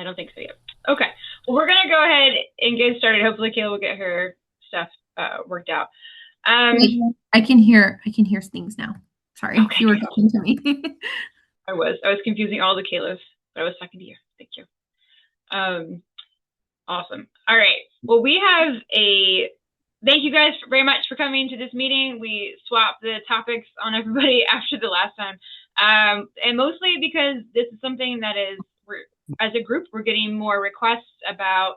I don't think so yet. Okay. Well, we're going to go ahead and get started. Hopefully, Kayla will get her stuff worked out. Wait, I can hear things now. Sorry, Okay, you were good. talking to me. I was confusing all the Kaylas, but I was talking to you. Thank you. Awesome. All right. Well, we have a thank you guys very much for coming to this meeting. We swapped the topics on everybody after the last time. And mostly because this is something that is, as a group, we're getting more requests about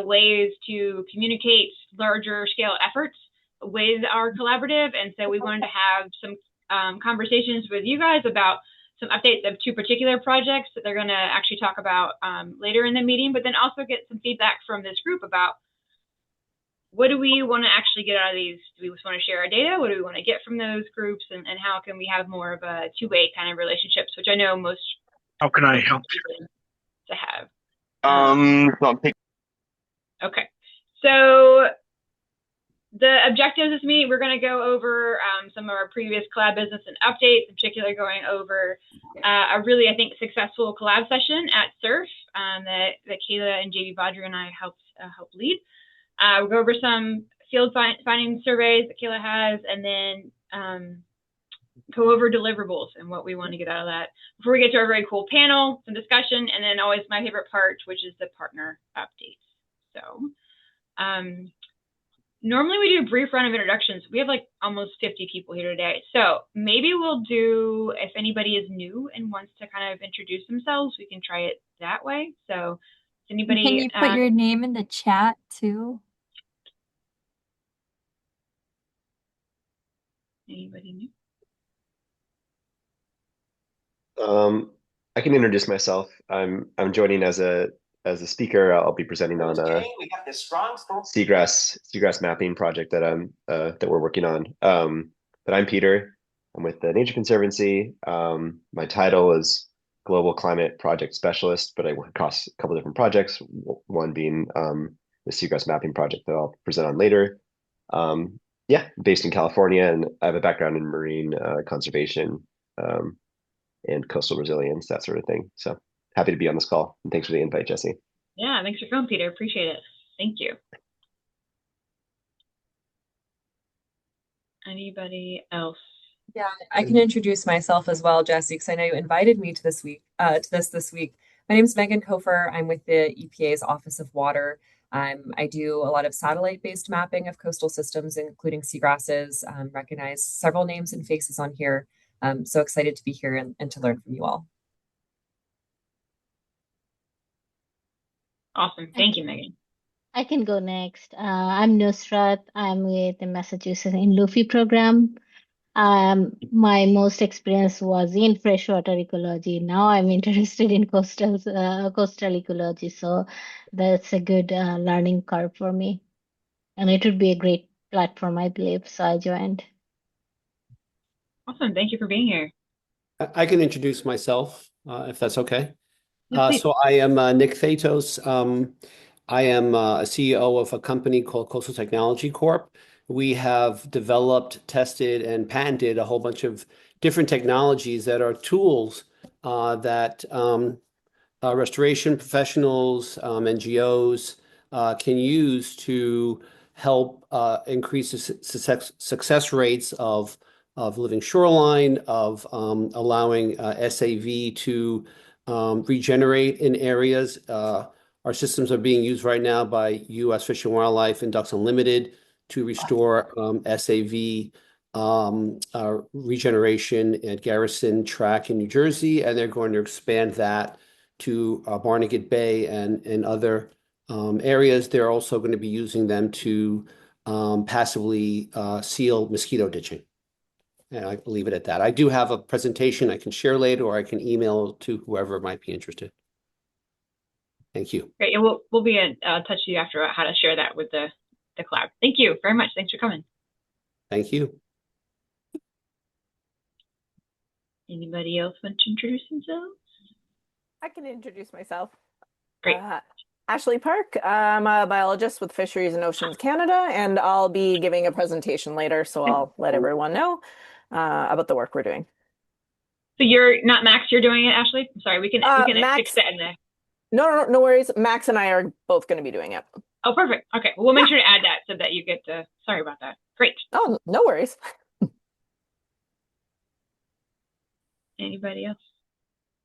ways to communicate larger scale efforts with our collaborative. And so we wanted to have some conversations with you guys about some updates of two particular projects that they're going to actually talk about later in the meeting, but then also get some feedback from this group about what do we want to actually get out of these? Do we just want to share our data? What do we want to get from those groups? And how can we have more of a two-way kind of relationships, which I know most How can I help to have. Well, Okay. So the objective of this meeting, we're going to go over some of our previous collab business and updates, in particular going over a really, I think, successful collab session at SURF that Kayla and JB Badri and I helped lead. We'll go over some field finding surveys that Kayla has, and then go over deliverables and what we want to get out of that. Before we get to our very cool panel, some discussion, and then always my favorite part, which is the partner updates. So normally we do a brief round of introductions. We have like almost 50 people here today. So maybe we'll do, if anybody is new and wants to kind of introduce themselves, we can try it that way. So anybody— Can you put your name in the chat too? Anybody new? I can introduce myself. I'm joining as a speaker. I'll be presenting on Seagrass mapping project that that we're working on. But I'm Peter. I'm with the Nature Conservancy. My title is Global Climate Project Specialist, but I work across a couple different projects. One being the Seagrass mapping project that I'll present on later. Yeah, based in California, and I have a background in marine conservation. And coastal resilience, that sort of thing. So happy to be on this call. And thanks for the invite, Jesse. Yeah, thanks for coming, Peter. Appreciate it. Thank you. Anybody else? Yeah, I can introduce myself as well, Jesse, because I know you invited me to this week. My name is Megan Kofer. I'm with the EPA's Office of Water. I do a lot of satellite-based mapping of coastal systems, including seagrasses. Recognize several names and faces on here. So excited to be here and to learn from you all. Awesome. Thank you, Megan. I can go next. I'm Nusrat. I'm with the Massachusetts in Luffy program. My most experience was in freshwater ecology. Now I'm interested in coastal ecology. So that's a good learning curve for me. And it would be a great platform, I believe. So I joined. Awesome. Thank you for being here. I can introduce myself, if that's okay. Yes, So I am Nick Thetos. I am a CEO of a company called Coastal Technology Corp. We have developed, tested, and patented a whole bunch of different technologies that are tools that restoration professionals, NGOs can use to help increase the success rates of living shoreline, of allowing SAV to regenerate in areas. Our systems are being used right now by U.S. Fish and Wildlife and Ducks Unlimited to restore SAV regeneration at Garrison Track in New Jersey, and they're going to expand that to Barnegat Bay and other areas. They're also going to be using them to passively seal mosquito ditching. And I leave it at that. I do have a presentation I can share later, or I can email to whoever might be interested. Thank you. Great. And we'll be in touch with you after how to share that with the collab. Thank you very much. Thanks for coming. Thank you. Anybody else want to introduce themselves? I can introduce myself. Great. Ashley Park. I'm a biologist with Fisheries and Oceans Canada, and I'll be giving a presentation later, so I'll let everyone know about the work we're doing. So you're not Max, you're doing it, Ashley? I'm sorry, we can Max, fix that in there. No worries. Max and I are both going to be doing it. Oh, perfect. Okay. Well, we'll make sure to add that so that you get to, sorry about that. Great. Oh, no worries. Anybody else?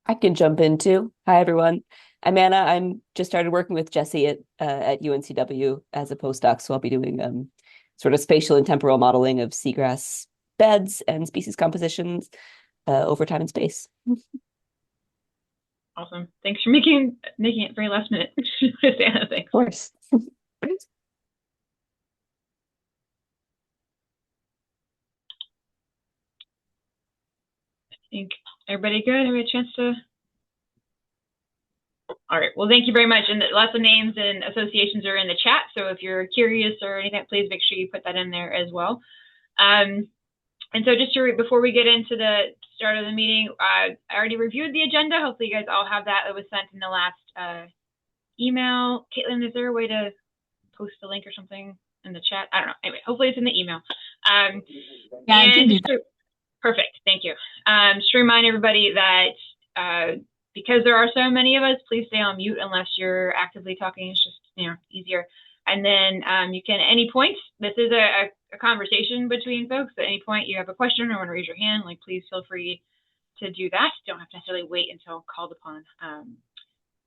I can jump in too. Hi, everyone. I'm Anna. I'm just started working with Jesse at UNCW as a postdoc, so I'll be doing sort of spatial and temporal modeling of seagrass beds and species compositions over time and space. Awesome. Thanks for making it very last minute. Anna, thanks. Of course. I think everybody good? Have a chance to? All right. Well, thank you very much. And lots of names and associations are in the chat. So if you're curious or anything, please make sure you put that in there as well. And so just to before we get into the start of the meeting, I already reviewed the agenda. Hopefully you guys all have that. It was sent in the last email. Caitlin, is there a way to post the link or something in the chat? I don't know. Anyway, hopefully it's in the email. Yeah, I can do that. Perfect. Thank you. Just to remind everybody that because there are so many of us, please stay on mute unless you're actively talking. It's just, easier. And then you can, at any point, this is a conversation between folks. At any point you have a question or want to raise your hand, please feel free to do that. Don't have to necessarily wait until called upon.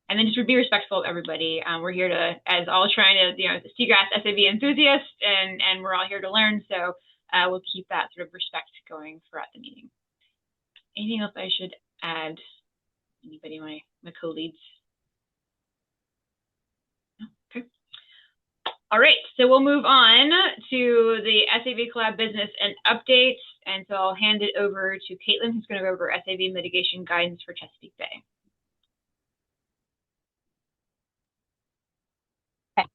And then just be respectful of everybody. We're here to, as all trying to, Seagrass SAV enthusiasts, and we're all here to learn. So we'll keep that sort of respect going throughout the meeting. Anything else I should add? Anybody, my co-leads? No? Okay. All right, so we'll move on to the SAV Collab business and updates. And so I'll hand it over to Caitlin, who's going to go over SAV mitigation guidance for Chesapeake Bay. Okay.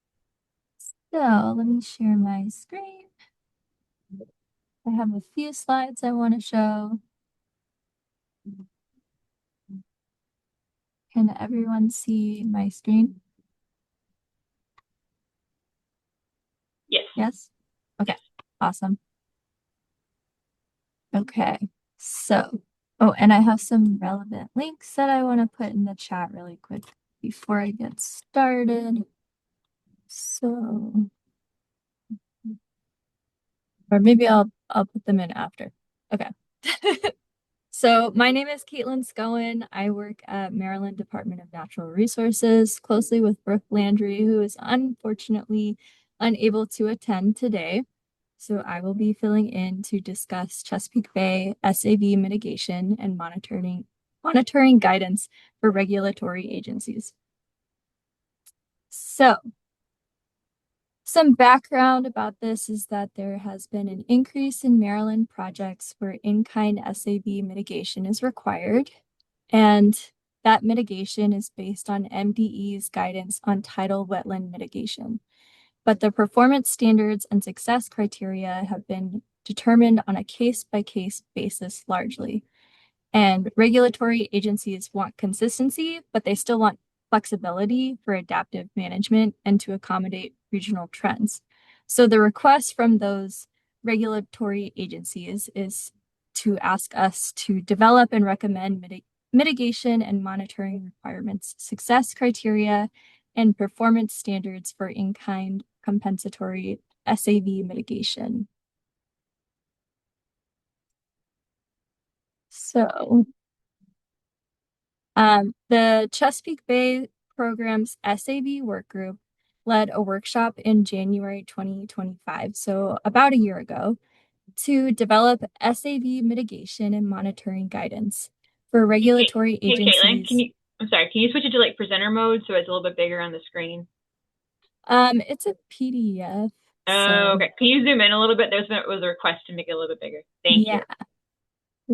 So let me share my screen. I have a few slides I want to show. Can everyone see my screen? Yes. Yes? Okay, awesome. Okay, so, and I have some relevant links that I want to put in the chat really quick before I get started. So, or maybe I'll put them in after. Okay. So my name is Caitlin Scowen. I work at Maryland Department of Natural Resources closely with Brooke Landry, who is unfortunately unable to attend today. So I will be filling in to discuss Chesapeake Bay SAV mitigation and monitoring guidance for regulatory agencies. So some background about this is that there has been an increase in Maryland projects where in-kind SAV mitigation is required, and that mitigation is based on MDE's guidance on tidal wetland mitigation. But the performance standards and success criteria have been determined on a case-by-case basis largely. And regulatory agencies want consistency, but they still want flexibility for adaptive management and to accommodate regional trends. So the request from those regulatory agencies is to ask us to develop and recommend mitigation and monitoring requirements, success criteria, and performance standards for in-kind compensatory SAV mitigation. So the Chesapeake Bay program's SAV work group led a workshop in January 2025, so about a year ago, to develop SAV mitigation and monitoring guidance for regulatory agencies. Caitlin, can you switch it to presenter mode so it's a little bit bigger on the screen? It's a PDF. Oh, okay. Can you zoom in a little bit? There was a request to make it a little bit bigger. Thank you.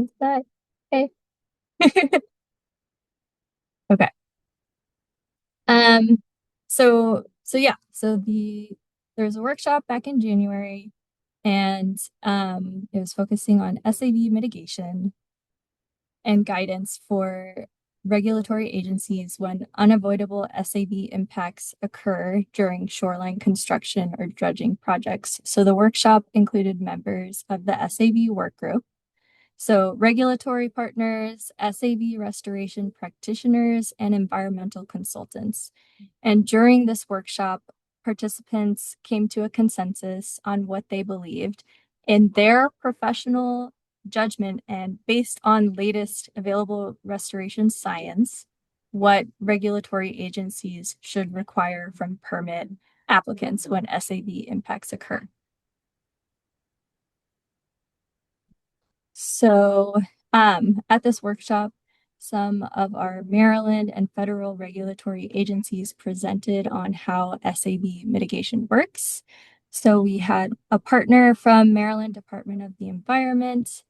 Is that okay? Okay. There's a workshop back in January, and it was focusing on SAV mitigation and guidance for regulatory agencies when unavoidable SAV impacts occur during shoreline construction or dredging projects. So the workshop included members of the SAV work group, So regulatory partners, SAB restoration practitioners, and environmental consultants. And during this workshop, participants came to a consensus on what they believed in their professional judgment and based on latest available restoration science, what regulatory agencies should require from permit applicants when SAB impacts occur. So at this workshop, some of our Maryland and federal regulatory agencies presented on how SAB mitigation works. So we had a partner from Maryland Department of the Environment,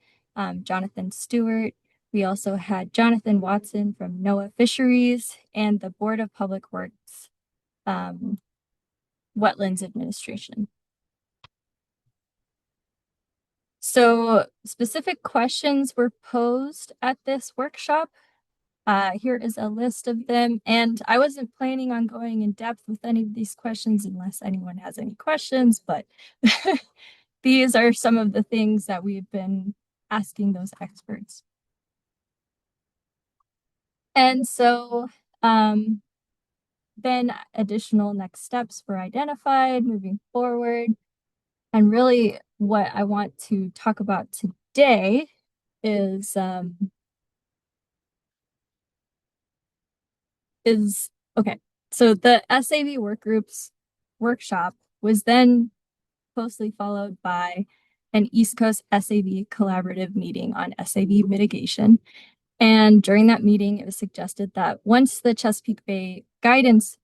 Jonathan Stewart. We also had Jonathan Watson from NOAA Fisheries and the Board of Public Works Wetlands Administration. So specific questions were posed at this workshop. Here is a list of them, and I wasn't planning on going in depth with any of these questions unless anyone has any questions, but these are some of the things that we've been asking those experts. And so then additional next steps were identified moving forward. And really what I want to talk about today is okay. So the SAB work groups workshop was then closely followed by an East Coast SAB collaborative meeting on SAB mitigation. And during that meeting, it was suggested that once the Chesapeake Bay guidance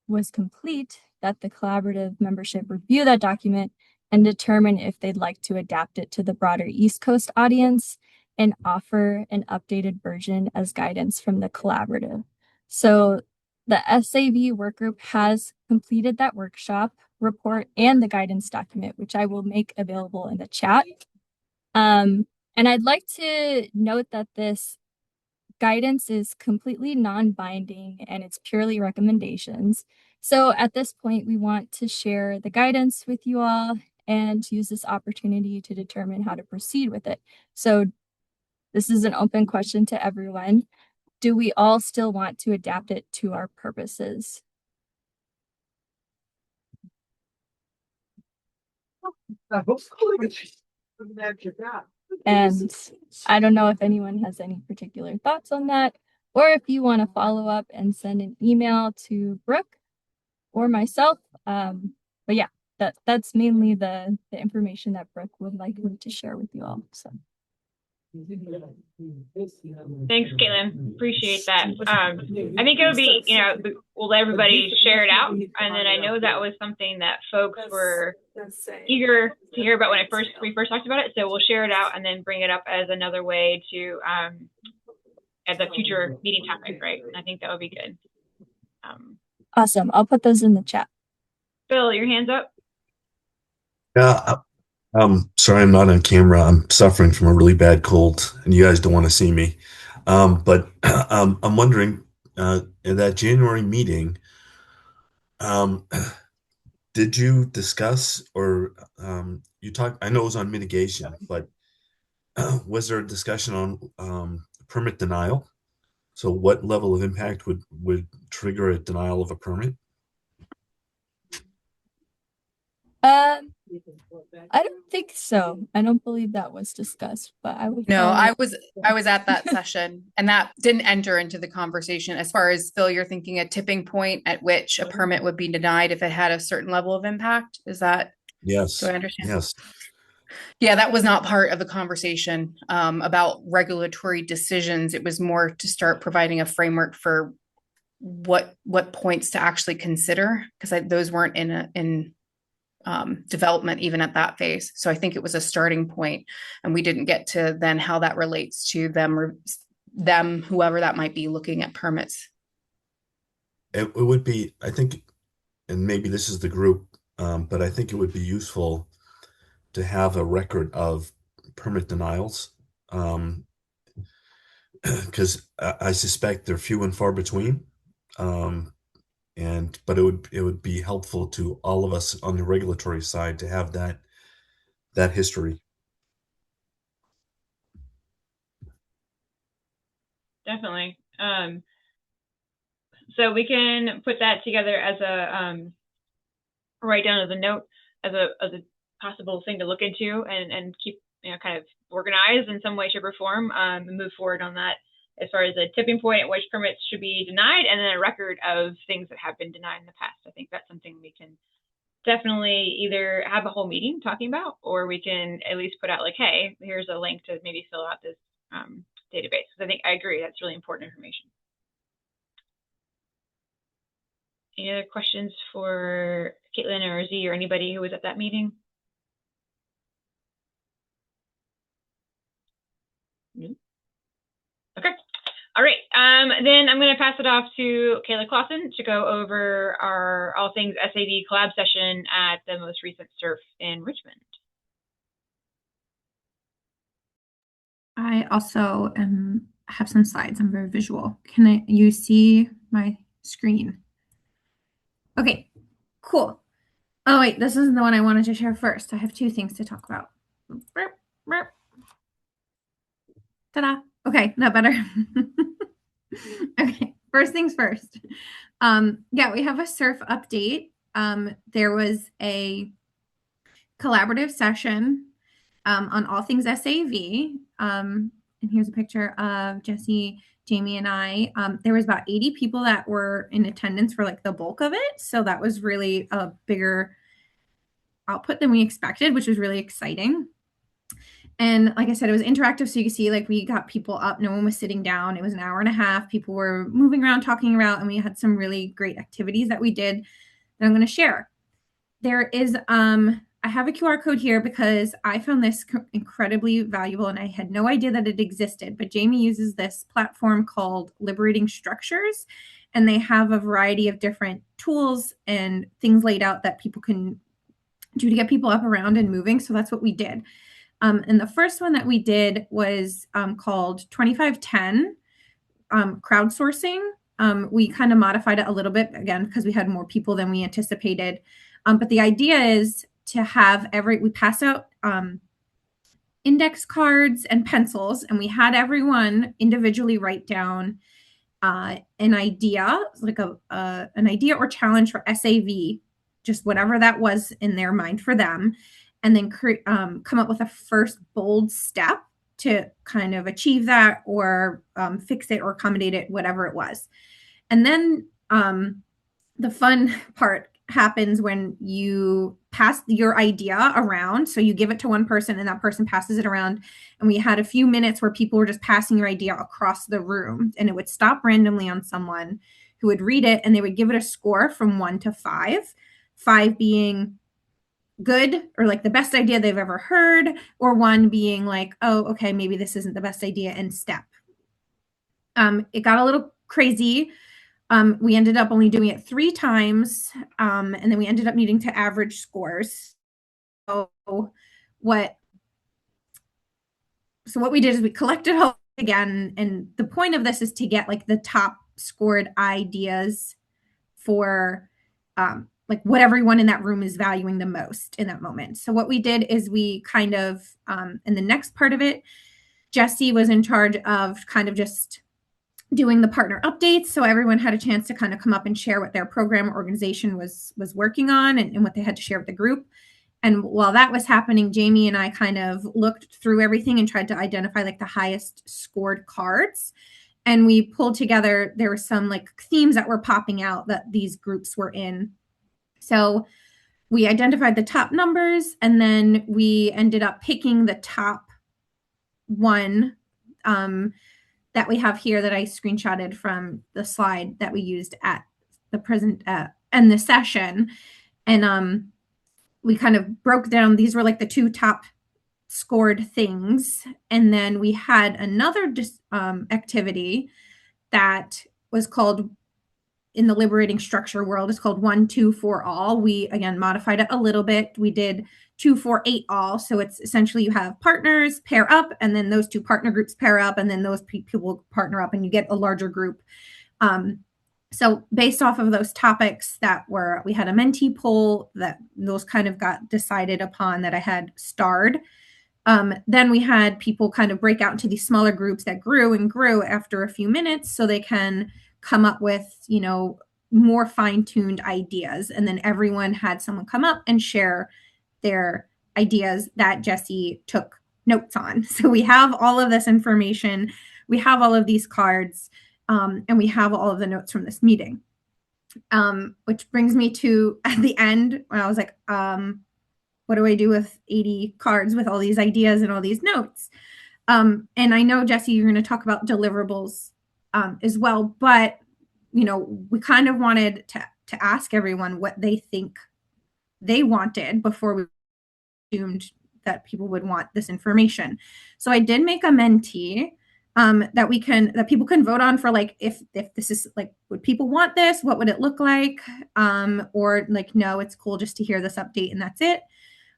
was complete, that the collaborative membership review that document and determine if they'd like to adapt it to the broader East Coast audience and offer an updated version as guidance from the collaborative. So the SAB work group has completed that workshop report and the guidance document, which I will make available in the chat. And I'd like to note that this guidance is completely non-binding and it's purely recommendations. So at this point, we want to share the guidance with you all and use this opportunity to determine how to proceed with it. So this is an open question to everyone. Do we all still want to adapt it to our purposes? And I don't know if anyone has any particular thoughts on that, or if you want to follow up and send an email to Brooke or myself. But yeah, that's mainly the information that Brooke would like me to share with you all. So. Thanks, Caitlin. Appreciate that. I think it would be, we'll let everybody share it out. And then I know that was something that folks were eager to hear about when we first talked about it. So we'll share it out and then bring it up as another way to, as a future meeting topic, right? I think that would be good. Awesome. I'll put those in the chat. Phil, your hand's up. Yeah. Sorry, I'm not on camera. I'm suffering from a really bad cold, and you guys don't want to see me. But I'm wondering, in that January meeting, did you discuss or you talked? I know it was on mitigation, but was there a discussion on permit denial? So, what level of impact would trigger a denial of a permit? I don't think so. I don't believe that was discussed, but I would. No, I was at that session, and that didn't enter into the conversation. As far as Phil, you're thinking a tipping point at which a permit would be denied if it had a certain level of impact. Is that? Yes. Do I understand? Yes. Yeah, that was not part of the conversation about regulatory decisions. It was more to start providing a framework for what points to actually consider, because those weren't in development even at that phase. So I think it was a starting point, and we didn't get to then how that relates to them, whoever that might be looking at permits. It would be, I think, and maybe this is the group, but I think it would be useful to have a record of permit denials, because I suspect they're few and far between. But it would be helpful to all of us on the regulatory side to have that history. definitely. So we can put that together as a write down as a note, as a possible thing to look into, and keep kind of organized in some way, shape, or form, and move forward on that as far as a tipping point at which permits should be denied, and then a record of things that have been denied in the past. I think that's something we can definitely either have a whole meeting talking about, or we can at least put out like, hey, here's a link to maybe fill out this database. I think I agree, that's really important information. Any other questions for Caitlin or Z or anybody who was at that meeting? Okay. All right. Then I'm going to pass it off to Kayla Clausen to go over our all things SAV collab session at the most recent SURF in Richmond. I also have some slides. I'm very visual. Can you see my screen? Okay, cool. Oh wait, this isn't the one I wanted to share first. I have two things to talk about. Ta-da. Okay, not better. Okay, first things first. Yeah, we have a SURF update. There was a collaborative session on all things SAV. And here's a picture of Jesse, Jamie, and I. There was about 80 people that were in attendance for like the bulk of it. So that was really a bigger output than we expected, which was really exciting. And like I said, it was interactive. So you can see like we got people up. No one was sitting down. It was an hour and a half. People were moving around, talking around, and we had some really great activities that we did that I'm going to share. There is, I have a QR code here because I found this incredibly valuable and I had no idea that it existed, but Jamie uses this platform called Liberating Structures, and they have a variety of different tools and things laid out that people can do to get people up around and moving. So that's what we did. And the first one that we did was called 2510 crowdsourcing. We kind of modified it a little bit, again, because we had more people than we anticipated. But the idea is to have we pass out index cards and pencils, and we had everyone individually write down an idea, like an idea or challenge for SAV, just whatever that was in their mind for them, and then come up with a first bold step to kind of achieve that or fix it or accommodate it, whatever it was. And then the fun part happens when you pass your idea around. So you give it to one person and that person passes it around. And we had a few minutes where people were just passing your idea across the room, and it would stop randomly on someone who would read it, and they would give it a score from 1 to 5, 5 being good or like the best idea they've ever heard, or 1 being like, oh, okay, maybe this isn't the best idea, and step. It got a little crazy. We ended up only doing it 3 times, and then we ended up needing to average scores. So what we did is we collected all again, and the point of this is to get like the top scored ideas for like what everyone in that room is valuing the most in that moment. So what we did is we kind of, in the next part of it, Jesse was in charge of kind of just doing the partner updates. So everyone had a chance to kind of come up and share what their program or organization was working on and what they had to share with the group. And while that was happening, Jamie and I kind of looked through everything and tried to identify like the highest scored cards. And we pulled together, there were some like themes that were popping out that these groups were in. So we identified the top numbers, and then we ended up picking the top one that we have here that I screenshotted from the slide that we used at the present and the session. And we kind of broke down, these were like the 2 top scored things. And then we had another activity that was called, in the liberating structure world, it's called 1, 2, 4 all. We again modified it a little bit. We did 2, 4, 8 all. So it's essentially you have partners pair up, and then those 2 partner groups pair up, and then those people partner up, and you get a larger group. So based off of those topics we had a mentee poll that those kind of got decided upon that I had starred. Then we had people kind of break out into these smaller groups that grew and grew after a few minutes so they can come up with, you know, more fine-tuned ideas. And then everyone had someone come up and share their ideas that Jesse took notes on. So we have all of this information. We have all of these cards, and we have all of the notes from this meeting. Which brings me to at the end when I was like, what do I do with 80 cards with all these ideas and all these notes? And I know, Jesse, you're going to talk about deliverables as well, but, you know, we kind of wanted to ask everyone what they think they wanted before we assumed that people would want this information. So I did make a Menti that people can vote on for, like, if this is like, would people want this? What would it look like? Or like, no, it's cool just to hear this update and that's it.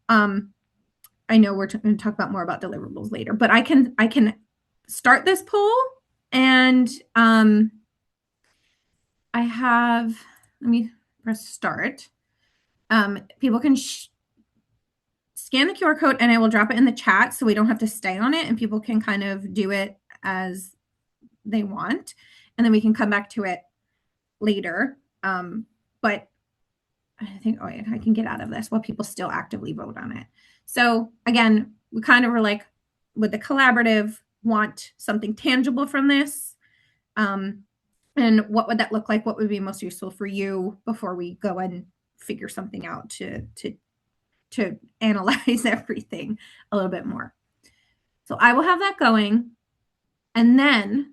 I know we're going to talk about more about deliverables later, but I can start this poll, and I have, let me press start. People can scan the QR code and I will drop it in the chat so we don't have to stay on it and people can kind of do it as they want. And then we can come back to it later. But I think, oh, I can get out of this while people still actively vote on it. So again, we kind of were like, would the collaborative want something tangible from this? And what would that look like? What would be most useful for you before we go and figure something out to analyze everything a little bit more? So I will have that going. And then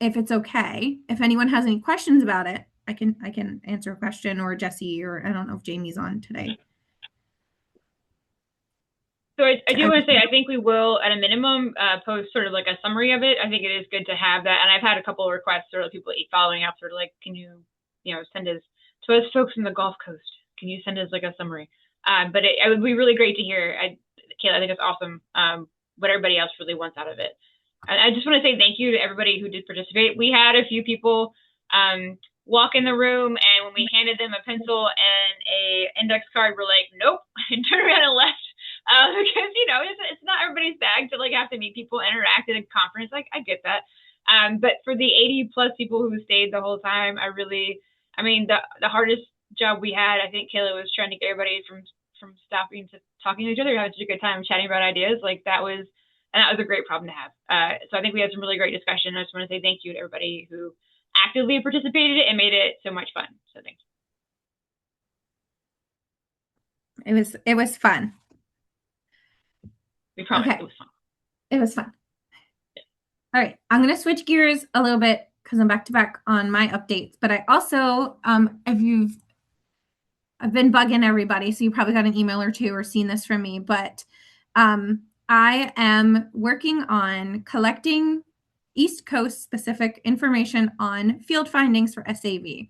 if it's okay, if anyone has any questions about it, I can answer a question, or Jesse, or I don't know if Jamie's on today. So I do want to say, I think we will, at a minimum, post sort of like a summary of it. I think it is good to have that. And I've had a couple of requests, sort of people following up, sort of like, can you send us, to us folks in the Gulf Coast, can you send us like a summary? But it would be really great to hear. Kayla, I think it's awesome what everybody else really wants out of it. And I just want to say thank you to everybody who did participate. We had a few people walk in the room, and when we handed them a pencil and a index card, we're like, nope, and turned around and left. Because, it's not everybody's bag to like have to meet people, interact at a conference. Like, I get that. But for the 80 plus people who stayed the whole time, the hardest job we had, I think Kayla was trying to get everybody from stopping to talking to each other, having such a good time chatting about ideas. Like that was a great problem to have. So I think we had some really great discussion. I just want to say thank you to everybody who actively participated and made it so much fun. So thanks. It was fun. We promise. Okay. It was fun. It was fun. Yeah. All right. I'm going to switch gears a little bit because I'm back to back on my updates. But I also, I've been bugging everybody, so you probably got an email or two or seen this from me. But I am working on collecting East Coast specific information on field findings for SAV.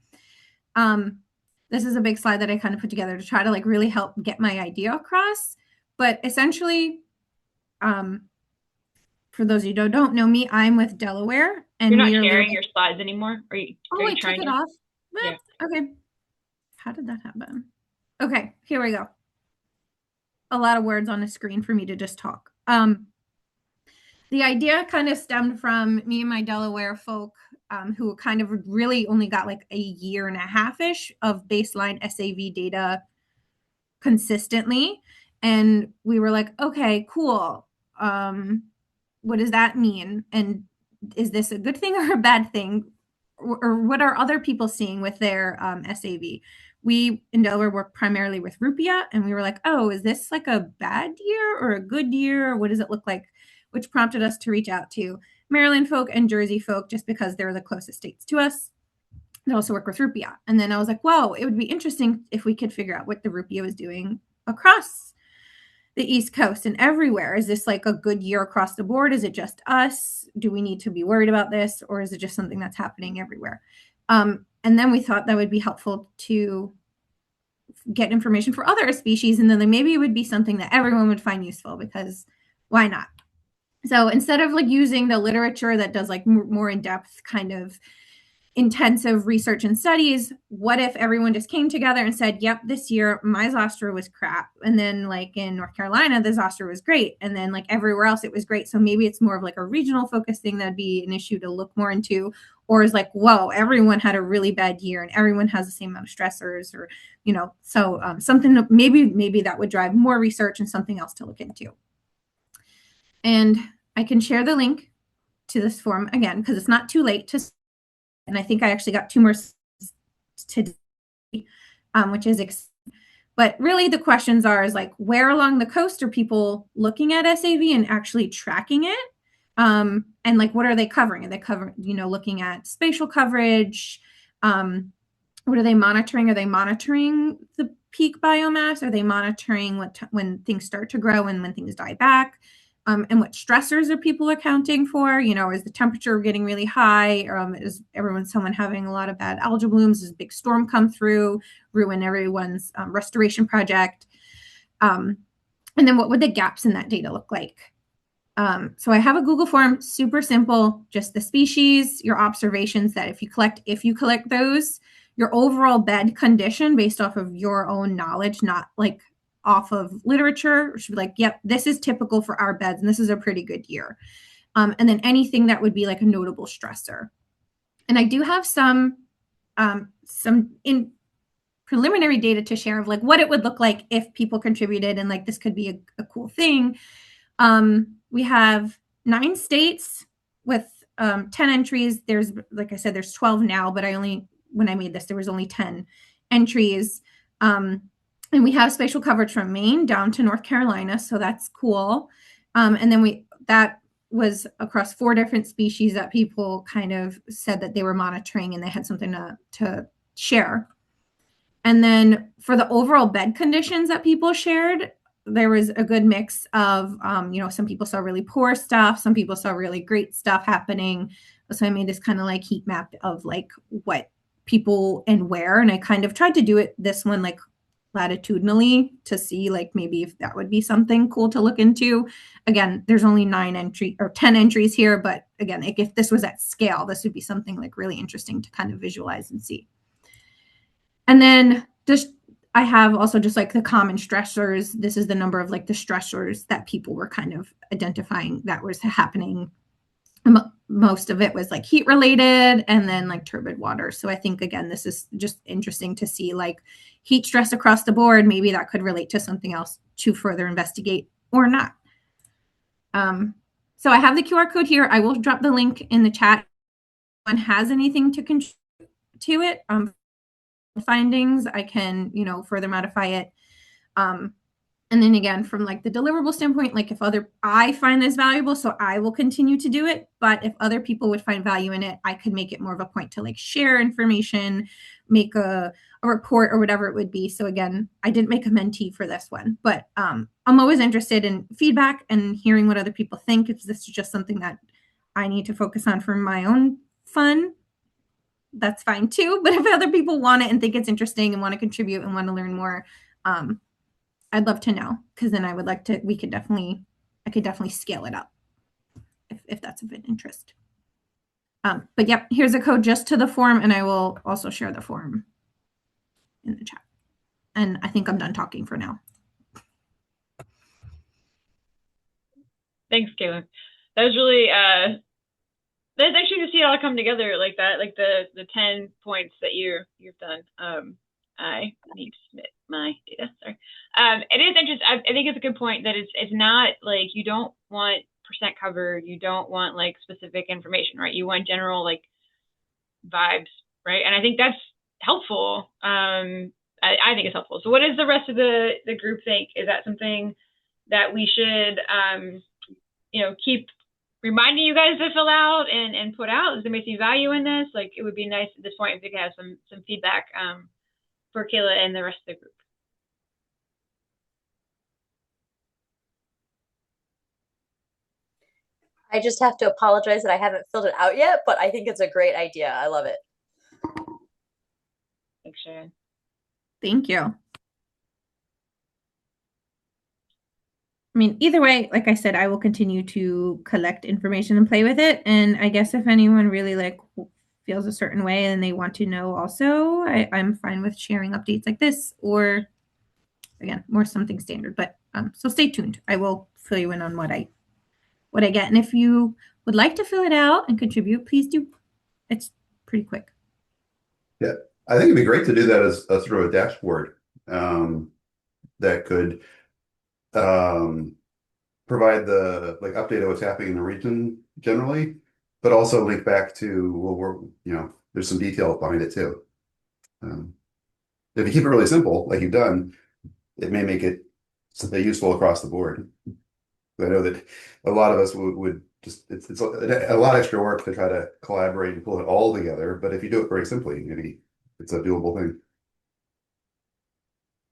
This is a big slide that I kind of put together to try to like really help get my idea across. But essentially, for those of you who don't know me, I'm with Delaware, and you're not sharing your slides anymore. Are you I took it off. Well, yeah. Okay. How did that happen? Okay, here we go. A lot of words on the screen for me to just talk. The idea kind of stemmed from me and my Delaware folk, who kind of really only got like a year and a half-ish of baseline SAV data consistently. And we were like, okay, cool. What does that mean? And is this a good thing or a bad thing? Or what are other people seeing with their SAV? We in Delaware work primarily with Rupia, and we were like, oh, is this like a bad year or a good year? Or what does it look like? Which prompted us to reach out to Maryland folk and Jersey folk just because they're the closest states to us. They also work with Rupia. And then I was like, whoa, it would be interesting if we could figure out what the Rupia was doing across the East Coast and everywhere. Is this like a good year across the board? Is it just us? Do we need to be worried about this? Or is it just something that's happening everywhere? And then we thought that would be helpful to get information for other species. And then maybe it would be something that everyone would find useful, because why not? So instead of like using the literature that does like more in-depth kind of intensive research and studies. What if everyone just came together and said, yep, this year my zoster was crap, and then like in North Carolina the zoster was great, and then like everywhere else it was great. So maybe it's more of like a regional focus thing. That'd be an issue to look more into. Or is like, whoa, everyone had a really bad year and everyone has the same amount of stressors, or so something maybe that would drive more research and something else to look into. And I can share the link to this form again because it's not too late to. And I think I actually got 2 more today, which is, but really the questions is like, where along the coast are people looking at SAV and actually tracking it? And like, what are they covering? Are they covering, looking at spatial coverage? What are they monitoring? Are they monitoring the peak biomass? Are they monitoring when things start to grow and when things die back? And what stressors are people accounting for? Is the temperature getting really high? Is someone having a lot of bad algal blooms? Does a big storm come through, ruin everyone's restoration project? And then what would the gaps in that data look like? So I have a Google form, super simple, just the species, your observations that if you collect those, your overall bed condition based off of your own knowledge, not like off of literature, should be like, yep, this is typical for our beds and this is a pretty good year. And then anything that would be like a notable stressor. And I do have some in preliminary data to share of like what it would look like if people contributed and like this could be a cool thing. We have 9 states with 10 entries. There's, like I said, there's 12 now, but when I made this, there was only 10 entries. And we have spatial coverage from Maine down to North Carolina, so that's cool. And then that was across 4 different species that people kind of said that they were monitoring and they had something to share. And then for the overall bed conditions that people shared, there was a good mix of, some people saw really poor stuff, some people saw really great stuff happening. So I made this kind of like heat map of like what people and where, and I kind of tried to do this one like latitudinally to see like maybe if that would be something cool to look into. Again, there's only 10 entries here, but again, like if this was at scale, this would be something like really interesting to kind of visualize and see. And then I have also just like the common stressors. This is the number of like the stressors that people were kind of identifying that was happening. Most of it was like heat related and then like turbid water. So I think, again, this is just interesting to see like heat stress across the board. Maybe that could relate to something else to further investigate or not. So I have the QR code here. I will drop the link in the chat. If anyone has anything to contribute to it, findings, I can, further modify it. And then again, from like the deliverable standpoint, like I find this valuable, so I will continue to do it. But if other people would find value in it, I could make it more of a point to like share information, make a report or whatever it would be. So again, I didn't make a mentee for this one, but I'm always interested in feedback and hearing what other people think. If this is just something that I need to focus on for my own fun, that's fine too. But if other people want it and think it's interesting and want to contribute and want to learn more, I'd love to know, because then I could definitely scale it up if that's of an interest. But yep, here's a code just to the form, and I will also share the form in the chat. And I think I'm done talking for now. Thanks, Caitlin. That was really that's actually to see it all come together like that, like the 10 points that you've done. I need to submit my data. Sorry. It is interesting. I think it's a good point that it's not like you don't want percent covered. You don't want like specific information, right? You want general like vibes, right? And I think that's helpful. I think it's helpful. So what does the rest of the group think? Is that something that we should, keep reminding you guys to fill out and put out? Does anybody see value in this? Like, it would be nice at this point if we could have some feedback for Kayla and the rest of the group. I just have to apologize that I haven't filled it out yet, but I think it's a great idea. I love it. Thanks, Sharon. Thank you. I mean, either way, like I said, I will continue to collect information and play with it. And I guess if anyone really like feels a certain way and they want to know also, I'm fine with sharing updates like this, or again, more something standard. But so stay tuned. I will fill you in on what I get. And if you would like to fill it out and contribute, please do. It's pretty quick. Yeah, I think it'd be great to do that as through a dashboard that could provide the update of what's happening in the region generally, but also link back to, well, there's some detail behind it too. If you keep it really simple, like you've done, it may make it something useful across the board. I know that a lot of us would just, it's a lot of extra work to try to collaborate and pull it all together. But if you do it very simply, maybe it's a doable thing.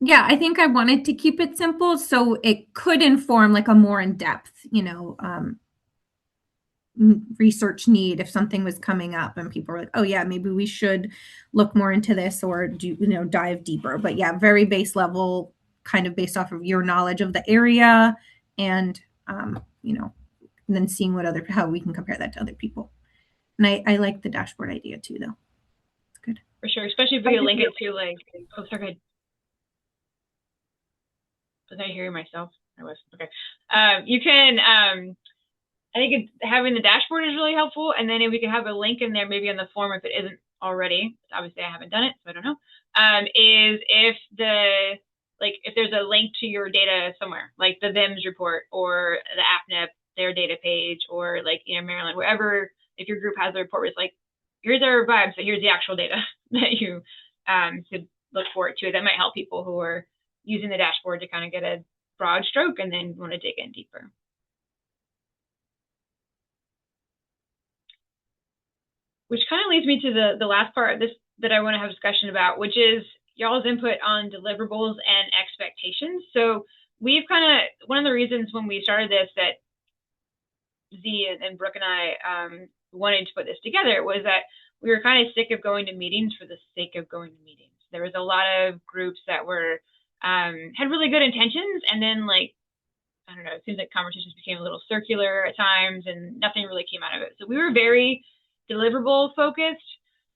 Yeah, I think I wanted to keep it simple so it could inform like a more in-depth, research need if something was coming up and people were like, oh yeah, maybe we should look more into this or dive deeper. But yeah, very base level, kind of based off of your knowledge of the area and and then seeing how we can compare that to other people. And I like the dashboard idea too, though. It's good. For sure, especially if we link it to sorry. Was I hearing myself? I was. Okay. You can, I think having the dashboard is really helpful. And then if we can have a link in there, maybe on the form, if it isn't already, obviously I haven't done it, so I don't know, is if there's a link to your data somewhere, like the VIMS report or the APNIP, their data page, or Maryland, wherever, if your group has a report where it's like, here's our vibe, so here's the actual data that you should look forward to. That might help people who are using the dashboard to kind of get a broad stroke and then want to dig in deeper. Which kind of leads me to the last part of this that I want to have a discussion about, which is y'all's input on deliverables and expectations. So we've one of the reasons when we started this that Z and Brooke and I wanted to put this together was that we were kind of sick of going to meetings for the sake of going to meetings. There was a lot of groups that were had really good intentions, and then I don't know, it seems like conversations became a little circular at times and nothing really came out of it. So we were very deliverable focused.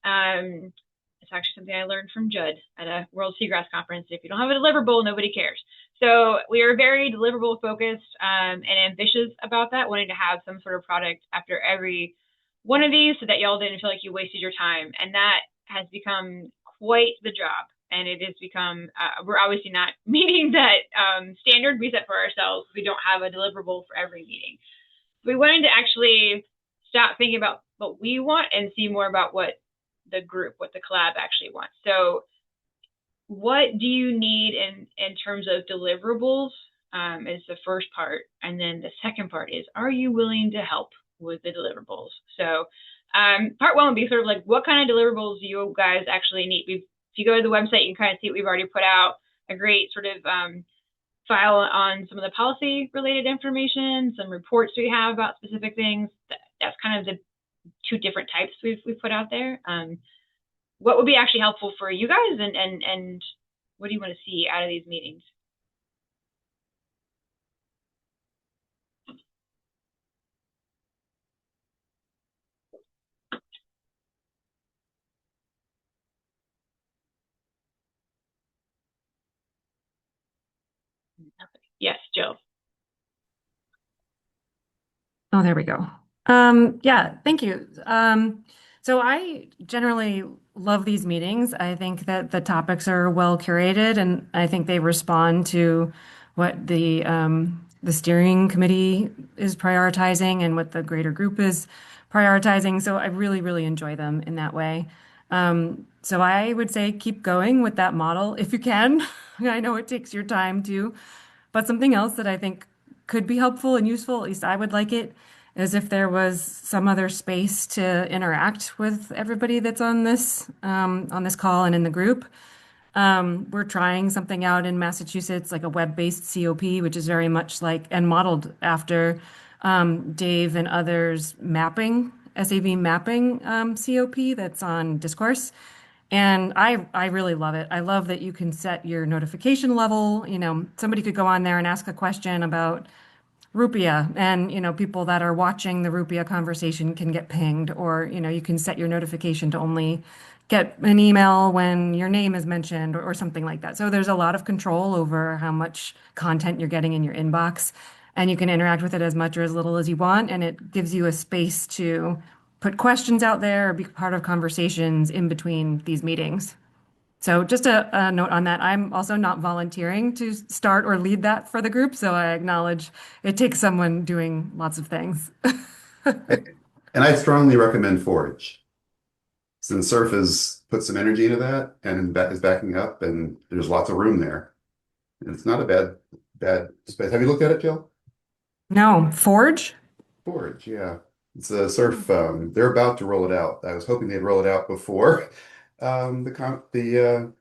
It's actually something I learned from Judd at a World Seagrass conference. If you don't have a deliverable, nobody cares. So we are very deliverable focused and ambitious about that, wanting to have some sort of product after every one of these so that y'all didn't feel like you wasted your time. And that has become quite the job. And it has become, we're obviously not meeting that standard we set for ourselves. We don't have a deliverable for every meeting. We wanted to actually stop thinking about what we want and see more about what the group, what the collab actually wants. So what do you need in terms of deliverables is the first part. And then the second part is, are you willing to help with the deliverables? So part one would be sort of like, what kind of deliverables do you guys actually need? If you go to the website, you can kind of see what we've already put out, a great sort of file on some of the policy related information, some reports we have about specific things. That's kind of the two different types we've put out there. What would be actually helpful for you guys, and what do you want to see out of these meetings? Yes, Jill. Oh, there we go. Yeah, thank you. So I generally love these meetings. I think that the topics are well curated, and I think they respond to what the steering committee is prioritizing and what the greater group is prioritizing. So I really, really enjoy them in that way. So I would say keep going with that model if you can. I know it takes your time too, but something else that I think could be helpful and useful, at least I would like it, is if there was some other space to interact with everybody that's on this call and in the group. We're trying something out in Massachusetts, like a web-based COP, which is very much like and modeled after Dave and others mapping, SAV mapping COP that's on Discourse. And I really love it. I love that you can set your notification level. Somebody could go on there and ask a question about Rupia, and people that are watching the Rupia conversation can get pinged, or you can set your notification to only get an email when your name is mentioned, or something like that. So there's a lot of control over how much content you're getting in your inbox, and you can interact with it as much or as little as you want, and it gives you a space to put questions out there or be part of conversations in between these meetings. So just a note on that. I'm also not volunteering to start or lead that for the group, so I acknowledge it takes someone doing lots of things. And I strongly recommend Forge, since Surf has put some energy into that and is backing up, and there's lots of room there. And it's not a bad space. Have you looked at it, Jill? No, Forge? Forge, yeah. It's a Surf. They're about to roll it out. I was hoping they'd roll it out before the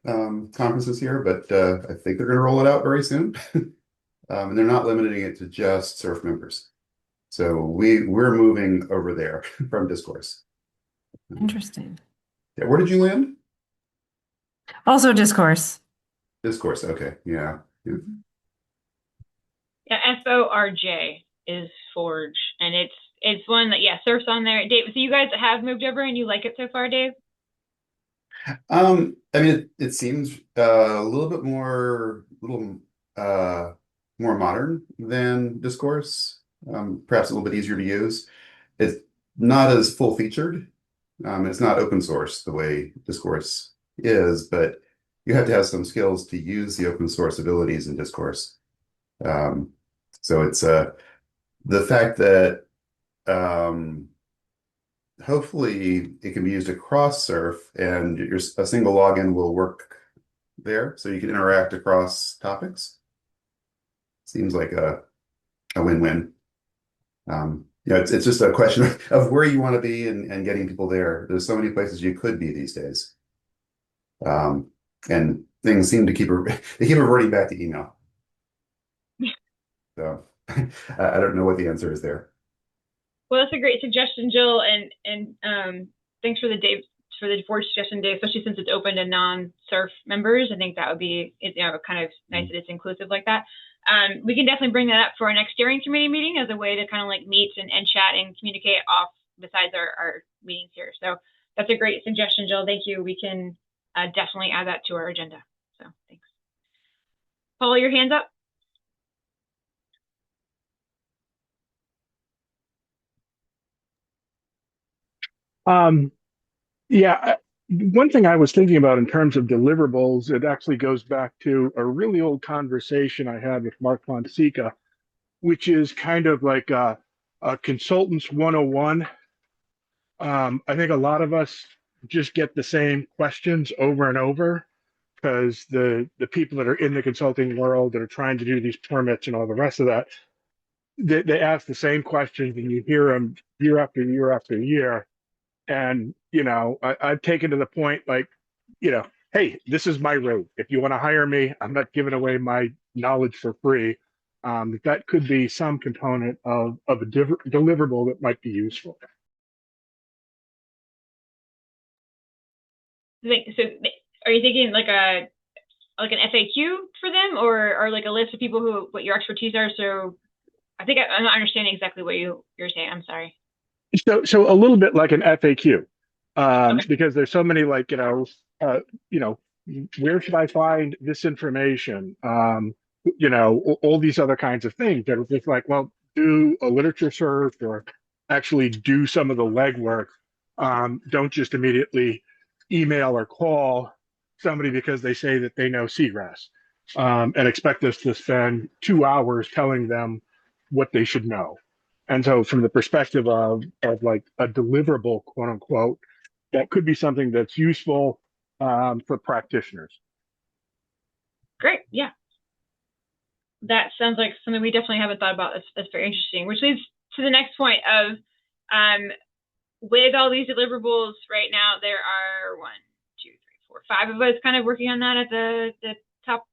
conferences here, but I think they're going to roll it out very soon. And they're not limiting it to just Surf members. So we're moving over there from Discourse. Interesting. Yeah, where did you land? Also Discourse. Discourse, okay, yeah. Yeah, FORJ is Forge, and it's one that Surf's on there. Dave, so you guys have moved over and you like it so far, Dave? I mean, it seems a little bit more modern than Discourse. Perhaps a little bit easier to use. It's not as full featured. It's not open source the way Discourse is, but you have to have some skills to use the open source abilities in Discourse. So it's the fact that hopefully it can be used across Surf, and a single login will work there, so you can interact across topics. Seems like a win-win. It's just a question of where you want to be and getting people there. There's so many places you could be these days. And things seem to keep reverting back to email. So I don't know what the answer is there. Well, that's a great suggestion, Jill, and thanks for the Forge suggestion, Dave, especially since it's open to non-Surf members. I think that would be kind of nice that it's inclusive like that. We can definitely bring that up for our next steering committee meeting as a way to kind of like meet and chat and communicate off besides our meetings here. So that's a great suggestion, Jill. Thank you. We can definitely add that to our agenda. So thanks. Paul, your hands up. Yeah, one thing I was thinking about in terms of deliverables, it actually goes back to a really old conversation I had with Mark Fonseca, which is kind of like a consultant's 101. I think a lot of us just get the same questions over and over because the people that are in the consulting world that are trying to do these permits and all the rest of that, they ask the same questions, and you hear them year after year after year. And, I've taken to the point like, hey, this is my rate. If you want to hire me, I'm not giving away my knowledge for free. That could be some component of a deliverable that might be useful. So are you thinking like an FAQ for them, or like a list of people what your expertise are? So I think I'm not understanding exactly what you're saying. I'm sorry. So a little bit like an FAQ, Okay. because there's so many like, where should I find this information? All these other kinds of things that are just like, well, do a literature search or actually do some of the legwork. Don't just immediately email or call somebody because they say that they know Seagrass, and expect us to spend 2 hours telling them what they should know. And so from the perspective of like a deliverable, quote unquote, that could be something that's useful for practitioners. Great. Yeah. That sounds like something we definitely haven't thought about. That's very interesting, which leads to the next point of with all these deliverables right now, there are 1, 2, 3, 4, 5 of us kind of working on that at the top,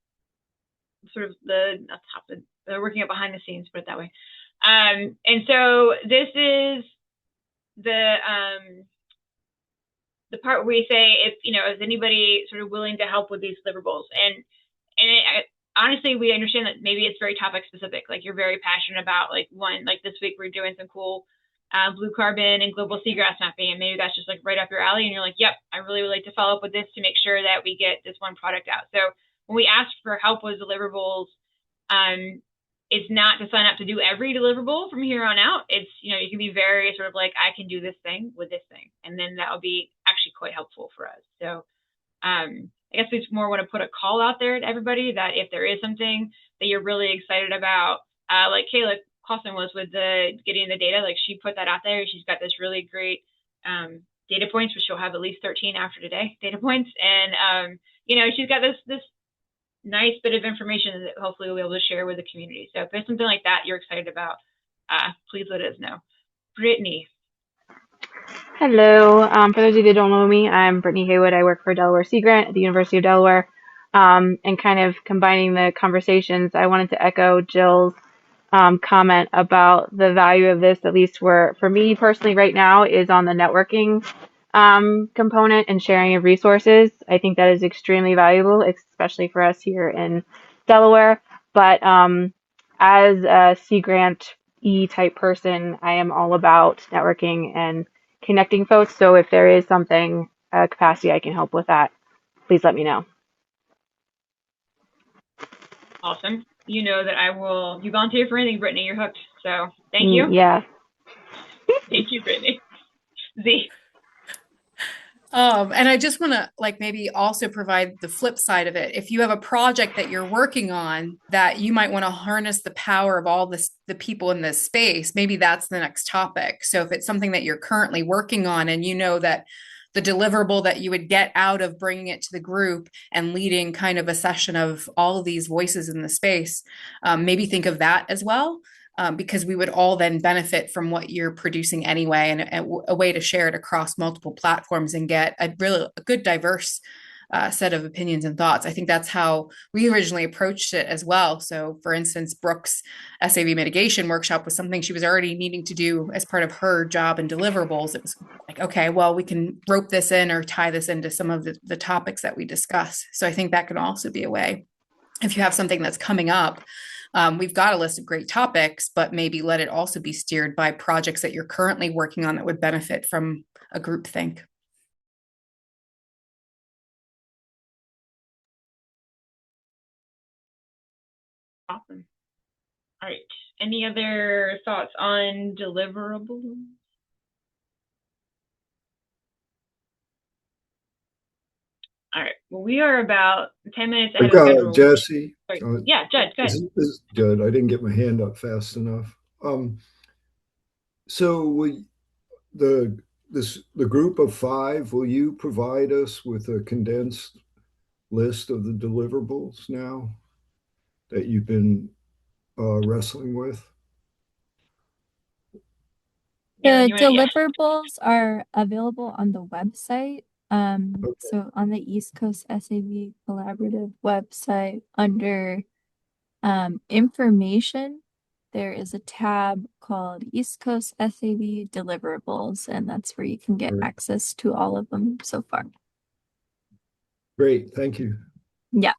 sort of not top, they're working up behind the scenes, put it that way. And so this is the part where we say, if is anybody sort of willing to help with these deliverables, and honestly, we understand that maybe it's very topic specific. Like you're very passionate about like one, like this week we're doing some cool blue carbon and global seagrass mapping, and maybe that's just like right up your alley, and you're like, yep, I really would like to follow up with this to make sure that we get this one product out. So when we ask for help with deliverables, it's not to sign up to do every deliverable from here on out. It's, you know, you can be very sort of like, I can do this thing with this thing, and then that will be actually quite helpful for us. So I guess we just more want to put a call out there to everybody that if there is something that you're really excited about, like Kayla Clausen was with the getting the data, like she put that out there. She's got this really great data points, which she'll have at least 13 after today data points. And, you know, she's got this nice bit of information that hopefully we'll be able to share with the community. So if there's something like that you're excited about, please let us know. Brittany. Hello. For those of you that don't know me, I'm Brittany Haywood. I work for Delaware Sea Grant at the University of Delaware. And kind of combining the conversations, I wanted to echo Jill's comment about the value of this, at least for me personally right now, is on the networking component and sharing of resources. I think that is extremely valuable, especially for us here in Delaware. But as a Sea Grant E type person, I am all about networking and connecting folks. So if there is something, capacity I can help with that, please let me know. Awesome. You know that I will, you volunteer for anything, Brittany, you're hooked. So thank you. Yeah. Thank you, Brittany. Z. And I just want to like maybe also provide the flip side of it. If you have a project that you're working on that you might want to harness the power of all the people in this space, maybe that's the next topic. So if it's something that you're currently working on and you know that the deliverable that you would get out of bringing it to the group and leading kind of a session of all of these voices in the space, maybe think of that as well. Because we would all then benefit from what you're producing anyway, and a way to share it across multiple platforms and get a good diverse set of opinions and thoughts. I think that's how we originally approached it as well. So for instance, Brooke's SAV mitigation workshop was something she was already needing to do as part of her job and deliverables. It was like, okay, well, we can rope this in or tie this into some of the topics that we discuss. So I think that can also be a way. If you have something that's coming up, we've got a list of great topics, but maybe let it also be steered by projects that you're currently working on that would benefit from a group think. Awesome. All right. Any other thoughts on deliverables? All right. Well, we are about 10 minutes ahead of schedule. Jesse. Yeah, Judd, go ahead. This is Judd. I didn't get my hand up fast enough. So the group of 5, will you provide us with a condensed list of the deliverables now that you've been wrestling with? The deliverables are available on the website. So on the East Coast SAV Collaborative website, under information, there is a tab called East Coast SAV Deliverables, and that's where you can get access to all of them so far. Great, thank you. Yeah.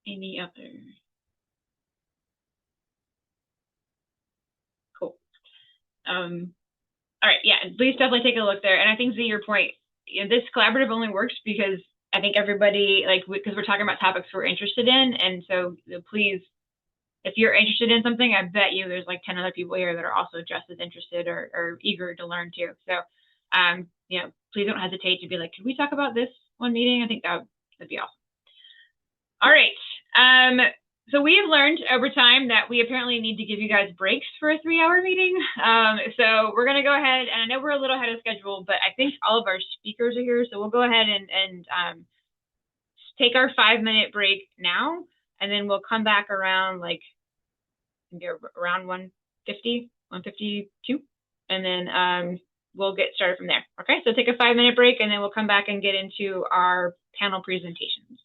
Any other? Cool. All right, yeah, please definitely take a look there. And I think, Z, your point, you know, this collaborative only works because I think everybody, like, because we're talking about topics we're interested in. And so please, if you're interested in something, I bet you there's like 10 other people here that are also just as interested or eager to learn too. So, you know, please don't hesitate to be like, could we talk about this one meeting? I think that'd be awesome. All right. So we have learned over time that we apparently need to give you guys breaks for a 3-hour meeting. So we're going to go ahead, and I know we're a little ahead of schedule, but I think all of our speakers are here. So we'll go ahead and take our 5-minute break now, and then we'll come back around like around 1:50, 1:52, and then we'll get started from there. Okay, so take a 5-minute break, and then we'll come back and get into our panel presentations.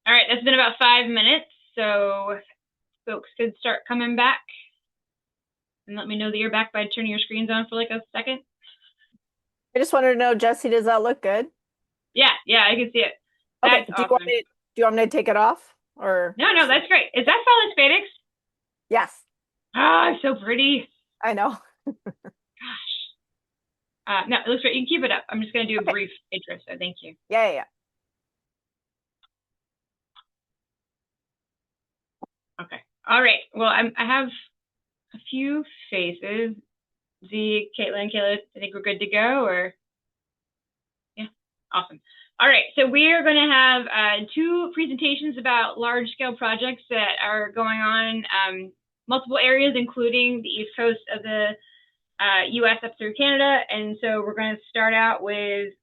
All right, that's been about 5 minutes, so folks could start coming back. And let me know that you're back by turning your screens on for like a second. I just wanted to know, Jesse, does that look good? Yeah, I can see it. Okay, That's awesome. do you want me to take it off? Or No, that's great. Is that solid spadix? Yes. Ah, so pretty. I know. No, it looks great. You can keep it up. I'm just going to do a brief intro, so thank you. Yeah. Okay. All right. Well, I have a few faces. Z, Caitlin, Kayla, I think we're good to go, or? Yeah, awesome. All right, so we are going to have 2 presentations about large-scale projects that are going on multiple areas, including the east coast of the U.S. up through Canada. And so we're going to start out with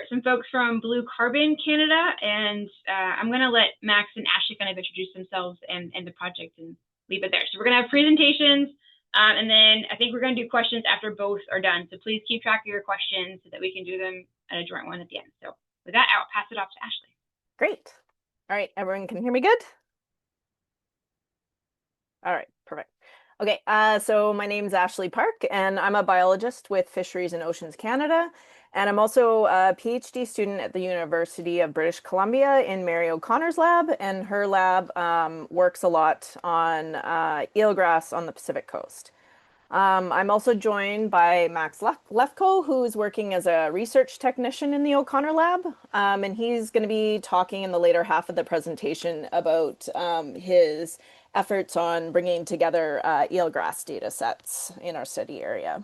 some folks from Blue Carbon Canada, and I'm going to let Max and Ashley kind of introduce themselves and the project and leave it there. So we're going to have presentations, and then I think we're going to do questions after both are done. So please keep track of your questions so that we can do them at a joint one at the end. So with that, I'll pass it off to Ashley. Great. All right, everyone can hear me good? All right, perfect. Okay, so my name's Ashley Park, and I'm a biologist with Fisheries and Oceans Canada. And I'm also a PhD student at the University of British Columbia in Mary O'Connor's lab. And her lab works a lot on eelgrass on the Pacific coast. I'm also joined by Max Lefko, who's working as a research technician in the O'Connor lab. And he's going to be talking in the later half of the presentation about his efforts on bringing together eelgrass data sets in our study area.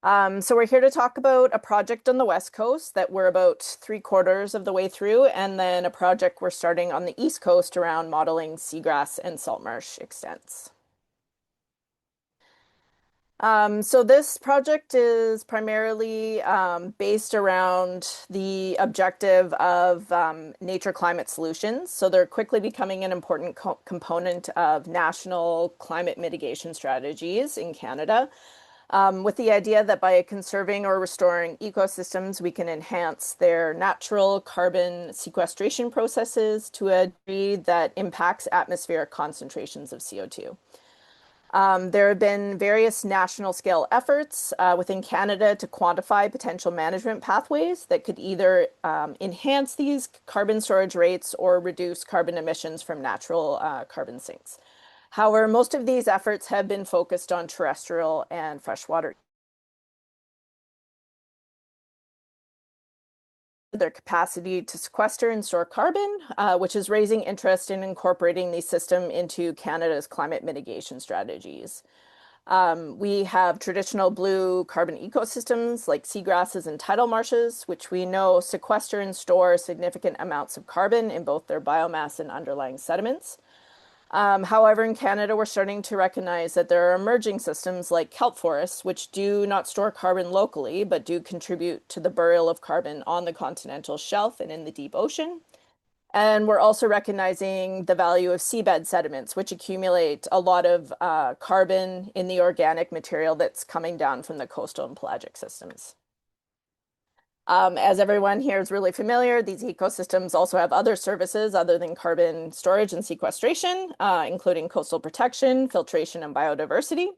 So we're here to talk about a project on the West Coast that we're about 3/4 of the way through, and then a project we're starting on the East Coast around modeling seagrass and salt marsh extents. So this project is primarily based around the objective of nature climate solutions. So they're quickly becoming an important component of national climate mitigation strategies in Canada, with the idea that by conserving or restoring ecosystems, we can enhance their natural carbon sequestration processes to a degree that impacts atmospheric concentrations of CO2. There have been various national scale efforts within Canada to quantify potential management pathways that could either enhance these carbon storage rates or reduce carbon emissions from natural carbon sinks. However, most of these efforts have been focused on terrestrial and freshwater. Their capacity to sequester and store carbon, which is raising interest in incorporating the system into Canada's climate mitigation strategies. We have traditional blue carbon ecosystems like seagrasses and tidal marshes, which we know sequester and store significant amounts of carbon in both their biomass and underlying sediments. However, in Canada, we're starting to recognize that there are emerging systems like kelp forests, which do not store carbon locally, but do contribute to the burial of carbon on the continental shelf and in the deep ocean. And we're also recognizing the value of seabed sediments, which accumulate a lot of carbon in the organic material that's coming down from the coastal and pelagic systems. As everyone here is really familiar, these ecosystems also have other services other than carbon storage and sequestration, including coastal protection, filtration, and biodiversity.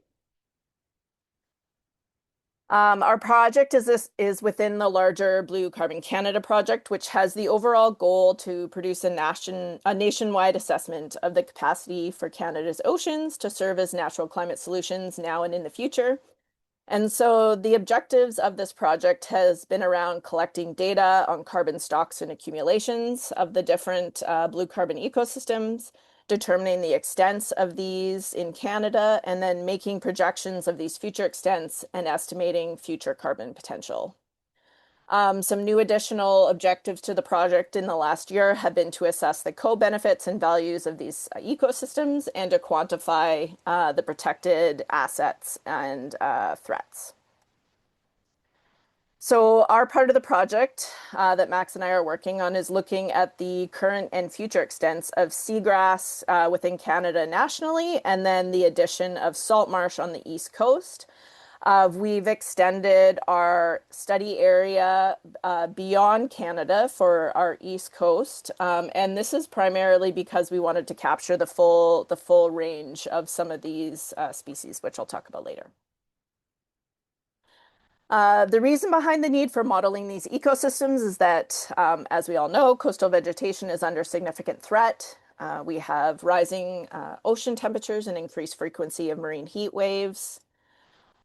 Our project is within the larger Blue Carbon Canada project, which has the overall goal to produce a nationwide assessment of the capacity for Canada's oceans to serve as natural climate solutions now and in the future. And so the objectives of this project has been around collecting data on carbon stocks and accumulations of the different blue carbon ecosystems, determining the extents of these in Canada, and then making projections of these future extents and estimating future carbon potential. Some new additional objectives to the project in the last year have been to assess the co-benefits and values of these ecosystems and to quantify the protected assets and threats. So our part of the project that Max and I are working on is looking at the current and future extents of seagrass within Canada nationally, and then the addition of salt marsh on the East Coast. We've extended our study area beyond Canada for our East Coast, and this is primarily because we wanted to capture the full range of some of these species, which I'll talk about later. The reason behind the need for modeling these ecosystems is that, as we all know, coastal vegetation is under significant threat. We have rising ocean temperatures and increased frequency of marine heat waves.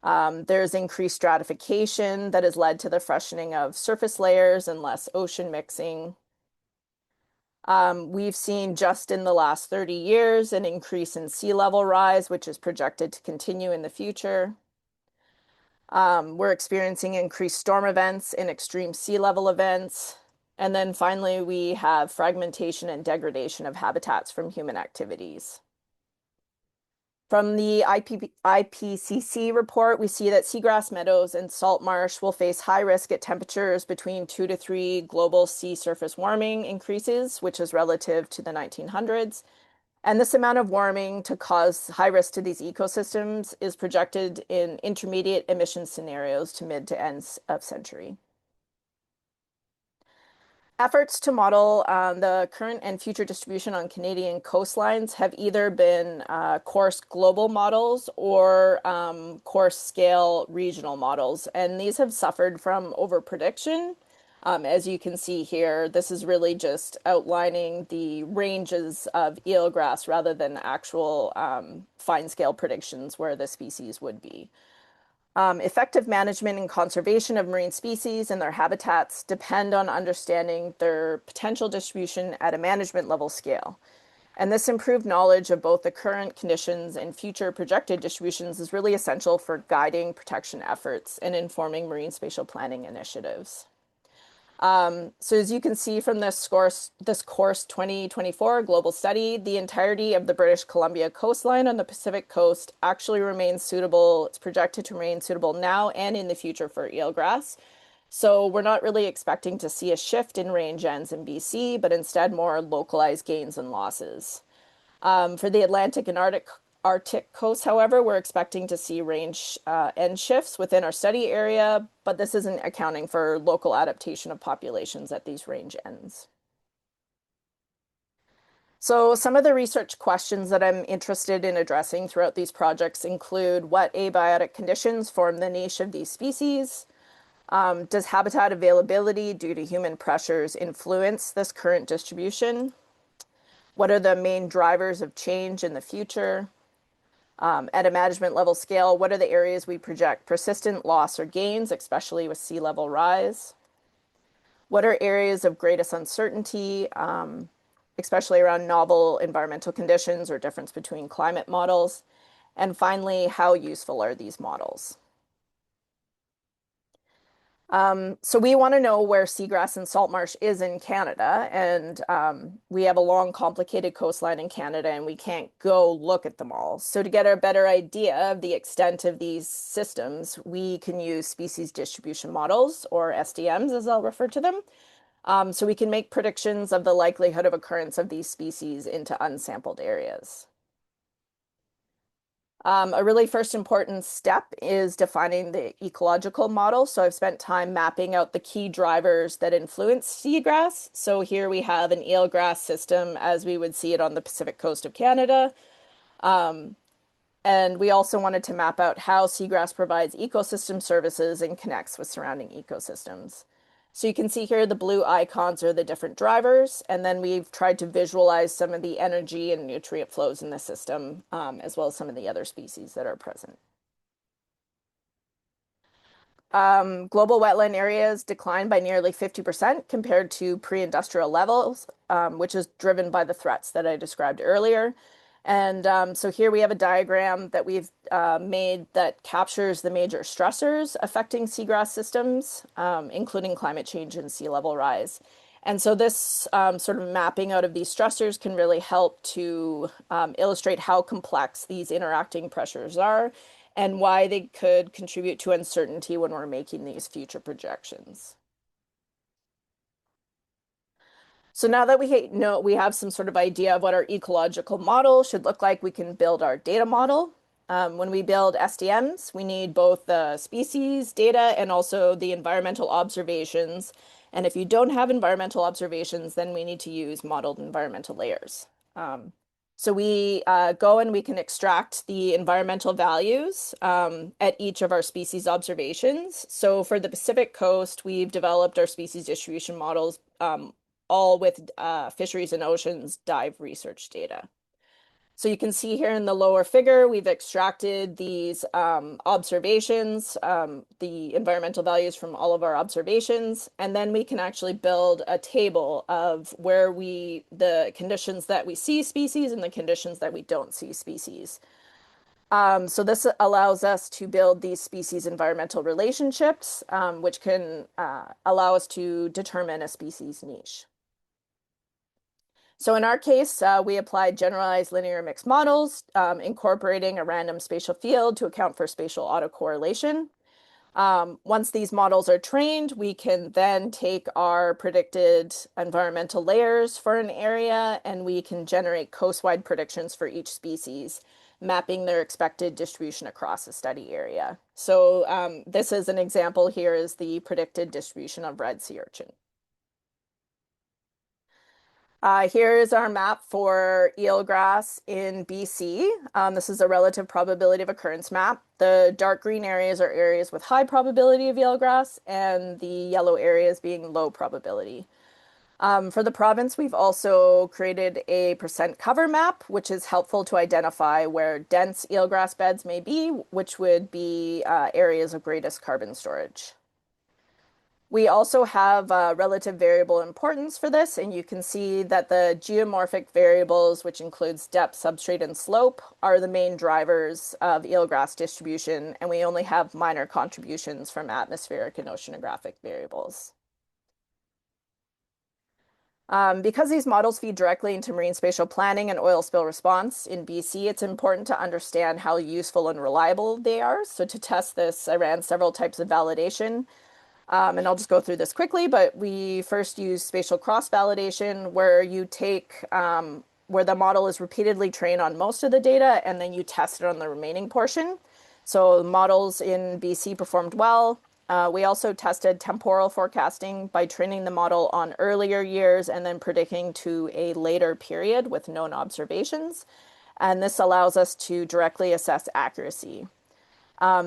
There's increased stratification that has led to the freshening of surface layers and less ocean mixing. We've seen just in the last 30 years an increase in sea level rise, which is projected to continue in the future. We're experiencing increased storm events and extreme sea level events. And then finally, we have fragmentation and degradation of habitats from human activities. From the IPCC report, we see that seagrass meadows and salt marsh will face high risk at temperatures between 2 to 3 global sea surface warming increases, which is relative to the 1900s. And this amount of warming to cause high risk to these ecosystems is projected in intermediate emission scenarios to mid to end of century. Efforts to model the current and future distribution on Canadian coastlines have either been coarse global models or coarse scale regional models, and these have suffered from overprediction. As you can see here, this is really just outlining the ranges of eelgrass rather than actual fine scale predictions where the species would be. Effective management and conservation of marine species and their habitats depend on understanding their potential distribution at a management level scale. And this improved knowledge of both the current conditions and future projected distributions is really essential for guiding protection efforts and informing marine spatial planning initiatives. So as you can see from this course 2024 global study, the entirety of the British Columbia coastline on the Pacific coast actually remains suitable. It's projected to remain suitable now and in the future for eelgrass. So we're not really expecting to see a shift in range ends in BC, but instead more localized gains and losses. For the Atlantic and Arctic coast, however, we're expecting to see range end shifts within our study area, but this isn't accounting for local adaptation of populations at these range ends. So some of the research questions that I'm interested in addressing throughout these projects include what abiotic conditions form the niche of these species? Does habitat availability due to human pressures influence this current distribution? What are the main drivers of change in the future? At a management level scale, what are the areas we project persistent loss or gains, especially with sea level rise? What are areas of greatest uncertainty, especially around novel environmental conditions or difference between climate models? And finally, how useful are these models? So we want to know where seagrass and salt marsh is in Canada, and we have a long, complicated coastline in Canada, and we can't go look at them all. So to get a better idea of the extent of these systems, we can use species distribution models, or SDMs, as I'll refer to them. So we can make predictions of the likelihood of occurrence of these species into unsampled areas. A really first important step is defining the ecological model. So I've spent time mapping out the key drivers that influence seagrass. So here we have an eelgrass system as we would see it on the Pacific coast of Canada. And we also wanted to map out how seagrass provides ecosystem services and connects with surrounding ecosystems. So you can see here the blue icons are the different drivers, and then we've tried to visualize some of the energy and nutrient flows in the system, as well as some of the other species that are present. Global wetland areas declined by nearly 50% compared to pre-industrial levels, which is driven by the threats that I described earlier. And so here we have a diagram that we've made that captures the major stressors affecting seagrass systems, including climate change and sea level rise. And so this sort of mapping out of these stressors can really help to illustrate how complex these interacting pressures are and why they could contribute to uncertainty when we're making these future projections. So now that we know we have some sort of idea of what our ecological model should look like, we can build our data model. When we build SDMs, we need both the species data and also the environmental observations. And if you don't have environmental observations, then we need to use modeled environmental layers. So we go and we can extract the environmental values at each of our species observations. So for the Pacific coast, we've developed our species distribution models all with fisheries and oceans dive research data. So you can see here in the lower figure, we've extracted these observations, the environmental values from all of our observations, and then we can actually build a table of where the conditions that we see species and the conditions that we don't see species. So this allows us to build these species environmental relationships, which can allow us to determine a species niche. So in our case, we applied generalized linear mixed models, incorporating a random spatial field to account for spatial autocorrelation. Once these models are trained, we can then take our predicted environmental layers for an area, and we can generate coast-wide predictions for each species, mapping their expected distribution across a study area. So this is an example here is the predicted distribution of red sea urchin. Here is our map for eelgrass in BC. This is a relative probability of occurrence map. The dark green areas are areas with high probability of eelgrass, and the yellow areas being low probability. For the province, we've also created a percent cover map, which is helpful to identify where dense eelgrass beds may be, which would be areas of greatest carbon storage. We also have relative variable importance for this, and you can see that the geomorphic variables, which includes depth, substrate, and slope, are the main drivers of eelgrass distribution, and we only have minor contributions from atmospheric and oceanographic variables. Because these models feed directly into marine spatial planning and oil spill response in BC, it's important to understand how useful and reliable they are. So to test this, I ran several types of validation. And I'll just go through this quickly, but we first use spatial cross-validation, where you take where the model is repeatedly trained on most of the data, and then you test it on the remaining portion. So models in BC performed well. We also tested temporal forecasting by training the model on earlier years and then predicting to a later period with known observations. And this allows us to directly assess accuracy.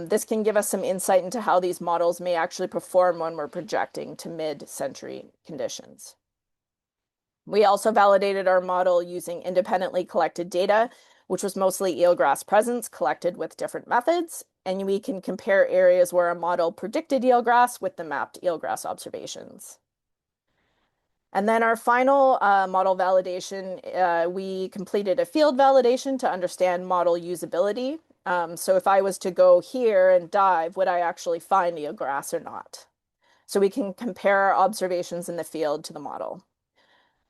This can give us some insight into how these models may actually perform when we're projecting to mid-century conditions. We also validated our model using independently collected data, which was mostly eelgrass presence collected with different methods, and we can compare areas where a model predicted eelgrass with the mapped eelgrass observations. And then our final model validation, we completed a field validation to understand model usability. So if I was to go here and dive, would I actually find eelgrass or not? So we can compare our observations in the field to the model.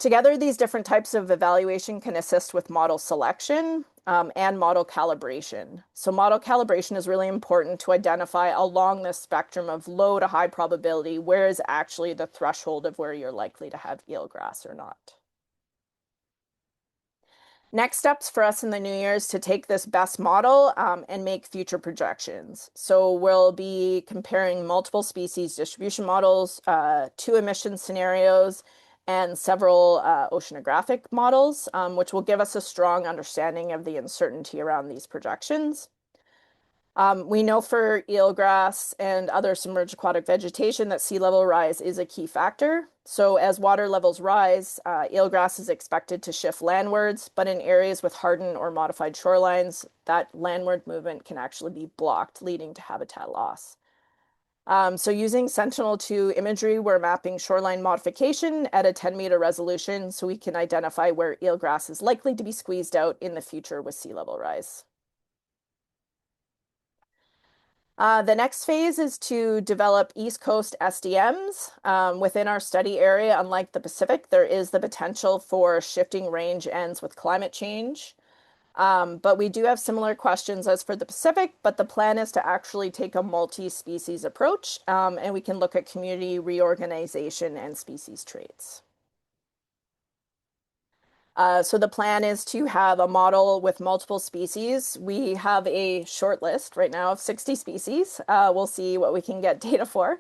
Together, these different types of evaluation can assist with model selection and model calibration. So model calibration is really important to identify along this spectrum of low to high probability, where is actually the threshold of where you're likely to have eelgrass or not. Next steps for us in the new year is to take this best model and make future projections. So we'll be comparing multiple species distribution models, 2 emission scenarios, and several oceanographic models, which will give us a strong understanding of the uncertainty around these projections. We know for eelgrass and other submerged aquatic vegetation that sea level rise is a key factor. So as water levels rise, eelgrass is expected to shift landwards, but in areas with hardened or modified shorelines, that landward movement can actually be blocked, leading to habitat loss. So using Sentinel-2 imagery, we're mapping shoreline modification at a 10-meter resolution so we can identify where eelgrass is likely to be squeezed out in the future with sea level rise. The next phase is to develop East Coast SDMs. Within our study area, unlike the Pacific, there is the potential for shifting range ends with climate change. But we do have similar questions as for the Pacific, but the plan is to actually take a multi-species approach, and we can look at community reorganization and species traits. So the plan is to have a model with multiple species. We have a short list right now of 60 species. We'll see what we can get data for.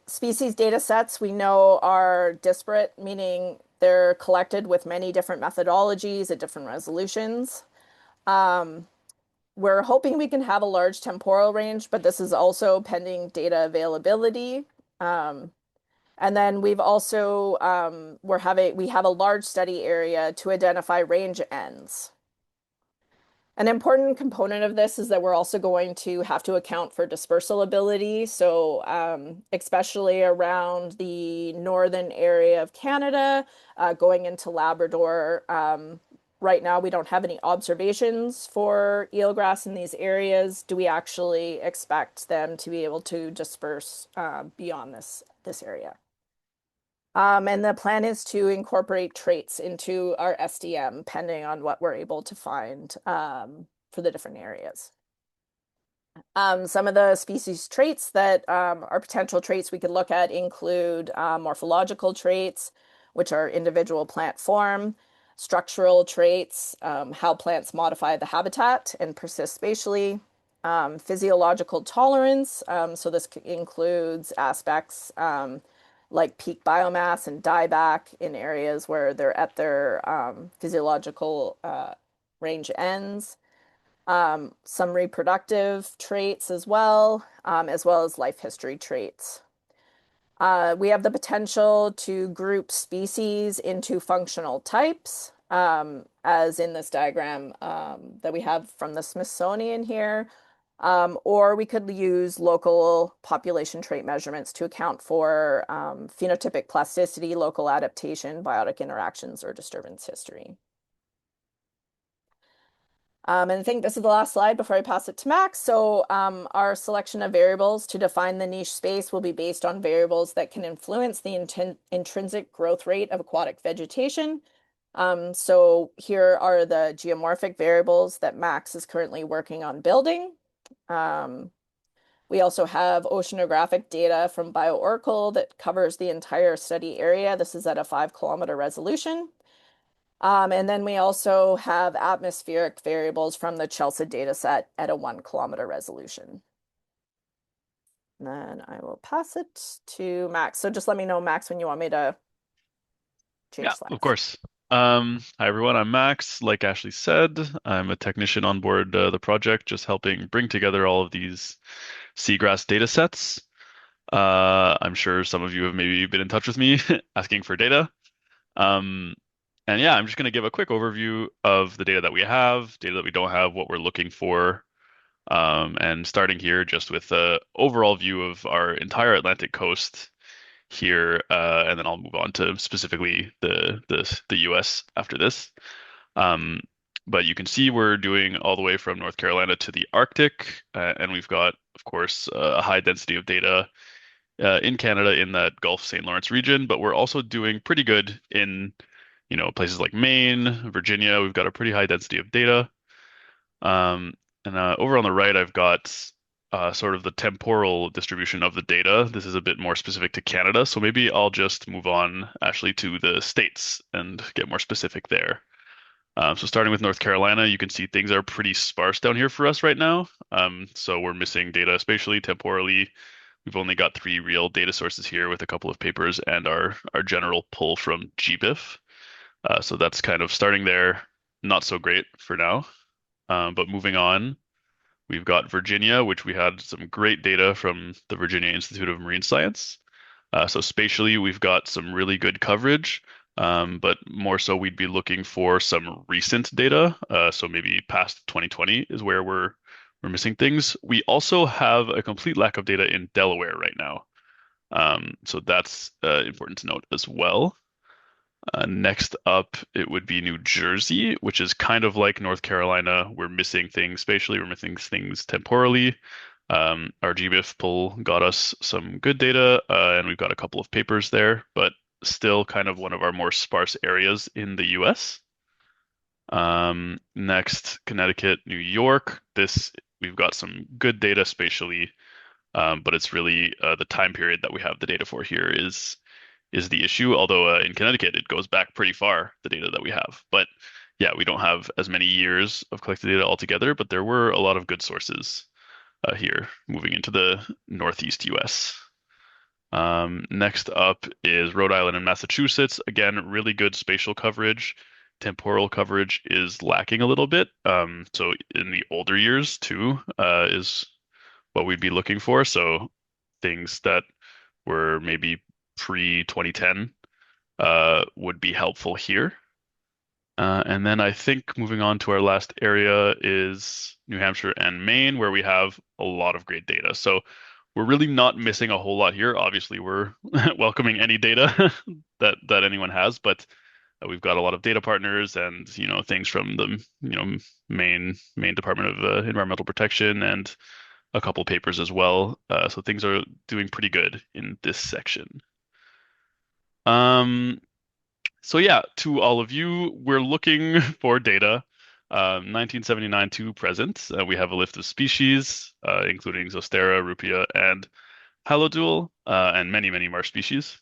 Species data sets we know are disparate, meaning they're collected with many different methodologies at different resolutions. We're hoping we can have a large temporal range, but this is also pending data availability. And then we've also we have a large study area to identify range ends. An important component of this is that we're also going to have to account for dispersal ability. So especially around the northern area of Canada, going into Labrador. Right now, we don't have any observations for eelgrass in these areas. Do we actually expect them to be able to disperse beyond this area? And the plan is to incorporate traits into our SDM, pending on what we're able to find for the different areas. Some of the species traits that are potential traits we could look at include morphological traits, which are individual plant form, structural traits, how plants modify the habitat and persist spatially, physiological tolerance. So this includes aspects like peak biomass and dieback in areas where they're at their physiological range ends. Some reproductive traits as well as life history traits. We have the potential to group species into functional types, as in this diagram that we have from the Smithsonian here. Or we could use local population trait measurements to account for phenotypic plasticity, local adaptation, biotic interactions, or disturbance history. And I think this is the last slide before I pass it to Max. So our selection of variables to define the niche space will be based on variables that can influence the intrinsic growth rate of aquatic vegetation. So here are the geomorphic variables that Max is currently working on building. We also have oceanographic data from BioOracle that covers the entire study area. This is at a 5-kilometer resolution. And then we also have atmospheric variables from the Chelsea dataset at a 1-kilometer resolution. And then I will pass it to Max. So just let me know, Max, when you want me to change slides. Of course. Hi everyone, I'm Max. Like Ashley said, I'm a technician on board the project, just helping bring together all of these seagrass data sets. I'm sure some of you have maybe been in touch with me asking for data. And yeah, I'm just going to give a quick overview of the data that we have, data that we don't have, what we're looking for, and starting here just with the overall view of our entire Atlantic coast here, and then I'll move on to specifically the US after this. But you can see we're doing all the way from North Carolina to the Arctic, and we've got, of course, a high density of data in Canada in that Gulf St. Lawrence region, but we're also doing pretty good in places like Maine, Virginia. We've got a pretty high density of data. And over on the right, I've got sort of the temporal distribution of the data. This is a bit more specific to Canada, so maybe I'll just move on, Ashley, to the states and get more specific there. So starting with North Carolina, you can see things are pretty sparse down here for us right now. So we're missing data spatially, temporally. We've only got 3 real data sources here with a couple of papers and our general pull from GBIF. So that's kind of starting there, not so great for now. But moving on, we've got Virginia, which we had some great data from the Virginia Institute of Marine Science. So spatially, we've got some really good coverage, but more so we'd be looking for some recent data. So maybe past 2020 is where we're missing things. We also have a complete lack of data in Delaware right now. So that's important to note as well. Next up, it would be New Jersey, which is kind of like North Carolina. We're missing things spatially, we're missing things temporally. Our GBIF pull got us some good data, and we've got a couple of papers there, but still kind of one of our more sparse areas in the US. Next, Connecticut, New York. We've got some good data spatially, but it's really the time period that we have the data for here is is the issue. Although in Connecticut, it goes back pretty far, the data that we have. But yeah, we don't have as many years of collected data altogether, but there were a lot of good sources here moving into the Northeast US. Next up is Rhode Island and Massachusetts. Again, really good spatial coverage. Temporal coverage is lacking a little bit. So in the older years too, is what we'd be looking for. So things that were maybe pre-2010 would be helpful here. And then I think moving on to our last area is New Hampshire and Maine, where we have a lot of great data. So we're really not missing a whole lot here. Obviously, we're welcoming any data that anyone has, but we've got a lot of data partners and things from the Maine Department of Environmental Protection and a couple papers as well. So things are doing pretty good in this section. So yeah, to all of you, we're looking for data 1979 to present. We have a list of species, including Zostera, Rupia, and Halodule, and many, many marsh species.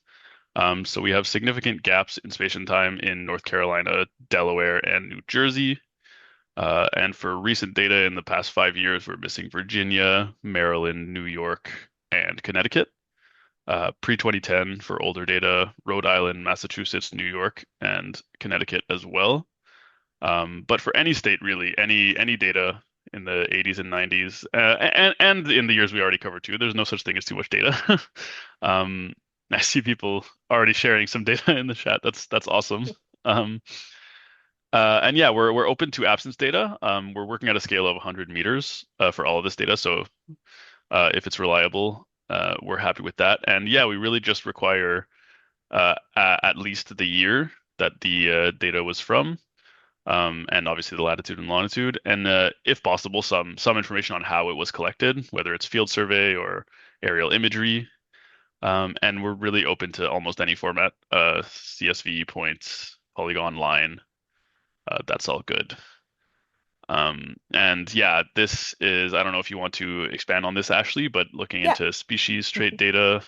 So we have significant gaps in space and time in North Carolina, Delaware, and New Jersey. And for recent data in the past 5 years, we're missing Virginia, Maryland, New York, and Connecticut. Pre-2010 for older data, Rhode Island, Massachusetts, New York, and Connecticut as well. But for any state, really, any data in the 80s and 90s, and in the years we already covered too, there's no such thing as too much data. I see people already sharing some data in the chat. That's awesome. And yeah, we're open to absence data. We're working at a scale of 100 meters for all of this data. So if it's reliable, we're happy with that. And yeah, we really just require at least the year that the data was from, and obviously the latitude and longitude, and if possible, some information on how it was collected, whether it's field survey or aerial imagery. And we're really open to almost any format, CSV, points, polygon, line. That's all good. And yeah, this is, I don't know if you want to expand on this, Ashley, but looking into species trait data.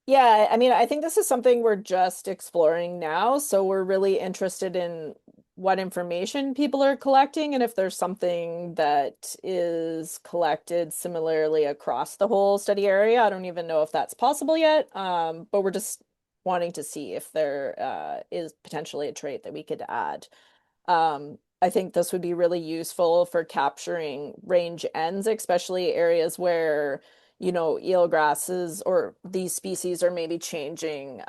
Yeah, I mean, I think this is something we're just exploring now. So we're really interested in what information people are collecting and if there's something that is collected similarly across the whole study area. I don't even know if that's possible yet, but we're just wanting to see if there is potentially a trait that we could add. I think this would be really useful for capturing range ends, especially areas where eelgrasses or these species are maybe changing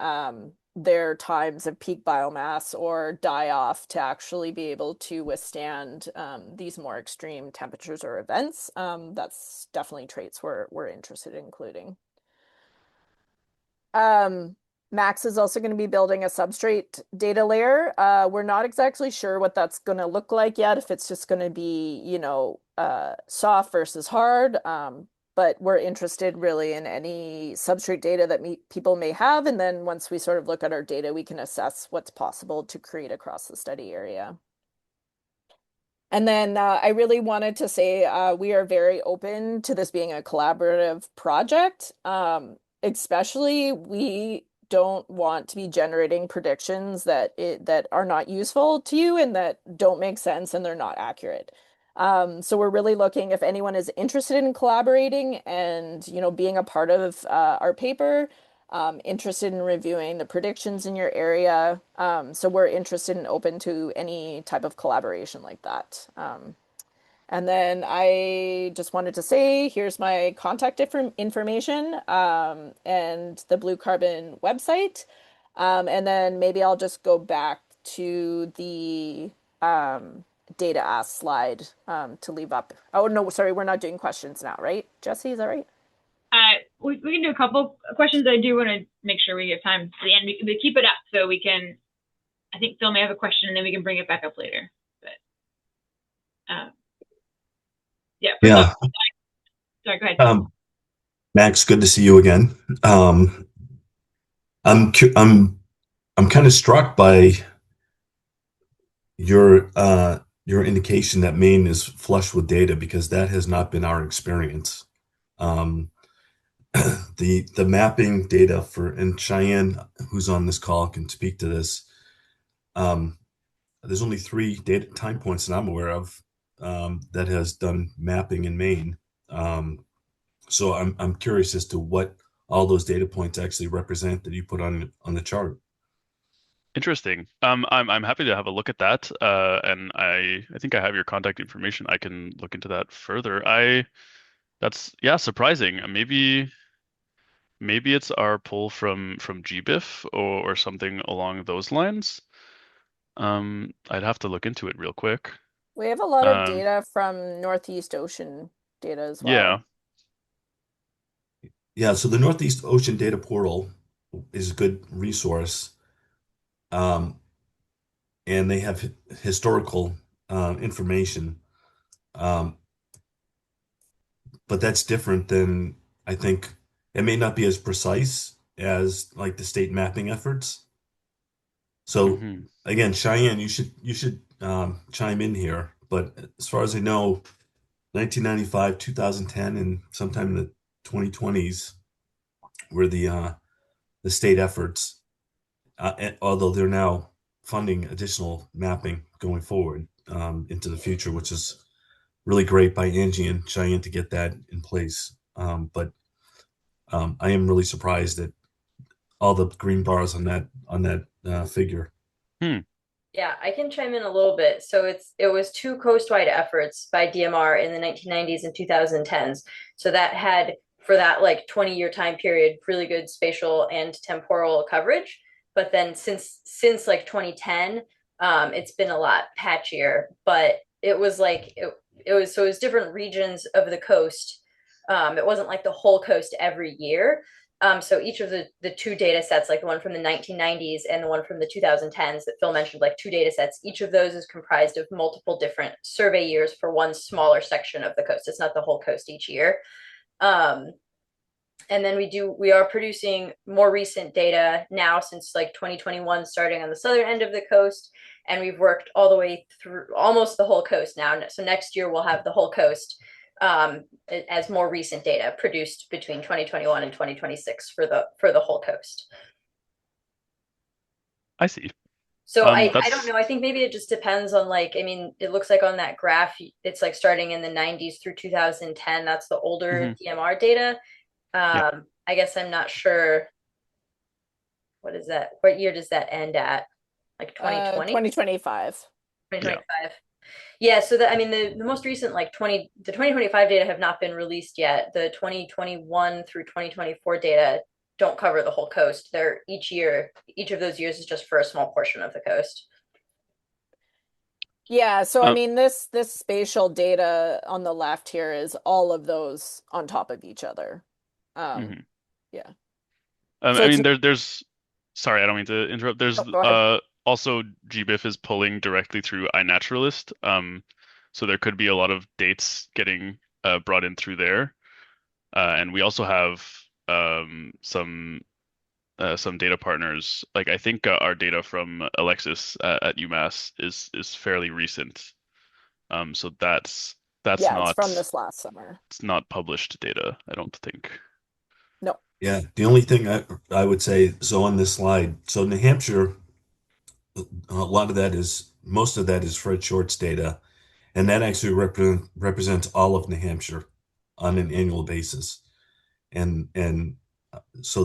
their times of peak biomass or die off to actually be able to withstand these more extreme temperatures or events. That's definitely traits we're interested in including. Max is also going to be building a substrate data layer. We're not exactly sure what that's going to look like yet, if it's just going to be, soft versus hard. But we're interested really in any substrate data that people may have. And then once we sort of look at our data, we can assess what's possible to create across the study area. And then I really wanted to say we are very open to this being a collaborative project. Especially, we don't want to be generating predictions that are not useful to you and that don't make sense and they're not accurate. So we're really looking if anyone is interested in collaborating and being a part of our paper, interested in reviewing the predictions in your area. So we're interested and open to any type of collaboration like that. And then I just wanted to say, here's my contact information and the Blue Carbon website. And then maybe I'll just go back to the data ask slide to leave up. Oh, no, sorry, we're not doing questions now, right? Jesse, is that right? We can do a couple questions. I do want to make sure we have time to the end. We keep it up so we can, I think Phil may have a question and then we can bring it back up later. But yeah. Sorry, go ahead. Max, good to see you again. I'm kind of struck by your indication that Maine is flush with data because that has not been our experience. the mapping data for, and Cheyenne, who's on this call, can speak to this. There's only 3 data time points that I'm aware of that has done mapping in Maine. So I'm curious as to what all those data points actually represent that you put on the chart. Interesting. I'm happy to have a look at that. And I think I have your contact information. I can look into that further. That's yeah, surprising. Maybe it's our pull from GBIF or something along those lines. I'd have to look into it real quick. We have a lot of Um, data from Northeast Ocean data as well. yeah. Yeah, so the Northeast Ocean Data Portal is a good resource. And they have historical information. But that's different than, I think, it may not be as precise as like the state mapping efforts. So Mhm. again, Cheyenne, you should chime in here. But as far as I know, 1995, 2010, and sometime in the 2020s were the state efforts. Although they're now funding additional mapping going forward into the future, which is really great by Angie and Cheyenne to get that in place. But I am really surprised at all the green bars on that figure. Yeah, I can chime in a little bit. So it was 2 coastwide efforts by DMR in the 1990s and 2010s. So that had, for that like 20-year time period, really good spatial and temporal coverage. But then since like 2010, it's been a lot patchier. But it was like it was different regions of the coast. It wasn't like the whole coast every year. So each of the 2 data sets, like the one from the 1990s and the one from the 2010s that Phil mentioned, like 2 data sets, each of those is comprised of multiple different survey years for one smaller section of the coast. It's not the whole coast each year. And then we are producing more recent data now since like 2021, starting on the southern end of the coast. And we've worked all the way through almost the whole coast now. So next year we'll have the whole coast as more recent data produced between 2021 and 2026 for the whole coast. I see. So I don't know. I think maybe it just depends on like, I mean, it looks like on that graph, it's like starting in the 90s through 2010. That's the older DMR data. I guess I'm not sure. What is that? What year does that end at? Like 2020? 2025. 2025. Yeah, so that, I mean, the most recent like the 2025 data have not been released yet. The 2021 through 2024 data don't cover the whole coast. They're each of those years is just for a small portion of the coast. Yeah, so I mean this spatial data on the left here is all of those on top of each other. Yeah. I mean, there's sorry, I don't mean to interrupt. There's also GBIF is pulling directly through iNaturalist. So there could be a lot of dates getting brought in through there. And we also have some data partners. Like I think our data from Alexis at UMass is fairly recent. So that's yeah, not it's from this last summer. It's not published data, I don't think. No. Yeah, the only thing I would say, so on this slide, so New Hampshire, most of that is Fred Short's data, and that actually represents all of New Hampshire on an annual basis. And so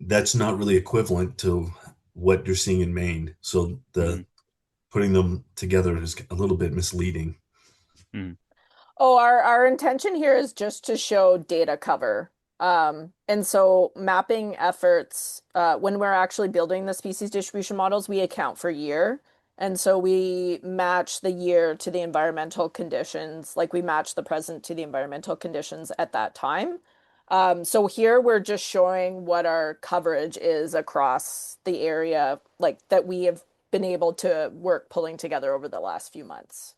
that's not really equivalent to what you're seeing in Maine. So putting them together is a little bit misleading. Oh, our intention here is just to show data cover. And so mapping efforts, when we're actually building the species distribution models, we account for year. And so we match the year to the environmental conditions, like we match the present to the environmental conditions at that time. So here we're just showing what our coverage is across the area, like that we have been able to work pulling together over the last few months.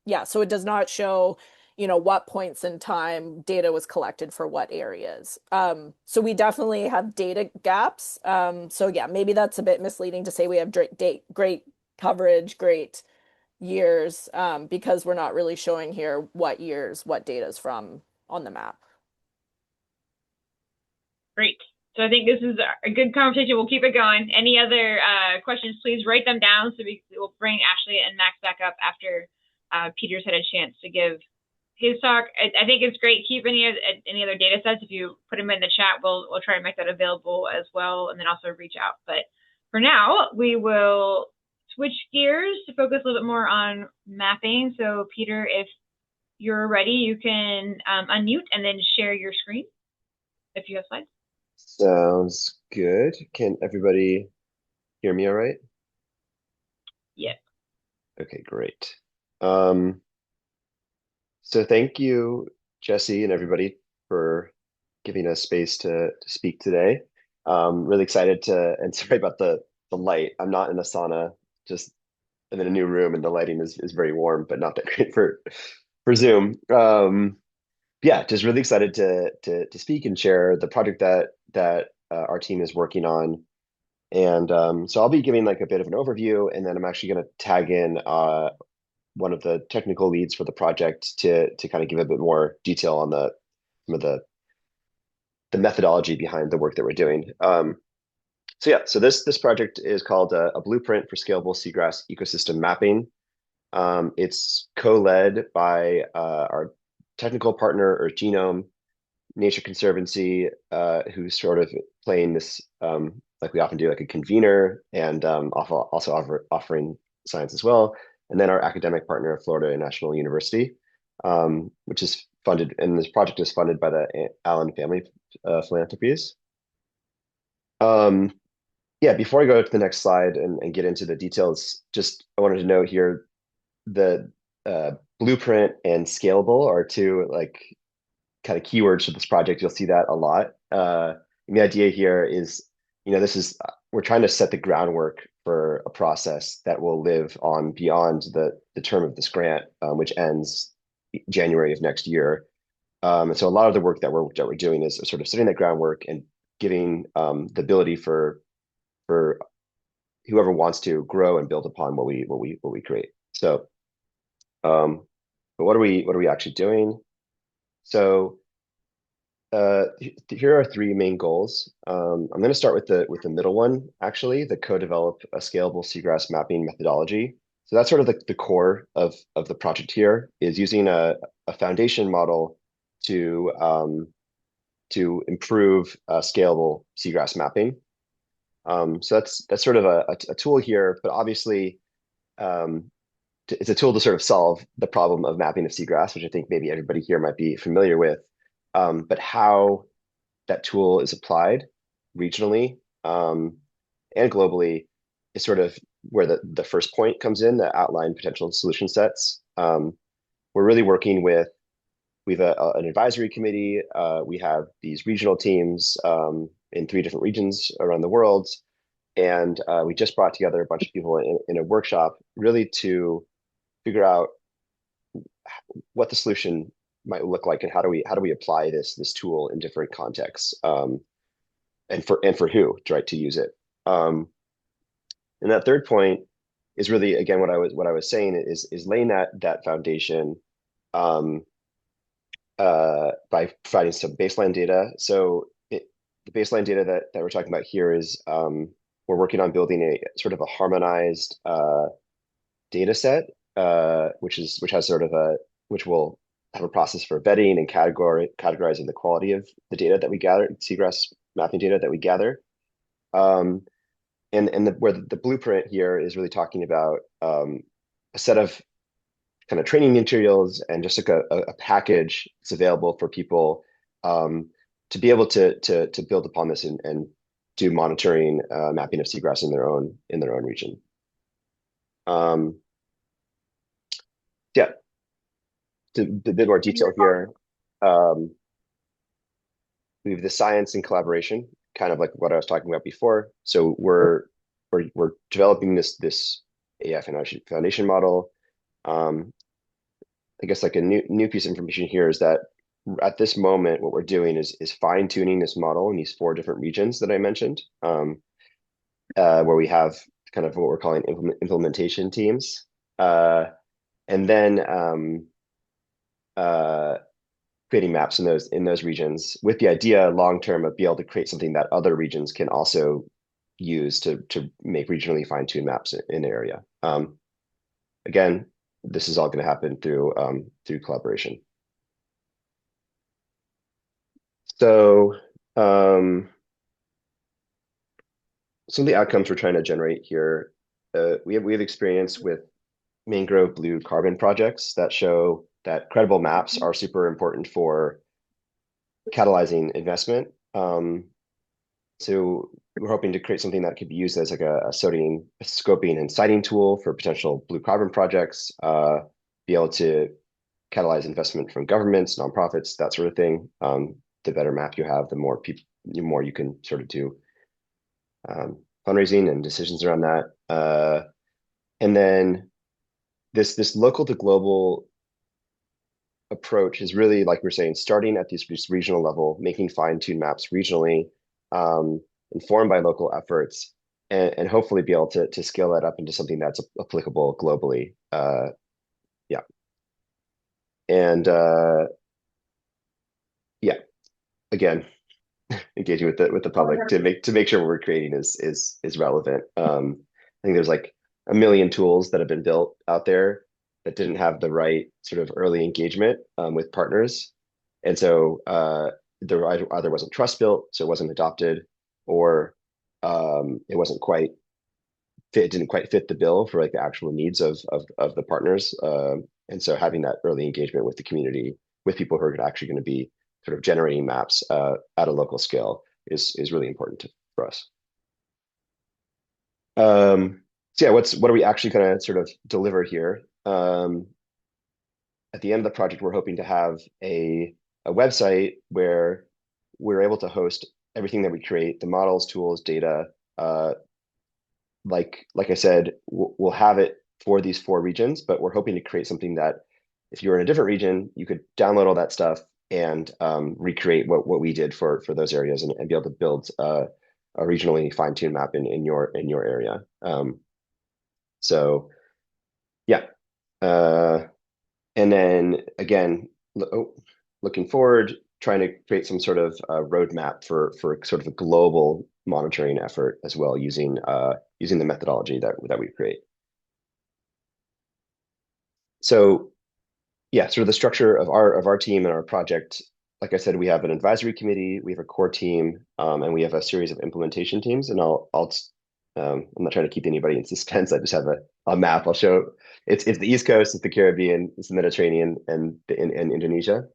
Yeah, so it does not show, what points in time data was collected for what areas. So we definitely have data gaps. So yeah, maybe that's a bit misleading to say we have great coverage, great years, because we're not really showing here what years, what data is from on the map. Great. So I think this is a good conversation. We'll keep it going. Any other questions, please write them down so we'll bring Ashley and Max back up after Peter's had a chance to give his talk. I think it's great. Keep any other data sets. If you put them in the chat, we'll try to make that available as well, and then also reach out. But for now, we will switch gears to focus a little bit more on mapping. So Peter, if you're ready, you can unmute and then share your screen if you have slides. Sounds good. Can everybody hear me all right? Yeah. Okay, great. So thank you, Jesse, and everybody for giving us space to speak today. Really excited and sorry about the light. I'm not in a sauna, just I'm in a new room and the lighting is very warm, but not that great for Zoom. Yeah, just really excited to speak and share the project that our team is working on. And so I'll be giving like a bit of an overview, and then I'm actually going to tag in one of the technical leads for the project to kind of give a bit more detail on some of the methodology behind the work that we're doing. So yeah, so this project is called a blueprint for scalable seagrass ecosystem mapping. It's co-led by our technical partner, Earth Genome, Nature Conservancy, who's sort of playing this, like we often do, like a convener, and also offering science as well. And then our academic partner, Florida International University, which is funded, and this project is funded by the Allen Family Philanthropies. Yeah, before I go to the next slide and get into the details, just I wanted to note here the blueprint and scalable are two like kind of keywords for this project. You'll see that a lot. And the idea here is, we're trying to set the groundwork for a process that will live on beyond the term of this grant, which ends January of next year. And so a lot of the work that we're doing is sort of setting that groundwork and giving the ability for whoever wants to grow and build upon what we create. So, but what are we actually doing? So, here are three main goals. I'm going to start with the middle one, actually, the co-develop a scalable seagrass mapping methodology. So that's sort of the core of the project here, is using a foundation model to improve scalable seagrass mapping. So that's sort of a tool here, but obviously it's a tool to sort of solve the problem of mapping of seagrass, which I think maybe everybody here might be familiar with. But how that tool is applied regionally and globally is sort of where the first point comes in, the outline potential solution sets. We're really working with, we have an advisory committee. We have these regional teams in 3 different regions around the world. And we just brought together a bunch of people in a workshop really to figure out what the solution might look like and how do we apply this tool in different contexts, and for who to use it. And that third point is really, again, what I was saying is laying that foundation by providing some baseline data. So the baseline data that we're talking about here is we're working on building a sort of a harmonized data set, which will have a process for vetting and categorizing the quality of the data that we gather, seagrass mapping data that we gather. Where the blueprint here is really talking about a set of kind of training materials and just like a package that's available for people to be able to build upon this and do monitoring, mapping of seagrass in their own region. Yeah, a bit more detail here. We have the science and collaboration, kind of like what I was talking about before. So we're developing this AI foundation model. I guess like a new piece of information here is that at this moment, what we're doing is fine tuning this model in these 4 different regions that I mentioned, where we have kind of what we're calling implementation teams, and then creating maps in those regions with the idea long term of being able to create something that other regions can also use to make regionally fine-tuned maps in the area. Again, this is all going to happen through collaboration. So some of the outcomes we're trying to generate here, we have experience with mangrove blue carbon projects that show that credible maps are super important for catalyzing investment. So we're hoping to create something that could be used as like a scoping and siting tool for potential blue carbon projects, be able to catalyze investment from governments, nonprofits, that sort of thing. The better map you have, the more you can sort of do fundraising and decisions around that. And then this local to global approach is really, like we're saying, starting at this regional level, making fine-tuned maps regionally, informed by local efforts, and hopefully be able to scale that up into something that's applicable globally. Yeah. And yeah, again, engaging with the public to make sure what we're creating is relevant. I think there's like a million tools that have been built out there that didn't have the right sort of early engagement with partners, and so there either wasn't trust built, so it wasn't adopted, or it wasn't quite fit, didn't quite fit the bill for like the actual needs of the partners. And so having that early engagement with the community, with people who are actually going to be sort of generating maps at a local scale is really important for us. So yeah, what are we actually going to sort of deliver here? At the end of the project, we're hoping to have a website where we're able to host everything that we create, the models, tools, data. Like I said, we'll have it for these 4 regions, but we're hoping to create something that if you're in a different region, you could download all that stuff and recreate what we did for those areas and be able to build a regionally fine-tuned map in your area. So yeah. And then again, looking forward, trying to create some sort of roadmap for sort of a global monitoring effort as well, using the methodology that we create. So yeah, sort of the structure of our team and our project. Like I said, we have an advisory committee, we have a core team, and we have a series of implementation teams. And I'm not trying to keep anybody in suspense. I just have a map. I'll show. It's the East Coast, it's the Caribbean, it's the Mediterranean, and Indonesia.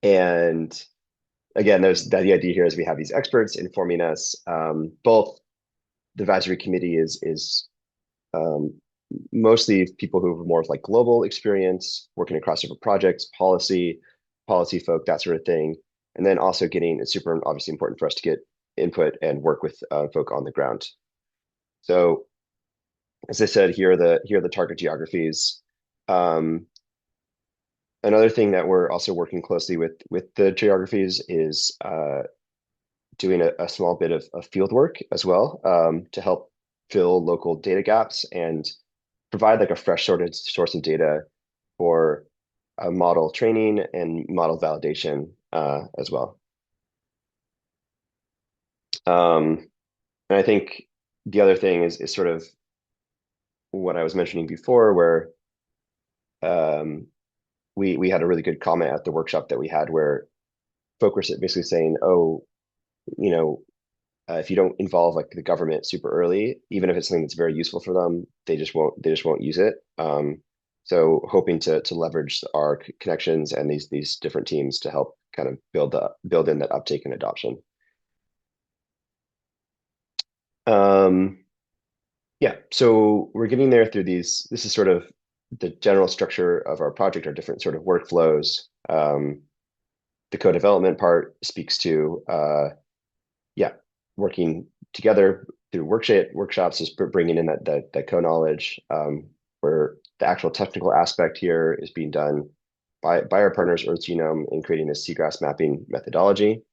And again, the idea here is we have these experts informing us. Both the advisory committee is mostly people who have more of like global experience, working across different projects, policy folk, that sort of thing. And then also it's super obviously important for us to get input and work with folk on the ground. So as I said, here are the target geographies. Another thing that we're also working closely with the geographies is doing a small bit of field work as well, to help fill local data gaps and provide like a fresh source of data for model training and model validation as well. And I think the other thing is sort of what I was mentioning before, where we had a really good comment at the workshop that we had where folk were basically saying, oh, if you don't involve like the government super early, even if it's something that's very useful for them, they just won't use it. So hoping to leverage our connections and these different teams to help kind of build in that uptake and adoption. Yeah, so we're getting there through these. This is sort of the general structure of our project, our different sort of workflows. The co-development part speaks to, working together through workshops, is bringing in that co-knowledge, where the actual technical aspect here is being done by our partners, Earth Genome, in creating this seagrass mapping methodology.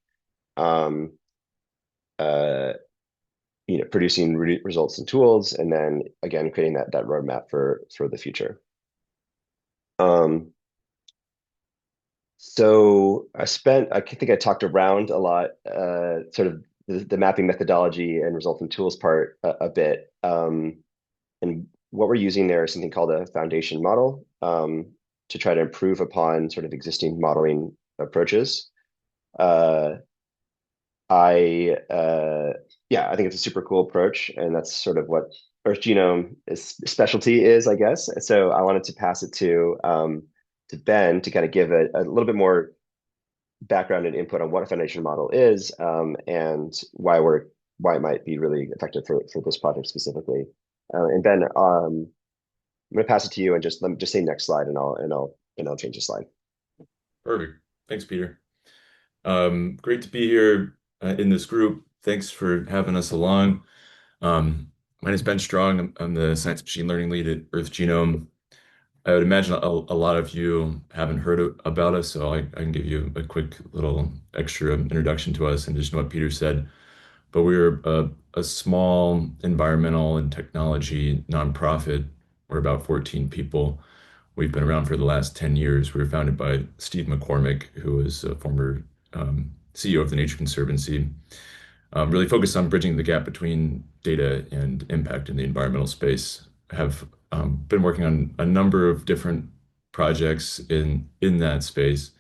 Producing results and tools, and then again creating that roadmap for the future. So I think I talked around a lot, sort of the mapping methodology and resultant tools part a bit. And what we're using there is something called a foundation model, to try to improve upon sort of existing modeling approaches. Uh, I think it's a super cool approach, and that's sort of what Earth Genome is specialty is, I guess. So I wanted to pass it to Ben to kind of give a little bit more background and input on what a foundation model is, and why it might be really effective for this project specifically. And Ben, I'm going to pass it to you and just say next slide, and I'll change the slide. Perfect. Thanks, Peter. Great to be here in this group. Thanks for having us along. My name is Ben Strong. I'm the science machine learning lead at Earth Genome. I would imagine a lot of you haven't heard about us, so I can give you a quick little extra introduction to us and just what Peter said. But we're a small environmental and technology nonprofit. We're about 14 people. We've been around for the last 10 years. We were founded by Steve McCormick, who was a former CEO of the Nature Conservancy, really focused on bridging the gap between data and impact in the environmental space. Have been working on a number of different projects in that space.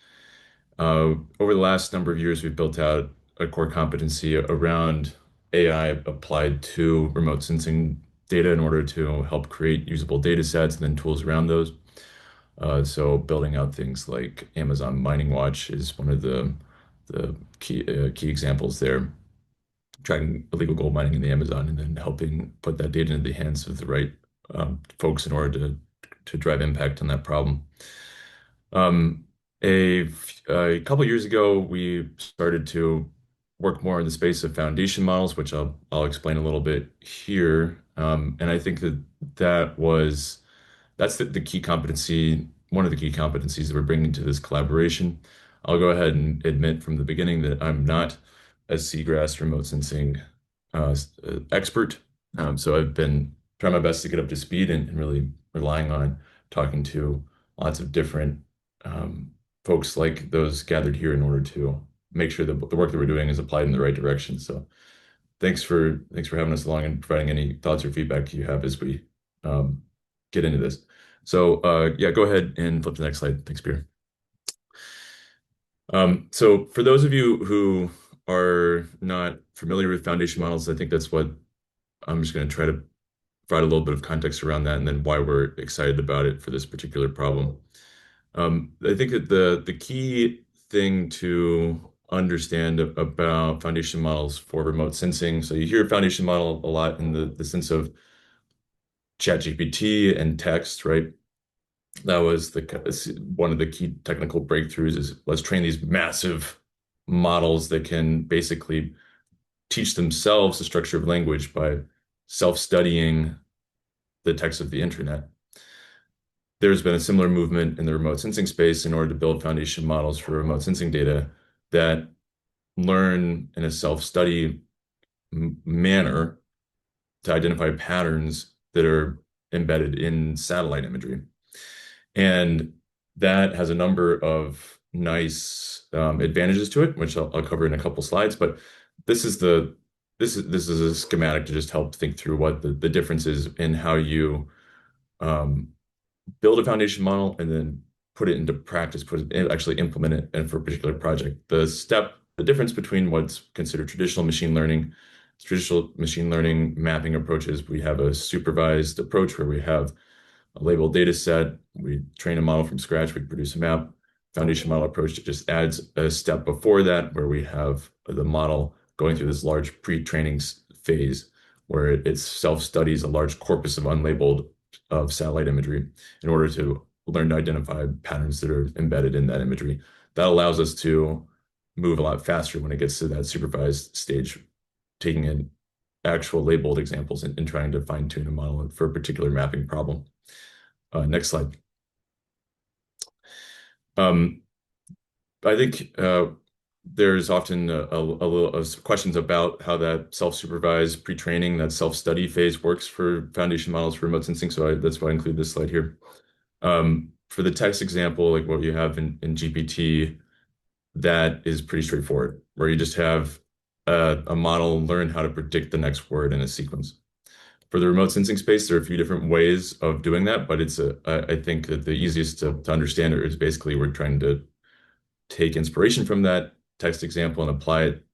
Over the last number of years, we've built out a core competency around AI applied to remote sensing data in order to help create usable data sets and then tools around those. So building out things like Amazon Mining Watch is one of the key examples there. Tracking illegal gold mining in the Amazon and then helping put that data into the hands of the right folks in order to drive impact on that problem. A couple years ago, we started to work more in the space of foundation models, which I'll explain a little bit here. And I think that's the key competency, one of the key competencies that we're bringing to this collaboration. I'll go ahead and admit from the beginning that I'm not a Seagrass remote sensing expert. So I've been trying my best to get up to speed and really relying on talking to lots of different folks like those gathered here in order to make sure that the work that we're doing is applied in the right direction. So thanks for having us along and providing any thoughts or feedback you have as we get into this. So yeah, go ahead and flip to the next slide. Thanks, Peter. So for those of you who are not familiar with foundation models, I think that's what I'm just going to try to provide a little bit of context around that and then why we're excited about it for this particular problem. I think that the key thing to understand about foundation models for remote sensing, so you hear foundation model a lot in the sense of ChatGPT and text, right? That was one of the key technical breakthroughs is let's train these massive models that can basically teach themselves the structure of language by self-studying the text of the internet. There's been a similar movement in the remote sensing space in order to build foundation models for remote sensing data that learn in a self-study manner to identify patterns that are embedded in satellite imagery. And that has a number of nice advantages to it, which I'll cover in a couple slides. But this is a schematic to just help think through what the difference is in how you build a foundation model and then put it into practice, actually implement it and for a particular project. The difference between what's considered traditional machine learning mapping approaches, we have a supervised approach where we have a labeled data set, we train a model from scratch, we produce a map. Foundation model approach that just adds a step before that where we have the model going through this large pre-training phase where it self-studies a large corpus of unlabeled satellite imagery in order to learn to identify patterns that are embedded in that imagery. That allows us to move a lot faster when it gets to that supervised stage, taking in actual labeled examples and trying to fine-tune a model for a particular mapping problem. Next slide. I think there's often a little questions about how that self-supervised pre-training, that self-study phase works for foundation models for remote sensing. So that's why I include this slide here. for the text example, like what you have in GPT, that is pretty straightforward, where you just have a model learn how to predict the next word in a sequence. For the remote sensing space, there are a few different ways of doing that, but I think that the easiest to understand it is basically we're trying to take inspiration from that text example and apply it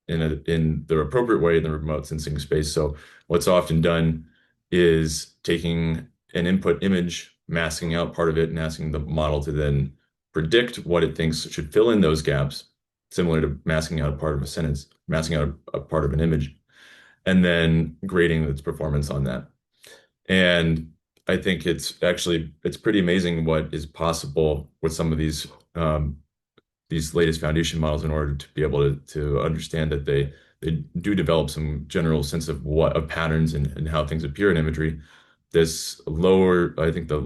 in the appropriate way in the remote sensing space. So what's often done is taking an input image, masking out part of it, and asking the model to then predict what it thinks should fill in those gaps, similar to masking out a part of a sentence, masking out a part of an image, and then grading its performance on that. And I think it's pretty amazing what is possible with some of these latest foundation models in order to be able to understand that they do develop some general sense of patterns and how things appear in imagery. This I think the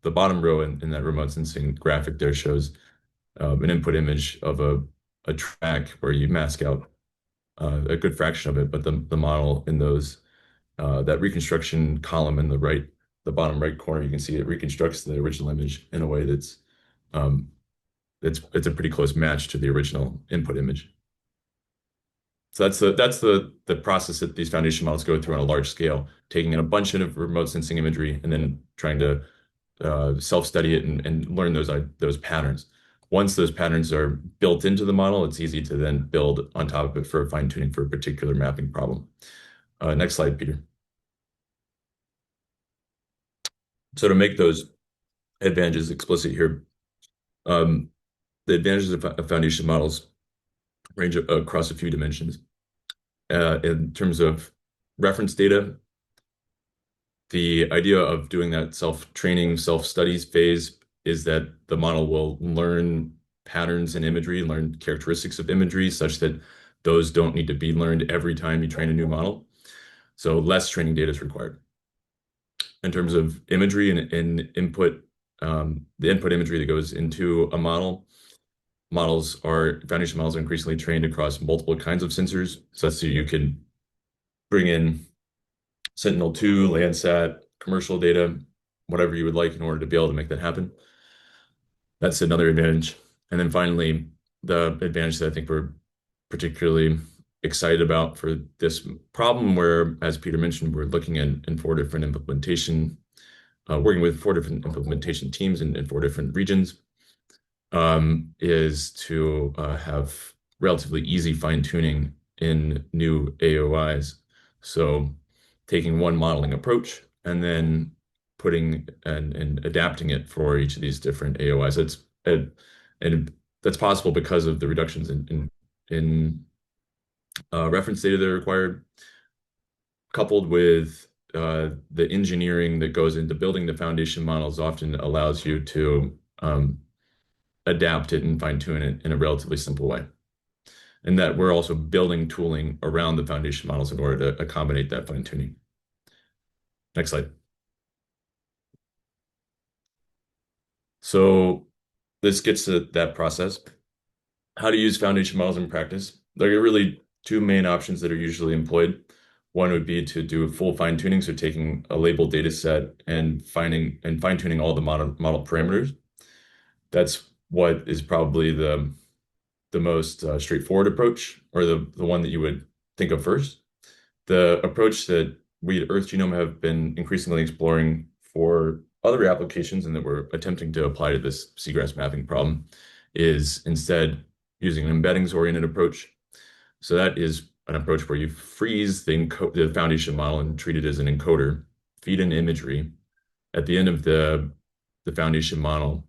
bottom row in that remote sensing graphic there shows an input image of a track where you mask out a good fraction of it, but the model in that reconstruction column in the bottom right corner, you can see it reconstructs the original image in a way that's it's a pretty close match to the original input image. So that's the process that these foundation models go through on a large scale, taking in a bunch of remote sensing imagery and then trying to self-study it and learn those patterns. Once those patterns are built into the model, it's easy to then build on top of it for fine-tuning for a particular mapping problem. Next slide, Peter. So to make those advantages explicit here, the advantages of foundation models range across a few dimensions. In terms of reference data, the idea of doing that self-training, self-studies phase is that the model will learn patterns in imagery, learn characteristics of imagery such that those don't need to be learned every time you train a new model. So less training data is required. In terms of imagery and input, the input imagery that goes into a model, foundation models are increasingly trained across multiple kinds of sensors, such that you can bring in Sentinel-2, Landsat, commercial data, whatever you would like in order to be able to make that happen. That's another advantage. And then finally, the advantage that I think we're particularly excited about for this problem, where, as Peter mentioned, we're looking in 4 different implementation, working with 4 different implementation teams in 4 different regions, is to have relatively easy fine-tuning in new AOIs. So taking one modeling approach and then putting and adapting it for each of these different AOIs. And that's possible because of the reductions in reference data that are required, coupled with the engineering that goes into building the foundation models often allows you to adapt it and fine-tune it in a relatively simple way. And that we're also building tooling around the foundation models in order to accommodate that fine-tuning. Next slide. So this gets to that process. How to use foundation models in practice. There are really 2 main options that are usually employed. One would be to do full fine-tuning, so taking a labeled data set and fine-tuning all the model parameters. That's what is probably the most straightforward approach, or the one that you would think of first. The approach that we at Earth Genome have been increasingly exploring for other applications and that we're attempting to apply to this seagrass mapping problem is instead using an embeddings-oriented approach. So that is an approach where you freeze the foundation model and treat it as an encoder, feed in imagery. At the end of the foundation model,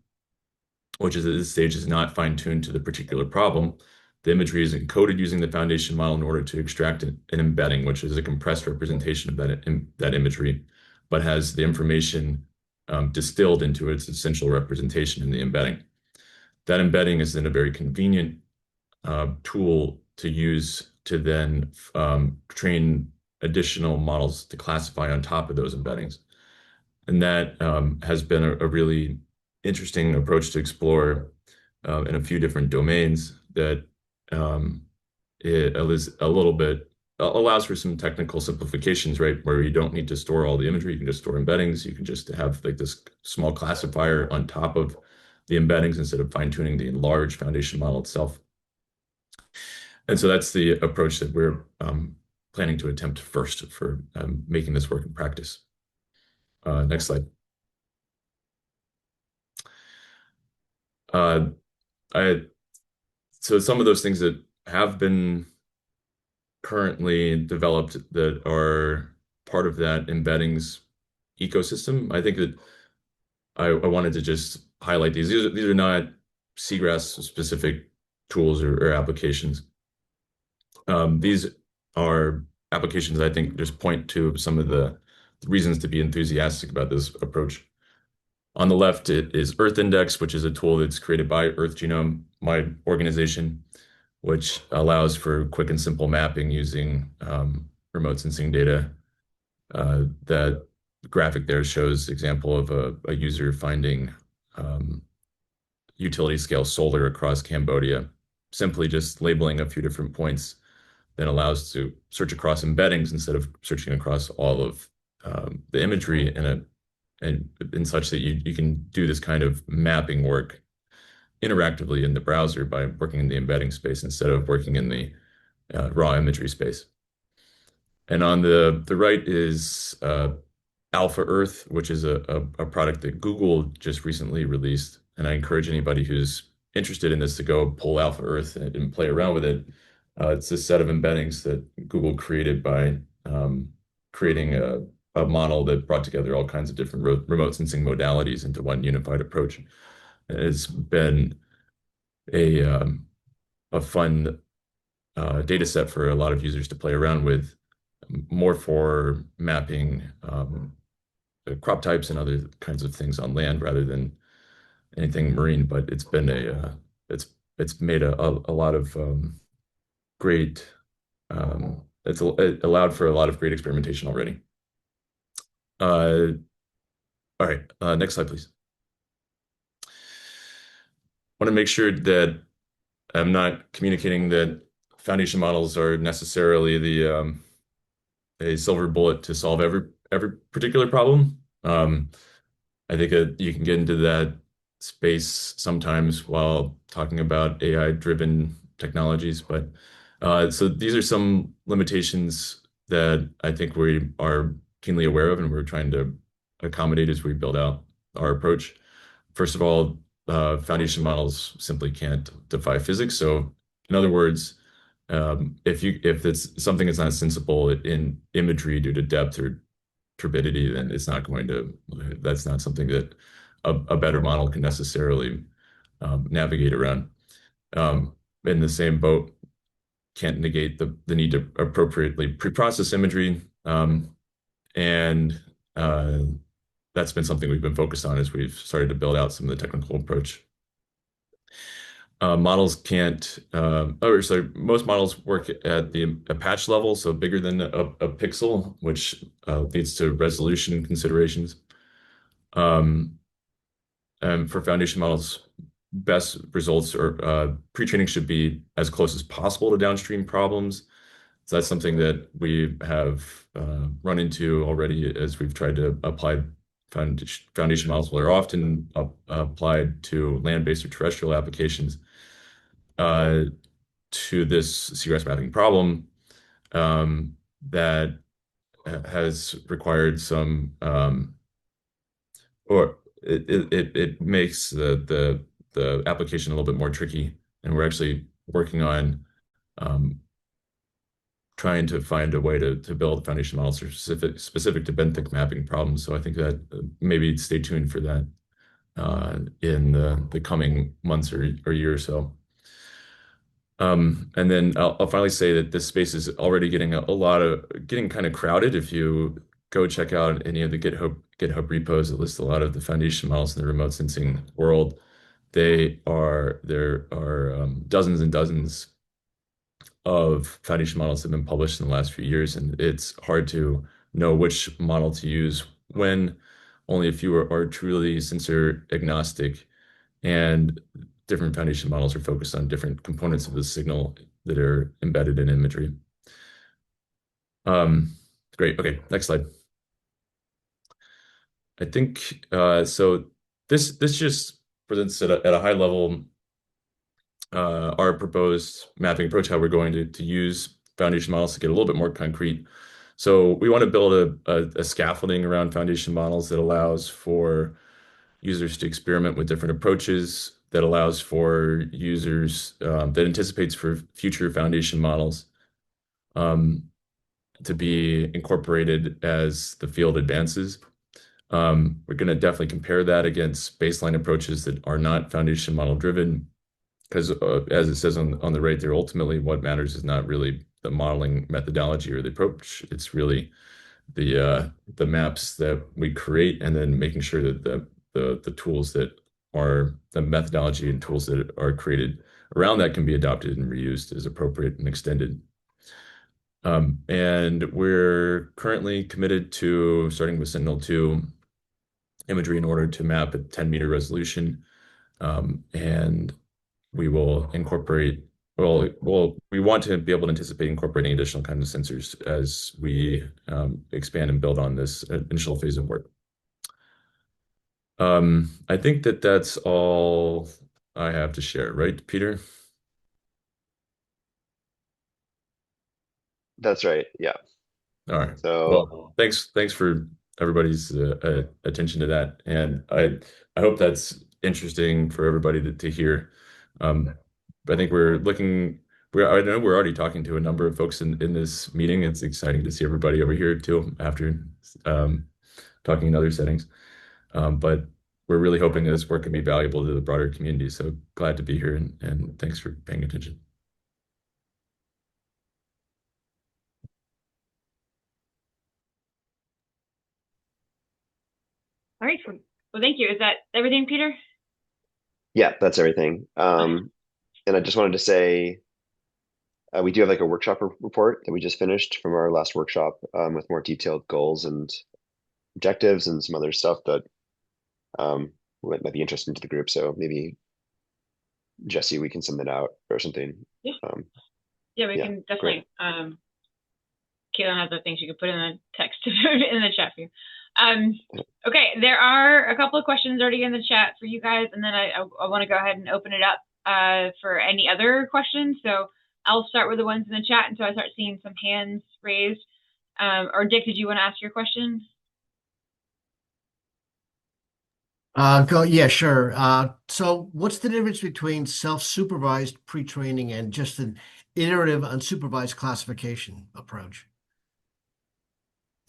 which is at this stage is not fine-tuned to the particular problem, the imagery is encoded using the foundation model in order to extract an embedding, which is a compressed representation of that imagery, but has the information distilled into its essential representation in the embedding. That embedding is then a very convenient tool to use to then train additional models to classify on top of those embeddings. And that has been a really interesting approach to explore in a few different domains that it is a little bit allows for some technical simplifications, right? Where you don't need to store all the imagery. You can just store embeddings. You can just have like this small classifier on top of the embeddings instead of fine-tuning the large foundation model itself. And so that's the approach that we're planning to attempt first for making this work in practice. Next slide. So some of those things that have been currently developed that are part of that embeddings ecosystem, I think that I wanted to just highlight these. These are not Seagrass specific tools or applications. These are applications I think just point to some of the reasons to be enthusiastic about this approach. On the left, it is Earth Index, which is a tool that's created by Earth Genome, my organization, which allows for quick and simple mapping using remote sensing data. That graphic there shows example of a user finding utility scale solar across Cambodia, simply just labeling a few different points that allows to search across embeddings instead of searching across all of the imagery in such that you can do this kind of mapping work interactively in the browser by working in the embedding space instead of working in the raw imagery space. And on the right is Alpha Earth, which is a product that Google just recently released. And I encourage anybody who's interested in this to go pull Alpha Earth and play around with it. It's a set of embeddings that Google created by creating a model that brought together all kinds of different remote sensing modalities into one unified approach. It's been a fun data set for a lot of users to play around with, more for mapping crop types and other kinds of things on land rather than anything marine. But it's been it's made a lot of great it allowed for a lot of great experimentation already. All right, next slide, please. Want to make sure that I'm not communicating that foundation models are necessarily the a silver bullet to solve every particular problem. I think you can get into that space sometimes while talking about AI-driven technologies, but so these are some limitations that I think we are keenly aware of and we're trying to accommodate as we build out our approach. First of all, foundation models simply can't defy physics. So in other words, if it's something that's not sensible in imagery due to depth or turbidity, then that's not something that a better model can necessarily navigate around. In the same boat, can't negate the need to appropriately pre-process imagery. And that's been something we've been focused on as we've started to build out some of the technical approach. Models can't, most models work at a patch level, so bigger than a pixel, which leads to resolution considerations. And for foundation models, best results or pre-training should be as close as possible to downstream problems. So that's something that we have run into already as we've tried to apply foundation models that are often applied to land-based or terrestrial applications to this seagrass mapping problem that has required some, or it makes the application a little bit more tricky, and we're actually working on trying to find a way to build foundation models specific to benthic mapping problems. So I think that maybe stay tuned for that in the coming months or year or so. And then I'll finally say that this space is already getting getting kind of crowded. If you go check out any of the GitHub repos that list a lot of the foundation models in the remote sensing world, there are dozens and dozens of foundation models that have been published in the last few years, and it's hard to know which model to use when only a few are truly sensor agnostic, and different foundation models are focused on different components of the signal that are embedded in imagery. Great. Okay, next slide. I think so. This just presents at a high level our proposed mapping approach, how we're going to use foundation models to get a little bit more concrete. So we want to build a scaffolding around foundation models that allows for users to experiment with different approaches, that allows for users, that anticipates for future foundation models to be incorporated as the field advances. We're going to definitely compare that against baseline approaches that are not foundation model driven, because as it says on the right there, ultimately what matters is not really the modeling methodology or the approach. It's really the maps that we create, and then making sure that the tools that are the methodology and tools that are created around that can be adopted and reused as appropriate and extended. And we're currently committed to starting with Sentinel-2 imagery in order to map at 10-meter resolution. And we will incorporate, we want to be able to anticipate incorporating additional kinds of sensors as we expand and build on this initial phase of work. I think that's all I have to share, right, Peter? That's right. Yeah. All right. So well, thanks for everybody's attention to that, and I hope that's interesting for everybody to hear. I think I know we're already talking to a number of folks in this meeting. It's exciting to see everybody over here too after talking in other settings. But we're really hoping that this work can be valuable to the broader community. So glad to be here, and thanks for paying attention. All right. Well, thank you. Is that everything, Peter? yeah, that's everything. And I just wanted to say we do have like a workshop report that we just finished from our last workshop with more detailed goals and objectives and some other stuff that might be interesting to the group. So maybe Jesse, we can send that out or something. Yeah. Yeah, we can definitely. Caitlin has the things you can put in the text in the chat for you. Okay, there are a couple of questions already in the chat for you guys, and then I want to go ahead and open it up for any other questions. So I'll start with the ones in the chat until I start seeing some hands raised. Or Dick, did you want to ask your question? Yeah, sure. So what's the difference between self-supervised pre-training and just an iterative unsupervised classification approach?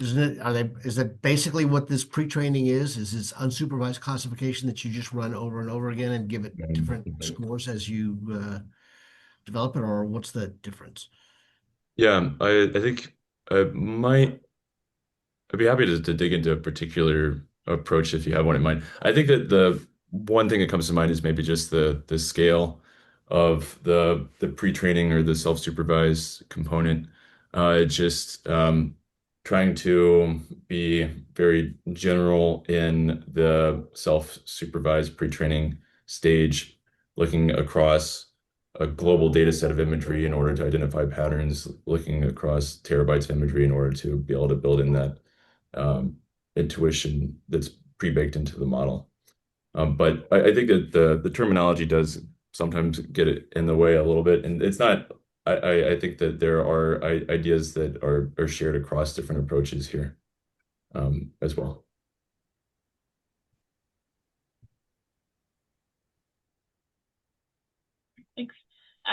Isn't it, is that basically what this pre-training is? Is this unsupervised classification that you just run over and over again and give it different scores as you develop it, or what's the difference? Yeah, I think I'd be happy to dig into a particular approach if you have one in mind. I think that the one thing that comes to mind is maybe just the scale of the pre-training or the self-supervised component. Just trying to be very general in the self-supervised pre-training stage, looking across a global data set of imagery in order to identify patterns, looking across terabytes of imagery in order to be able to build in that intuition that's pre-baked into the model. But I think that the terminology does sometimes get it in the way a little bit, and it's not. I think that there are ideas that are shared across different approaches here as well. Thanks.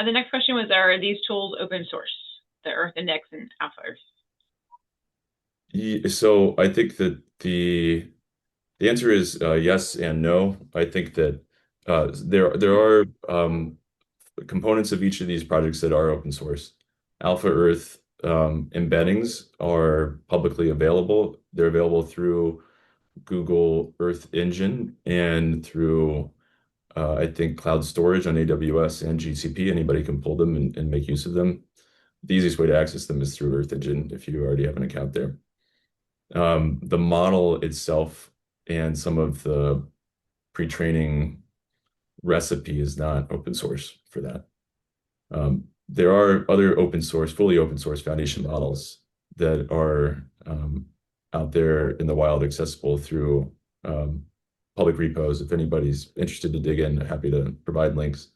The next question was, are these tools open source, the Earth Index and Alpha Earth? So I think that the answer is yes and no. I think that there are components of each of these projects that are open source. Alpha Earth embeddings are publicly available. They're available through Google Earth Engine and through I think cloud storage on AWS and GCP. Anybody can pull them and make use of them. The easiest way to access them is through Earth Engine if you already have an account there. The model itself and some of the pre-training recipe is not open source for that. There are other fully open source foundation models that are out there in the wild, accessible through public repos. If anybody's interested to dig in, I'm happy to provide links.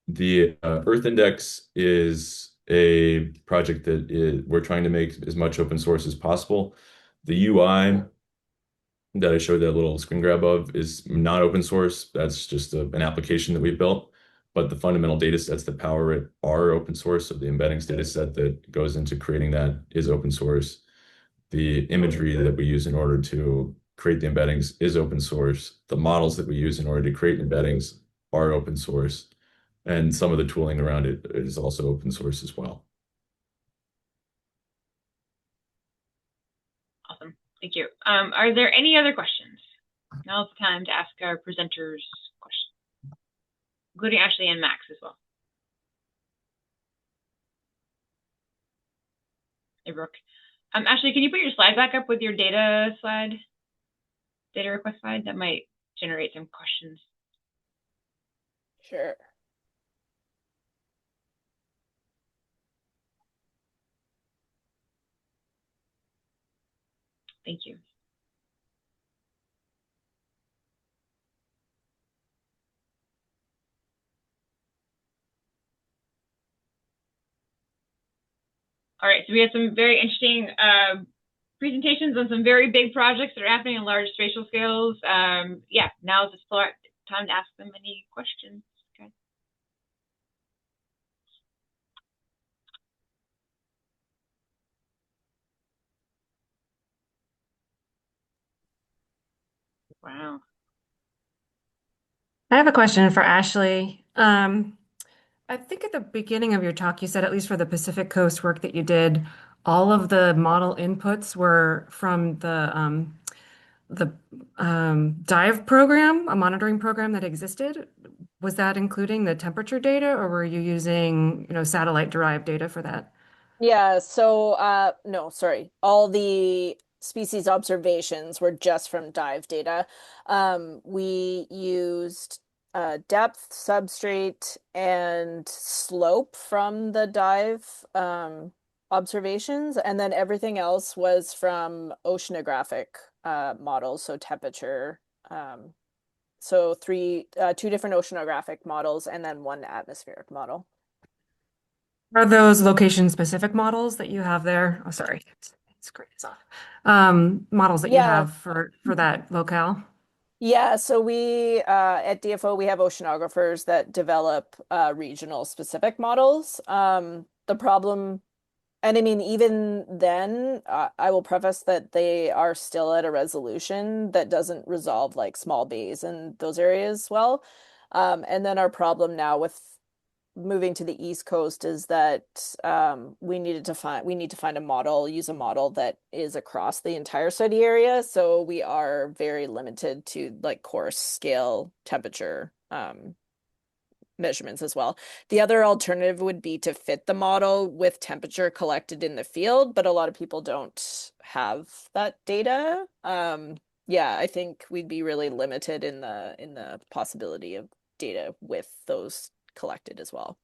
The Earth Index is a project that we're trying to make as much open source as possible. The UI that I showed that little screen grab of is not open source. That's just an application that we built. But the fundamental data sets that power it are open source. So the embeddings data set that goes into creating that is open source. The imagery that we use in order to create the embeddings is open source. The models that we use in order to create embeddings are open source. And some of the tooling around it is also open source as well. Awesome. Thank you. Are there any other questions? Now's the time to ask our presenters questions, including Ashley and Max as well. Hey, Brooke. Ashley, can you put your slide back up with your data request slide? That might generate some questions. Sure. Thank you. All right, so we have some very interesting presentations on some very big projects that are happening on large spatial scales. Yeah, now is the time to ask them any questions. Okay. Wow. I have a question for Ashley. I think at the beginning of your talk, you said, at least for the Pacific Coast work that you did, all of the model inputs were from the DIVE program, a monitoring program that existed. Was that including the temperature data, or were you using, satellite-derived data for that? Yeah, so no, sorry. All the species observations were just from dive data. We used depth, substrate, and slope from the dive observations, and then everything else was from oceanographic models, so temperature. So two different oceanographic models and then one atmospheric model. Are those location-specific models that you have there? Oh, sorry, screen is off. Models that you Yeah. have for that locale? Yeah, so we at DFO we have oceanographers that develop regional specific models. The problem, and I mean even then, I will preface that they are still at a resolution that doesn't resolve like small bays and those areas well. And then our problem now with moving to the East Coast is that we need to find a model, use a model that is across the entire study area. So we are very limited to like coarse scale temperature measurements as well. The other alternative would be to fit the model with temperature collected in the field, but a lot of people don't have that data. Yeah, I think we'd be really limited in the possibility of data with those collected as well.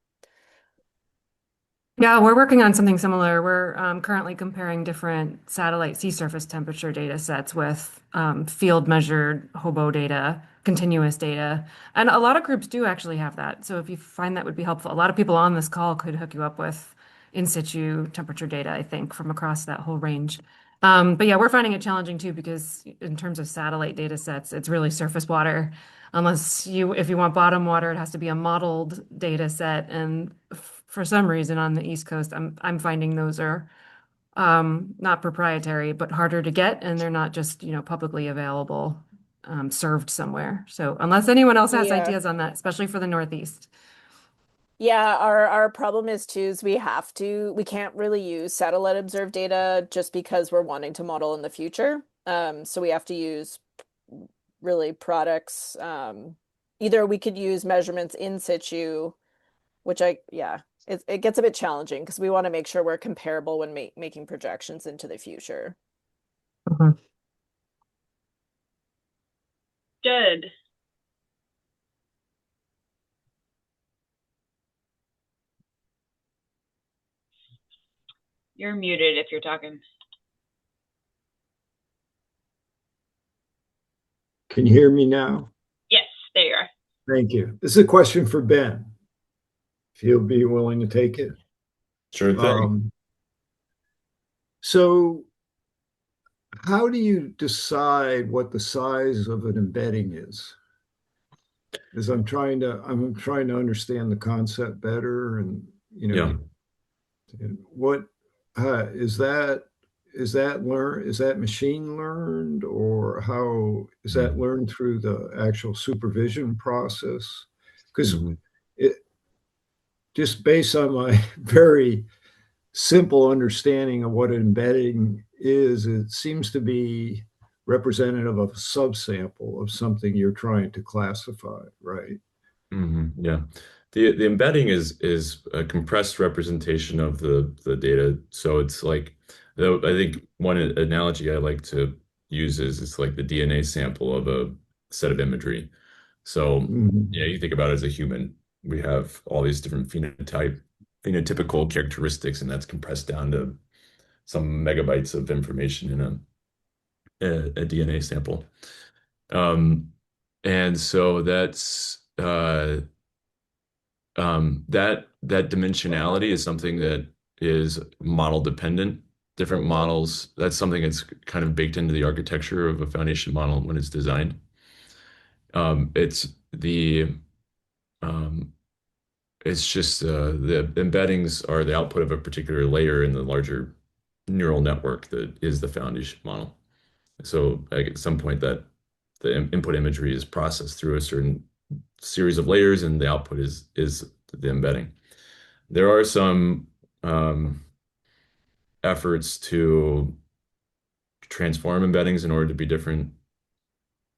Yeah, we're working on something similar. We're currently comparing different satellite sea surface temperature data sets with field measured HOBO data, continuous data. And a lot of groups do actually have that. So if you find that would be helpful, a lot of people on this call could hook you up with in situ temperature data, I think, from across that whole range. But yeah, we're finding it challenging too, because in terms of satellite data sets, it's really surface water. If you want bottom water, it has to be a modeled data set. And for some reason on the East Coast, I'm finding those are not proprietary, but harder to get, and they're not just, publicly available, served somewhere. So unless anyone else has Yeah. ideas on that, especially for the Northeast. Yeah, our problem is too is we can't really use satellite observed data just because we're wanting to model in the future. So we have to use really products. Either we could use measurements in situ, which it gets a bit challenging because we want to make sure we're comparable when making projections into the future. Good. You're muted if you're talking. Can you hear me now? Yes, there you are. Thank you. This is a question for Ben, if he'll be willing to take it. Sure thing. So how do you decide what the size of an embedding is? Because I'm trying to understand the concept better, and Yeah. what is that? Is that machine learned, or how is that learned through the actual supervision process? Because it just based on my very simple understanding of what embedding is, it seems to be representative of a subsample of something you're trying to classify, right? Yeah. The embedding is a compressed representation of the data. So it's like, though I think one analogy I like to use is it's like the DNA sample of a set of imagery. So yeah, you think about it as a human, we have all these different phenotypical characteristics, and that's compressed down to some megabytes of information in a DNA sample. And so that dimensionality is something that is model dependent. Different models, that's something that's kind of baked into the architecture of a foundation model when it's designed. It's just the embeddings are the output of a particular layer in the larger neural network that is the foundation model. So like, at some point that the input imagery is processed through a certain series of layers, and the output is the embedding. There are some efforts to transform embeddings in order to be different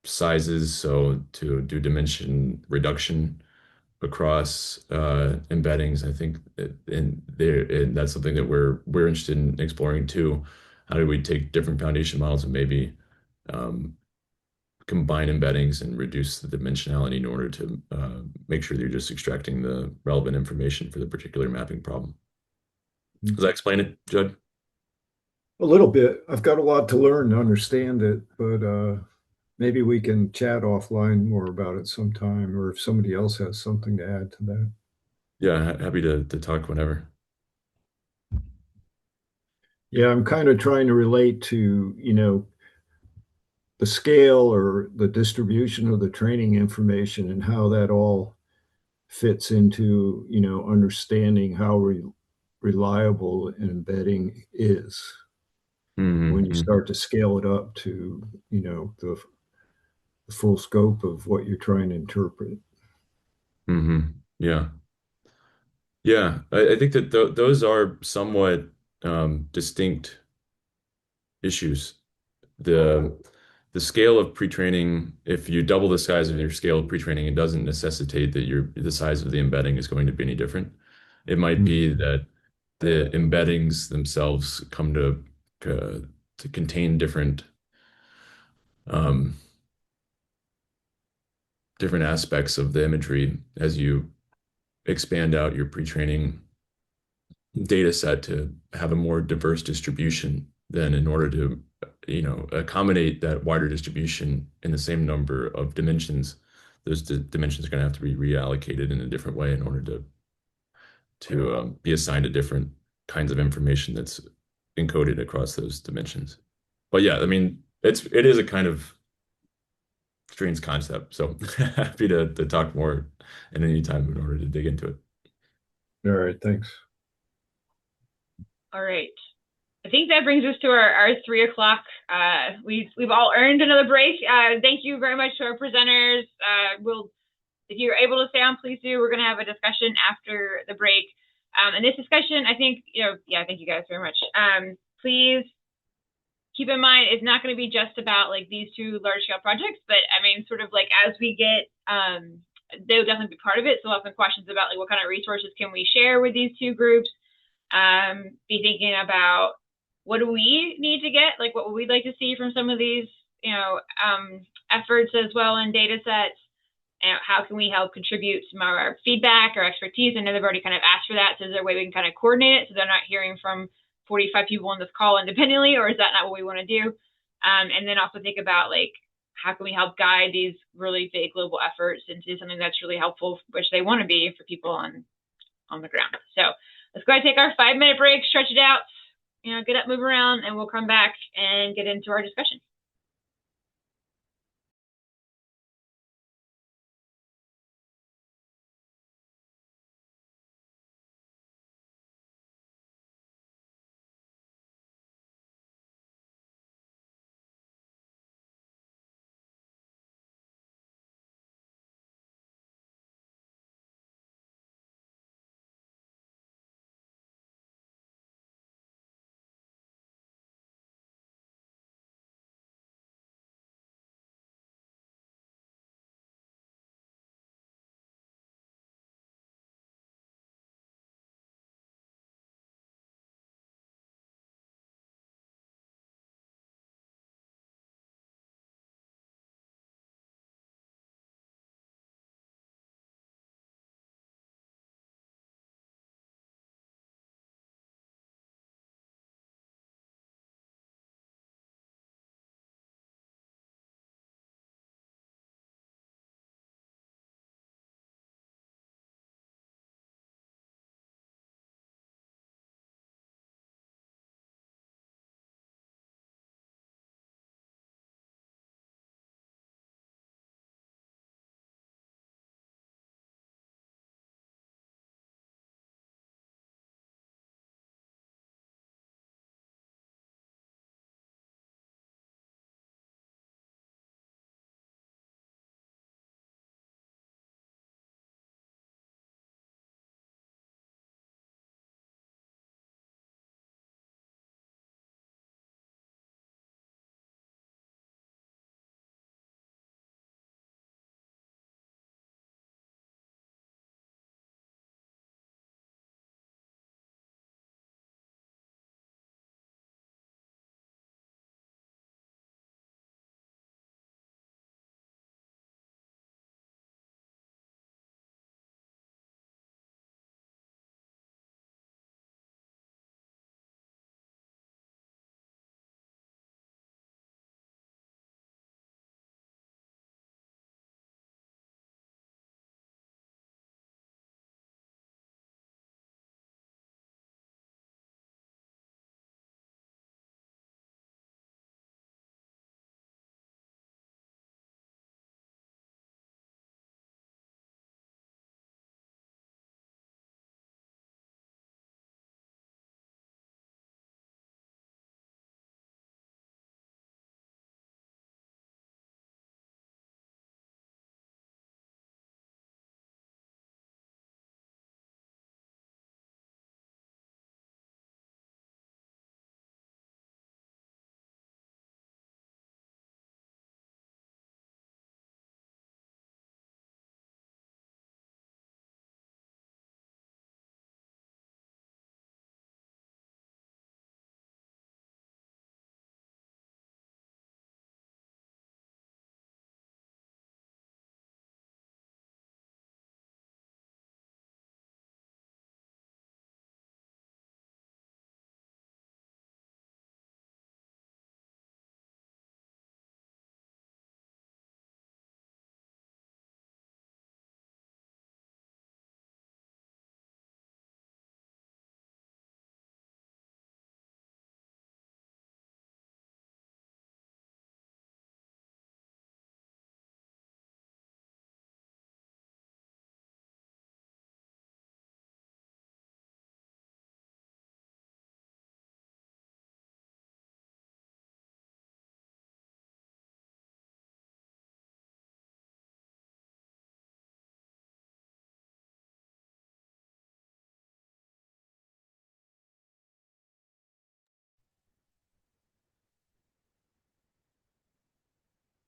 sizes, so to do dimension reduction across embeddings. I think and that's something that we're interested in exploring too. How do we take different foundation models and maybe combine embeddings and reduce the dimensionality in order to make sure that you're just extracting the relevant information for the particular mapping problem. Does that explain it, Judd? A little bit. I've got a lot to learn to understand it, but maybe we can chat offline more about it sometime, or if somebody else has something to add to that. Yeah, happy to talk whenever. Yeah, I'm kind of trying to relate to, the scale or the distribution of the training information and how that all fits into, understanding how reliable an embedding is when you start to scale it up to, the full scope of what you're trying to interpret. Yeah. Yeah, I think that those are somewhat distinct issues. The scale of pre-training, if you double the size of your scale of pre-training, it doesn't necessitate that the size of the embedding is going to be any different. It might be that the embeddings themselves come to contain different different aspects of the imagery as you expand out your pre-training data set to have a more diverse distribution. Then in order to accommodate that wider distribution in the same number of dimensions, those dimensions are going to have to be reallocated in a different way in order to be assigned to different kinds of information that's encoded across those dimensions. But yeah, I mean, it is a kind of strange concept, so happy to talk more at any time in order to dig into it. All right, thanks. All right. I think that brings us to our 3 o'clock. We've all earned another break. Thank you very much to our presenters. If you're able to stay on, please do. We're going to have a discussion after the break. And this discussion, I think, thank you guys very much. Please keep in mind, it's not going to be just about like these 2 large scale projects, but I mean, sort of like as we get, they'll definitely be part of it. So we'll have some questions about like what kind of resources can we share with these 2 groups. Be thinking about what do we need to get, like what would we like to see from some of these, efforts as well in data sets, and how can we help contribute some of our feedback or expertise. I know they've already kind of asked for that, so is there a way we can kind of coordinate it so they're not hearing from 45 people on this call independently, or is that not what we want to do? And then also think about like, how can we help guide these really big global efforts into something that's really helpful, which they want to be for people on the ground. So let's go ahead and take our 5-minute break, stretch it out, get up, move around, and we'll come back and get into our discussion.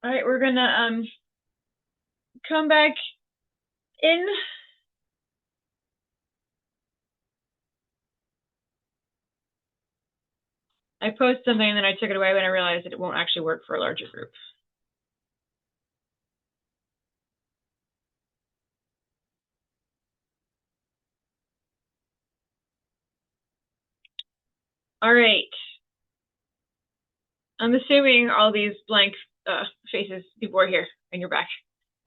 All right, we're gonna come back in. I posted something and then I took it away when I realized that it won't actually work for a larger group. All right. I'm assuming all these blank faces, people are here and you're back.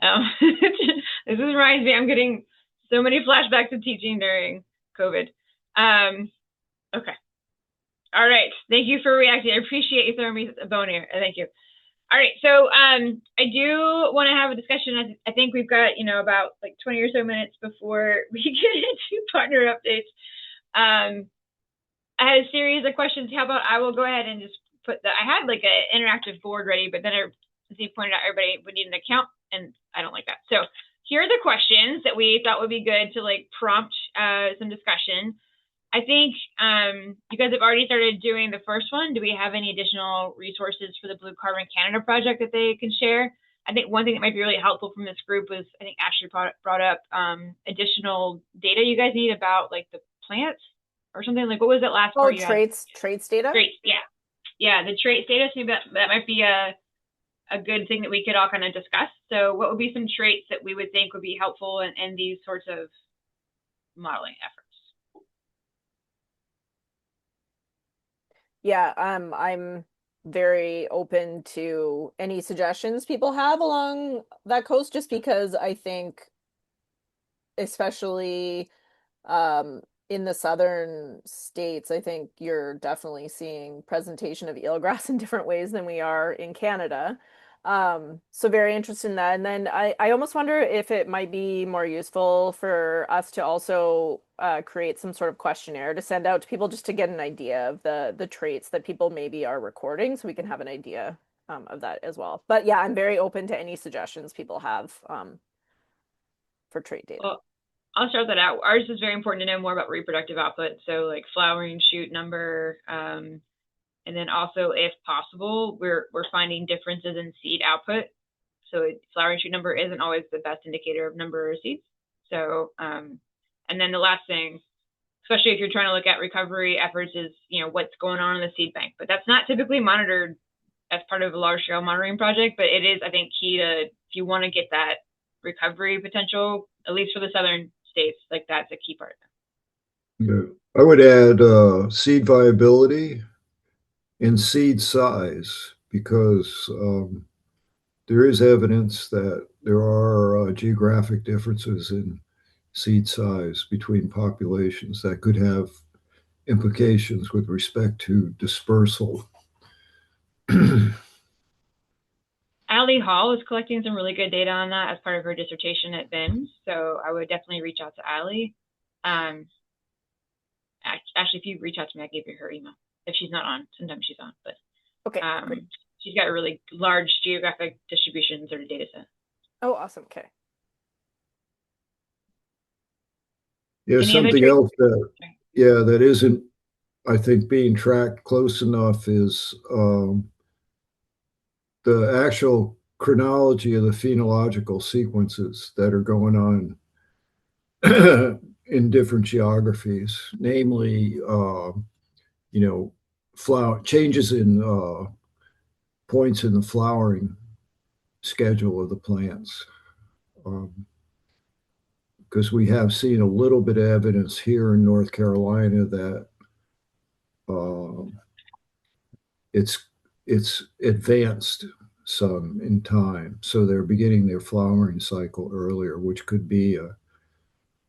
This reminds me, I'm getting so many flashbacks of teaching during COVID. Okay. All right. Thank you for reacting. I appreciate you throwing me a bone here. Thank you. All right. So I do want to have a discussion. I think we've got, about like 20 or so minutes before we get into partner updates. I had a series of questions. How about I will go ahead and just I had like an interactive board ready, but then as he pointed out, everybody would need an account, and I don't like that. So here are the questions that we thought would be good to like prompt some discussion. I think you guys have already started doing the first one. Do we have any additional resources for the Blue Carbon Canada project that they can share? I think one thing that might be really helpful from this group was, I think Ashley brought up additional data you guys need about like the plants or something. Like, what was it last part you traits data? Traits, yeah. Yeah, the traits data. So that might be a good thing that we could all kind of discuss. So what would be some traits that we would think would be helpful in these sorts of modeling efforts? Yeah, I'm very open to any suggestions people have along that coast, just because I think, especially in the southern states, I think you're definitely seeing presentation of eelgrass in different ways than we are in Canada. So very interested in that. And then I almost wonder if it might be more useful for us to also create some sort of questionnaire to send out to people just to get an idea of the traits that people maybe are recording, so we can have an idea of that as well. But yeah, I'm very open to any suggestions people have for trait data. Well, I'll start that out. Ours is very important to know more about reproductive output. So like flowering shoot number, and then also, if possible, we're finding differences in seed output. So flowering shoot number isn't always the best indicator of number of seeds. So, and then the last thing, especially if you're trying to look at recovery efforts, is what's going on in the seed bank. But that's not typically monitored as part of a large scale monitoring project. But it is, I think, key to, if you want to get that recovery potential, at least for the southern states, like that's a key part. Yeah. I would add seed viability and seed size, because there is evidence that there are geographic differences in seed size between populations that could have implications with respect to dispersal. Allie Hall is collecting some really good data on that as part of her dissertation at BIMS. So I would definitely reach out to Allie. Actually, if you reach out to me, I gave you her email. If she's not on, sometimes she's on, but okay, she's got a really large geographic distribution sort of data set. Oh, awesome. Okay. Yeah, something else that isn't, I think, being tracked close enough is the actual chronology of the phenological sequences that are going on in different geographies, namely, changes in points in the flowering schedule of the plants. Because we have seen a little bit of evidence here in North Carolina that it's advanced some in time. So they're beginning their flowering cycle earlier, which could be a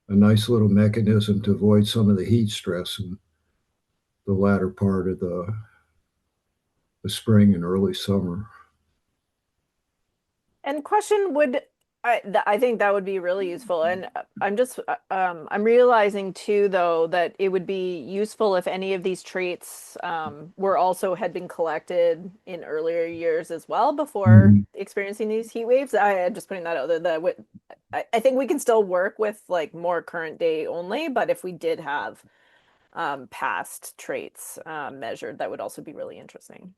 nice little mechanism to avoid some of the heat stress in the latter part of the spring and early summer. And question would, I think that would be really useful. And I'm realizing too, though, that it would be useful if any of these traits had been collected in earlier years as well, before experiencing these heat waves. I'm just putting that out there. I think we can still work with like more current day only, but if we did have past traits measured, that would also be really interesting.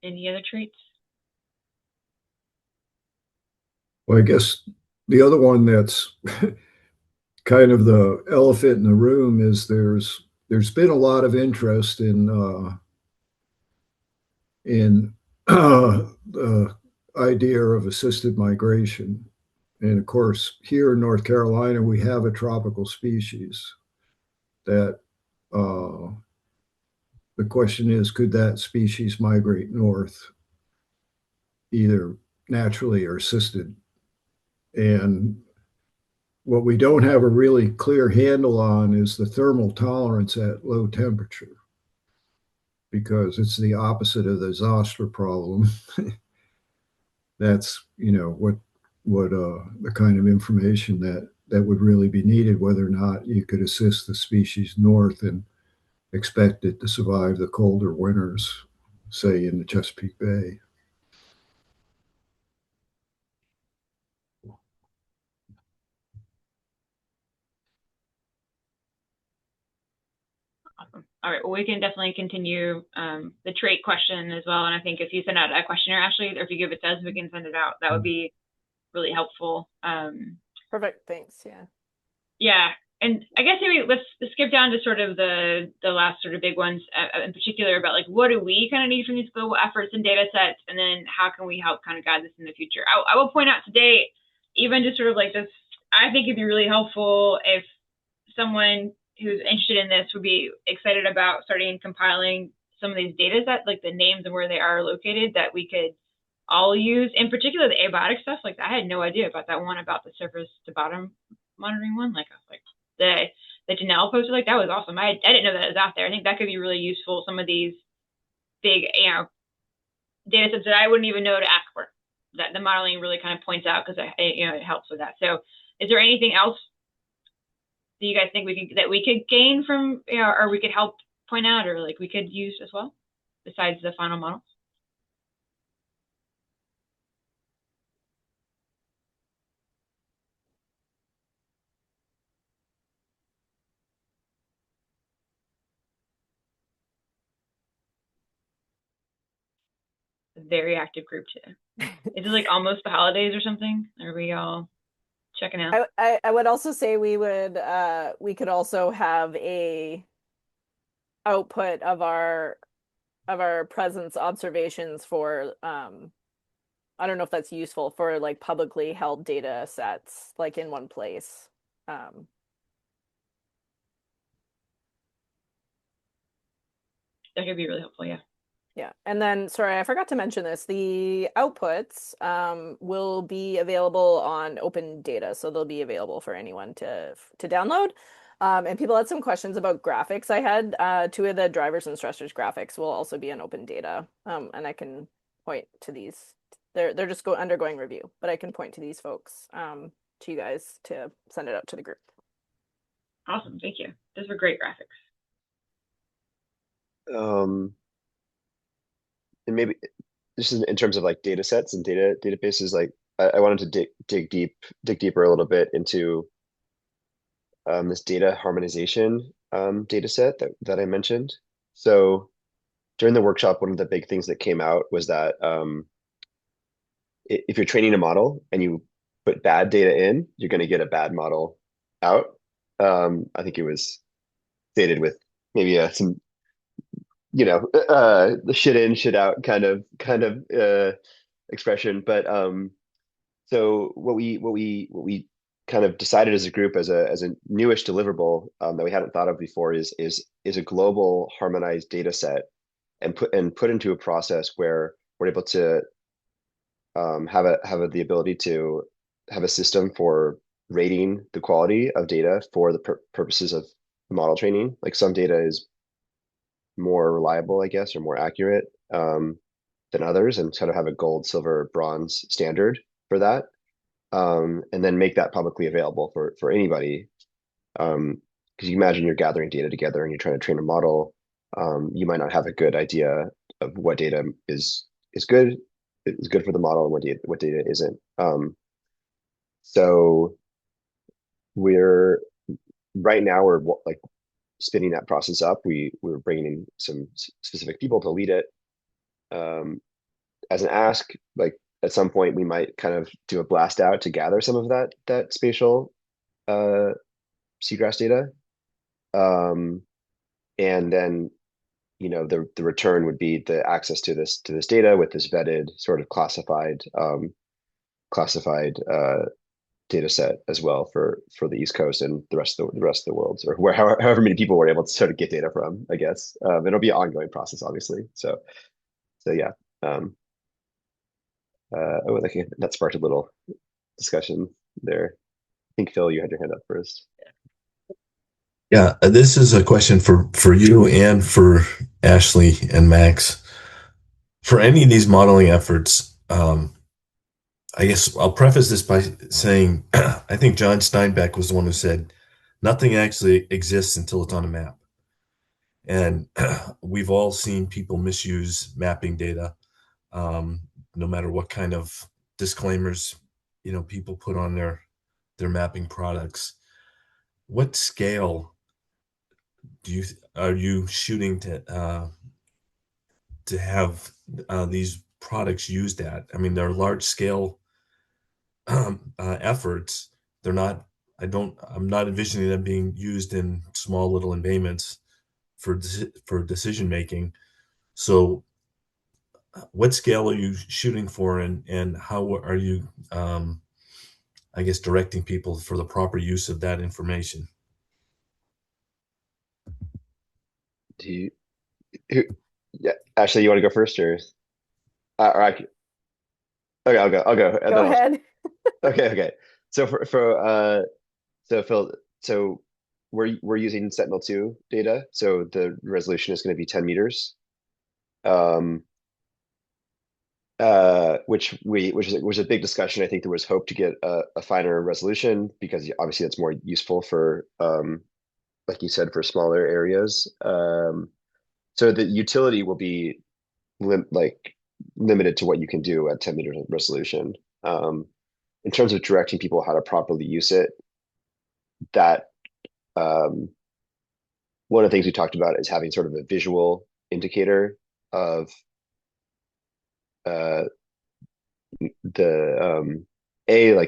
Any other traits? Well, I guess the other one that's kind of the elephant in the room is there's been a lot of interest in the idea of assisted migration. And of course, here in North Carolina, we have a tropical species that the question is, could that species migrate north, either naturally or assisted? And what we don't have a really clear handle on is the thermal tolerance at low temperature, because it's the opposite of the zoster problem. That's, what the kind of information that would really be needed, whether or not you could assist the species north and expect it to survive the colder winters, say in the Chesapeake Bay. Awesome. All right. Well, we can definitely continue the trait question as well. And I think if you send out a questionnaire, Ashley, or if you give it to us, we can send it out. That would be really helpful. Perfect. Thanks. Yeah. Yeah. And I guess maybe let's skip down to sort of the last sort of big ones in particular about like, what do we kind of need from these global efforts and data sets? And then how can we help kind of guide this in the future? I will point out today, even just sort of like this, I think it'd be really helpful if someone who's interested in this would be excited about starting compiling some of these data sets, like the names and where they are located, that we could all use. In particular, the abiotic stuff. Like I had no idea about that one about the surface to bottom monitoring one. Like I was like the Janelle posted, like that was awesome. I didn't know that it was out there. I think that could be really useful. Some of these big, data sets that I wouldn't even know to ask for, that the modeling really kind of points out, because it helps with that. So is there anything else do you guys think we could gain from, or we could help point out, or like we could use as well, besides the final model? A very active group too. Is it like almost the holidays or something? Are we all checking out? I would also say we could also have a output of our presence observations for I don't know if that's useful for like publicly held data sets, like in one place. That could be really helpful, yeah. Yeah, and then sorry, I forgot to mention this. The outputs will be available on open data, so they'll be available for anyone to download. And people had some questions about graphics. I had 2 of the drivers and stressors graphics will also be in open data, and I can point to these. They're just undergoing review, but I can point to these folks to you guys to send it out to the group. Awesome, thank you. Those were great graphics. And maybe this is in terms of like data sets and databases. Like I wanted to dig deeper a little bit into this data harmonization data set that I mentioned. So during the workshop, one of the big things that came out was that if you're training a model and you put bad data in, you're going to get a bad model out. I think it was stated with maybe some, the shit in, shit out kind of expression. But so what we kind of decided as a group, as a newish deliverable that we hadn't thought of before, is a global harmonized data set, and put into a process where we're able to have the ability to have a system for rating the quality of data for the purposes of model training. Like some data is more reliable, I guess, or more accurate than others, and sort of have a gold, silver, bronze standard for that. And then make that publicly available for anybody. Because you imagine you're gathering data together and you're trying to train a model. You might not have a good idea of what data is good for the model and what data isn't. So we're like spinning that process up. We're bringing in some specific people to lead it. As an ask, like at some point we might kind of do a blast out to gather some of that spatial seagrass data, and then the return would be the access to this data with this vetted sort of classified data set as well for the East Coast and the rest of the world, or however many people were able to sort of get data from, I guess. It'll be an ongoing process, obviously. So yeah. That sparked a little discussion there. I think Phil, you had your hand up first. Yeah, this is a question for you and for Ashley and Max. For any of these modeling efforts, I guess I'll preface this by saying I think John Steinbeck was the one who said, nothing actually exists until it's on a map. And we've all seen people misuse mapping data, no matter what kind of disclaimers people put on their mapping products. What scale are you shooting to have these products used at? I mean, they're large scale efforts. They're not. I'm not envisioning them being used in small little embayments for decision making. So, what scale are you shooting for, and how are you, I guess, directing people for the proper use of that information? Yeah, Ashley, you want to go first, or okay, I'll go. Go ahead. Okay. So so Phil, we're using Sentinel-2 data, so the resolution is going to be 10 meters, which was a big discussion. I think there was hope to get a finer resolution because obviously that's more useful for, like you said, for smaller areas. So the utility will be limited to what you can do at 10 meters resolution. In terms of directing people how to properly use it, that one of the things we talked about is having sort of a visual indicator of like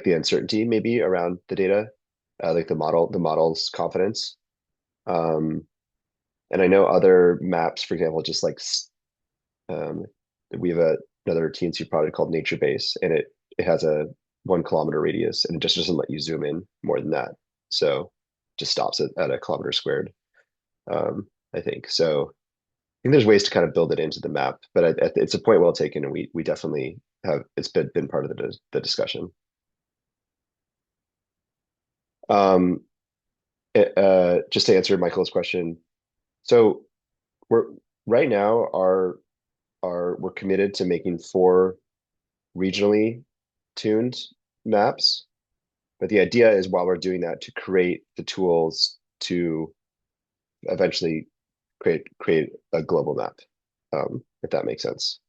the uncertainty maybe around the data, like the model's confidence. And I know other maps, for example, just like we have another TNC product called Nature Base, and it has a 1 kilometer radius, and it just doesn't let you zoom in more than that. So just stops it at a kilometer squared. I think so. I think there's ways to kind of build it into the map, but it's a point well taken, and we definitely have. It's been part of the discussion. Just to answer Michael's question, so we're right now we're committed to making 4 regionally tuned maps, but the idea is while we're doing that to create the tools to eventually create a global map, if that makes sense.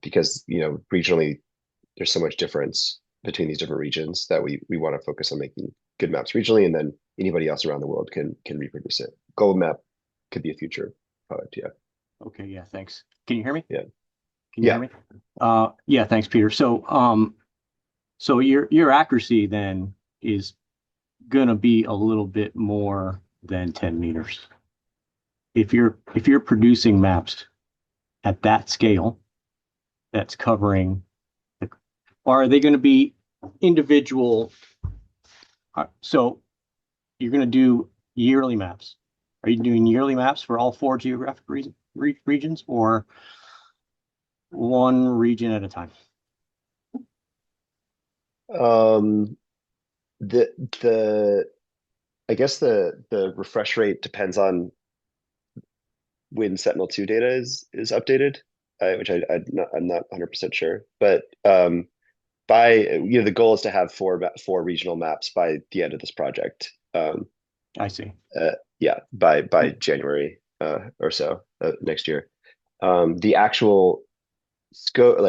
Because regionally there's so much difference between these different regions that we want to focus on making good maps regionally, and then anybody else around the world can reproduce it. Global map could be a future product. Yeah. Okay. Yeah. Thanks. Can you hear me? Yeah. Can you hear me? Yeah. Thanks, Peter. So, so your accuracy then is gonna be a little bit more than 10 meters. If you're producing maps at that scale, that's covering, or are they going to be individual? So you're going to do yearly maps. Are you doing yearly maps for all 4 geographic regions, or one region at a time? I guess the refresh rate depends on when Sentinel-2 data is updated, which I'm not 100% sure, but by the goal is to have 4 regional maps by the end of this project. I see. Yeah, by January or so next year. The actual scope,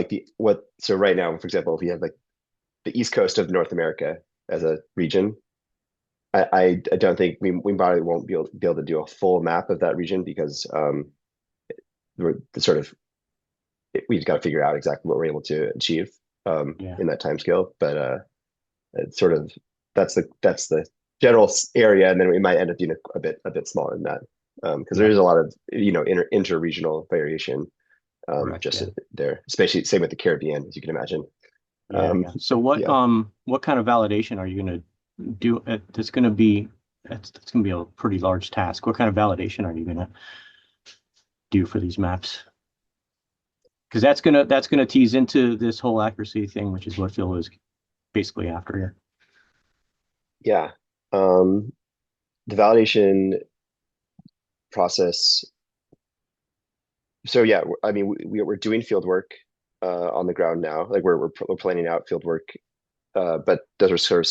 so right now, for example, if we have like the East Coast of North America as a region, I don't think we probably won't be able to do a full map of that region because we've got to figure out exactly what we're able to achieve in that time scale. But it's sort of that's the general area, and then we might end up doing a bit smaller than that. because there is a lot of inter-regional variation Correct, just yeah. there, especially same with the Caribbean, as you can imagine. Yeah. So what kind of validation are you going to do? That's going to be a pretty large task. What kind of validation are you going to do for these maps? Because that's gonna tease into this whole accuracy thing, which is what Phil is basically after here. Yeah. The validation process. So yeah, I mean, we're doing field work on the ground now. Like we're planning out field work, but those are sort of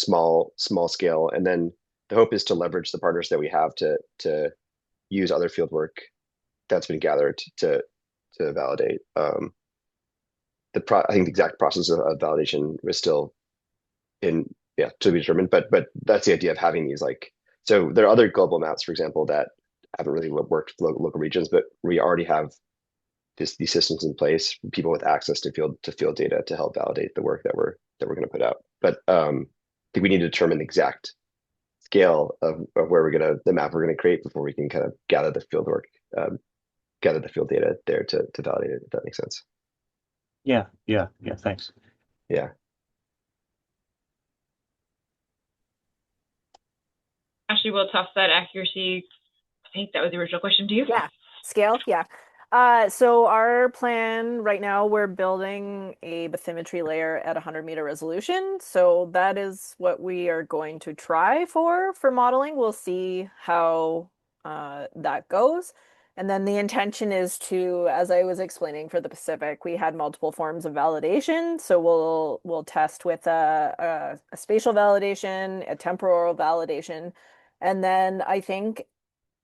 small scale. And then the hope is to leverage the partners that we have to use other field work that's been gathered to validate. I think the exact process of validation was still to be determined, but that's the idea of having these so there are other global maps, for example, that haven't really worked for local regions, but we already have these systems in place, people with access to field data to help validate the work that we're going to put out. But I think we need to determine the exact scale of where the map we're going to create before we can kind of gather the field data there to validate it, if that makes sense. Yeah. Thanks. Yeah. Ashley, we'll toss that accuracy. I think that was the original question to you. Yeah, scale. Yeah. So our plan right now, we're building a bathymetry layer at 100-meter resolution. So that is what we are going to try for modeling. We'll see how that goes. And then the intention is to, as I was explaining for the Pacific, we had multiple forms of validation. So we'll test with a spatial validation, a temporal validation, and then I think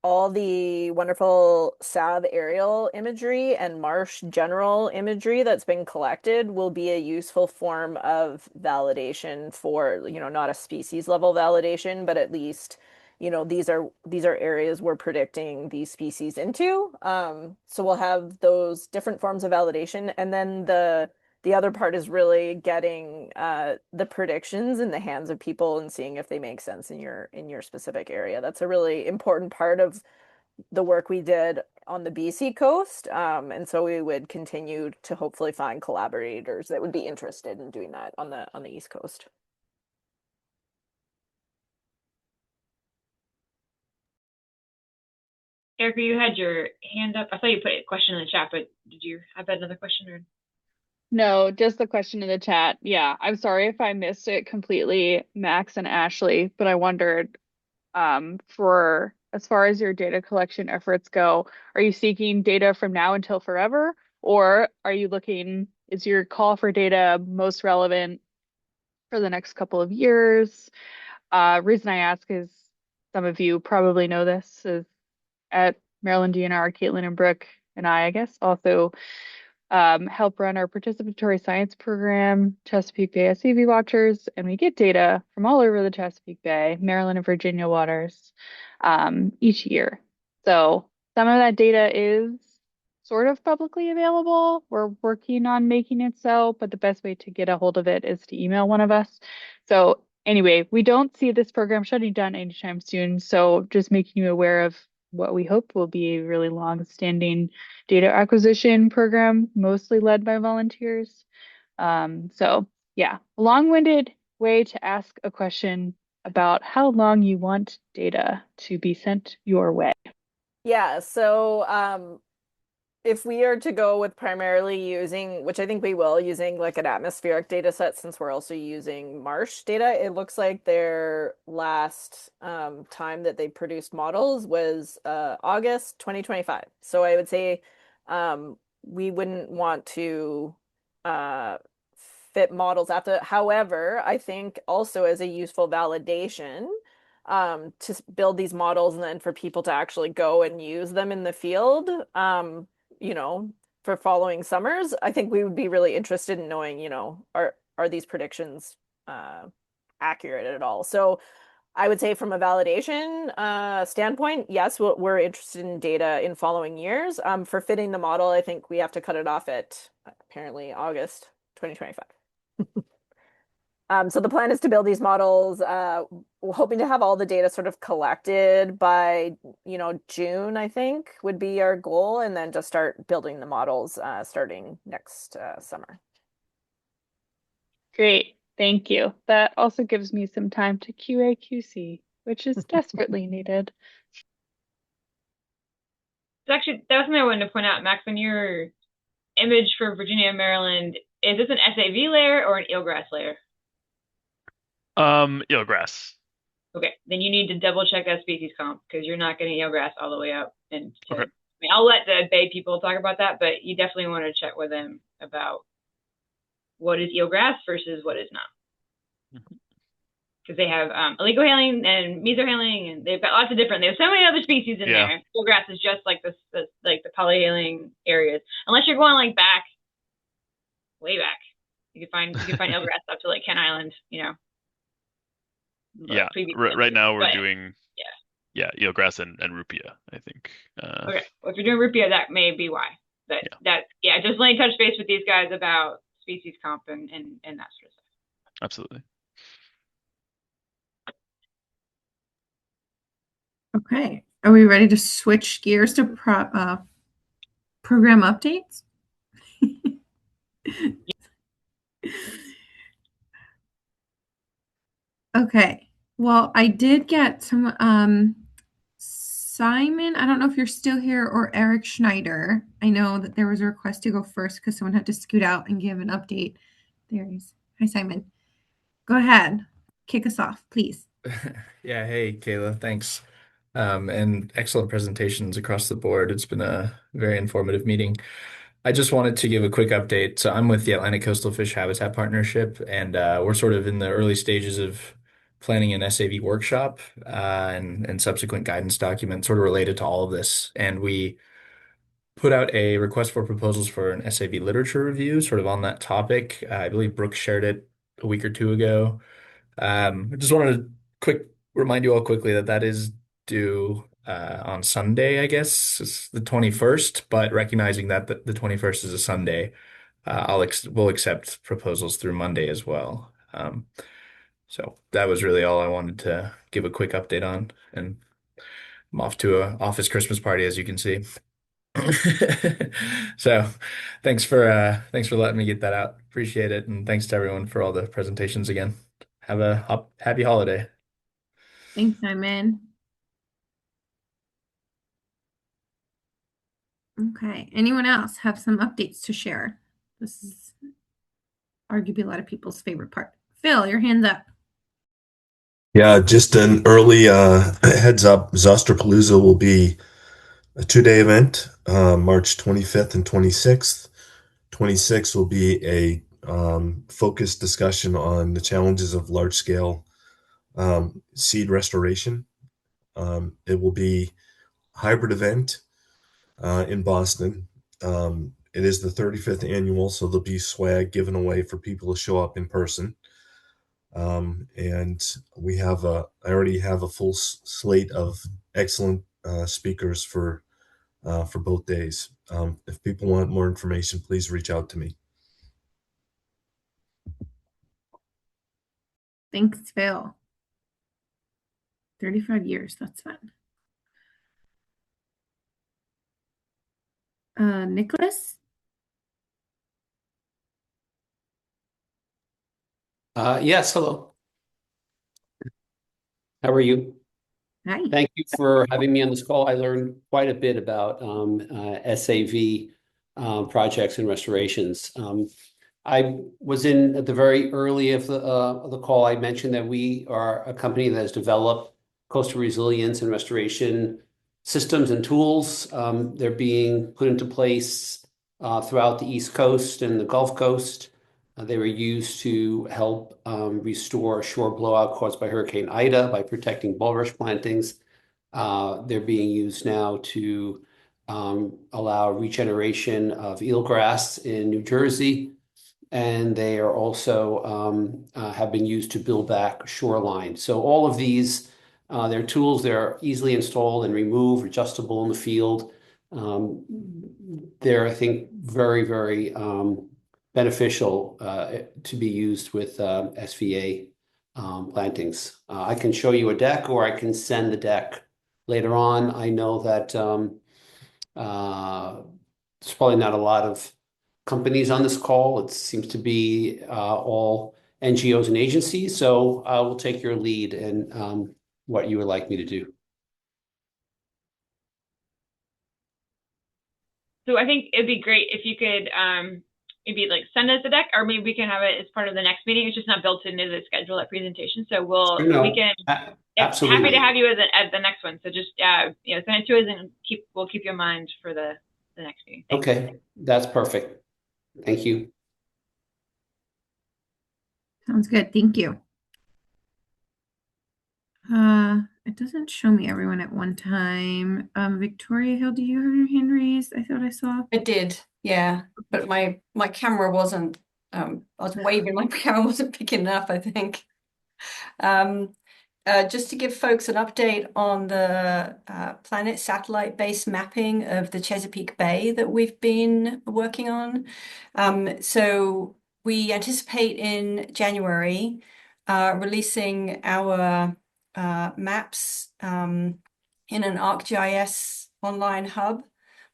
all the wonderful SAV aerial imagery and marsh general imagery that's been collected will be a useful form of validation for, not a species level validation, but at least, these are areas we're predicting these species into. So we'll have those different forms of validation, and then the other part is really getting the predictions in the hands of people and seeing if they make sense in your specific area. That's a really important part of the work we did on the BC coast. And so we would continue to hopefully find collaborators that would be interested in doing that on the East Coast. Erica, you had your hand up. I thought you put a question in the chat, but did you have another question or? No, just the question in the chat. Yeah, I'm sorry if I missed it completely, Max and Ashley, but I wondered, for as far as your data collection efforts go, are you seeking data from now until forever, or is your call for data most relevant for the next couple of years? Reason I ask is some of you probably know this is at Maryland DNR, Caitlin and Brooke and I guess, also help run our participatory science program, Chesapeake Bay SAV Watchers, and we get data from all over the Chesapeake Bay, Maryland and Virginia waters each year. So some of that data is sort of publicly available. We're working on making it so, but the best way to get a hold of it is to email one of us. So anyway, we don't see this program shutting down anytime soon. So just making you aware of what we hope will be a really long-standing data acquisition program, mostly led by volunteers. So yeah, a long-winded way to ask a question about how long you want data to be sent your way. Yeah, so if we are to go with primarily using, which I think we will, using like an atmospheric data set, since we're also using marsh data, it looks like their last time that they produced models was August 2025. So I would say we wouldn't want to fit models after. However, I think also as a useful validation, to build these models and then for people to actually go and use them in the field, for following summers, I think we would be really interested in knowing, are these predictions accurate at all? So I would say from a validation standpoint, yes, we're interested in data in following years. For fitting the model, I think we have to cut it off at apparently August 2025. So the plan is to build these models, we're hoping to have all the data sort of collected by, June, I think would be our goal, and then just start building the models starting next summer. Great. Thank you. That also gives me some time to QA/QC, which is desperately needed. That was something I wanted to point out, Max. When your image for Virginia and Maryland, is this an SAV layer or an eelgrass layer? Eelgrass. Okay, then you need to double check that species comp because you're not getting eelgrass all the way up. And Okay. I mean, I'll let the Bay people talk about that, but you definitely want to check with them about what is eelgrass versus what is not. Because they have illegal hailing and mesohailing, and they've got lots of different. They have so many other species in there. Eelgrass is just like the polyhailing areas, unless you're going like back, way back. You can find eelgrass up to like Kent Island, Yeah. Right now we're doing eelgrass and rupia, I think. Okay. Well, if you're doing rupia, that may be why. Just let me touch base with these guys about species comp and that sort of stuff. Absolutely. Okay. Are we ready to switch gears to program updates? Okay. Well, I did get some Simon, I don't know if you're still here, or Eric Schneider. I know that there was a request to go first because someone had to scoot out and give an update. There he is. Hi, Simon. Go ahead. Kick us off, please. Yeah, hey, Kayla, thanks. And excellent presentations across the board. It's been a very informative meeting. I just wanted to give a quick update. So I'm with the Atlantic Coastal Fish Habitat Partnership, and we're sort of in the early stages of planning an SAV workshop and subsequent guidance document sort of related to all of this. And we put out a request for proposals for an SAV literature review sort of on that topic. I believe Brooke shared it a week or two ago. I just wanted to remind you all quickly that is due on Sunday, I guess. It's the 21st, but recognizing that the 21st is a Sunday, we'll accept proposals through Monday as well. So that was really all I wanted to give a quick update on, and I'm off to a office Christmas party, as you can see. So thanks for letting me get that out. Appreciate it, and thanks to everyone for all the presentations again. Have a happy holiday. Thanks, Simon. Okay. Anyone else have some updates to share? This is arguably a lot of people's favorite part. Phil, your hand's up. Yeah, just an early heads up. Zosterpalooza will be a 2-day event, March 25th and 26th. 26th will be a focused discussion on the challenges of large-scale seed restoration. It will be a hybrid event in Boston. It is the 35th annual, so there'll be swag given away for people to show up in person. And I already have a full slate of excellent speakers for both days. If people want more information, please reach out to me. Thanks, Phil. 35 years, that's fun. Nicholas? Yes, hello. How are you? Hi. Thank you for having me on this call. I learned quite a bit about SAV projects and restorations. I was in at the very early of the call. I mentioned that we are a company that has developed coastal resilience and restoration systems and tools. They're being put into place throughout the East Coast and the Gulf Coast. They were used to help restore shore blowout caused by Hurricane Ida by protecting bulrush plantings. They're being used now to allow regeneration of eelgrass in New Jersey. And they are also have been used to build back shoreline. So all of these, they're tools. They're easily installed and removed, adjustable in the field. They're, I think, very, very beneficial to be used with SVA plantings. I can show you a deck, or I can send the deck later on. I know that there's probably not a lot of companies on this call. It seems to be all NGOs and agencies. So I will take your lead in what you would like me to do. So I think it'd be great if you could maybe like send us a deck, or maybe we can have it as part of the next meeting. It's just not built into the schedule, that presentation. So we can. Absolutely. Happy to have you at the next one. So just send it to us, and we'll keep you in mind for the next meeting. Thanks. Okay, that's perfect. Thank you. Sounds good. Thank you. It doesn't show me everyone at one time. Victoria Hill, do you have your hand raised? I thought I saw. I did, yeah, but my camera wasn't. I was waving. My camera wasn't picking it up, I think. Just to give folks an update on the Planet satellite-based mapping of the Chesapeake Bay that we've been working on. So we anticipate in January releasing our maps in an ArcGIS online hub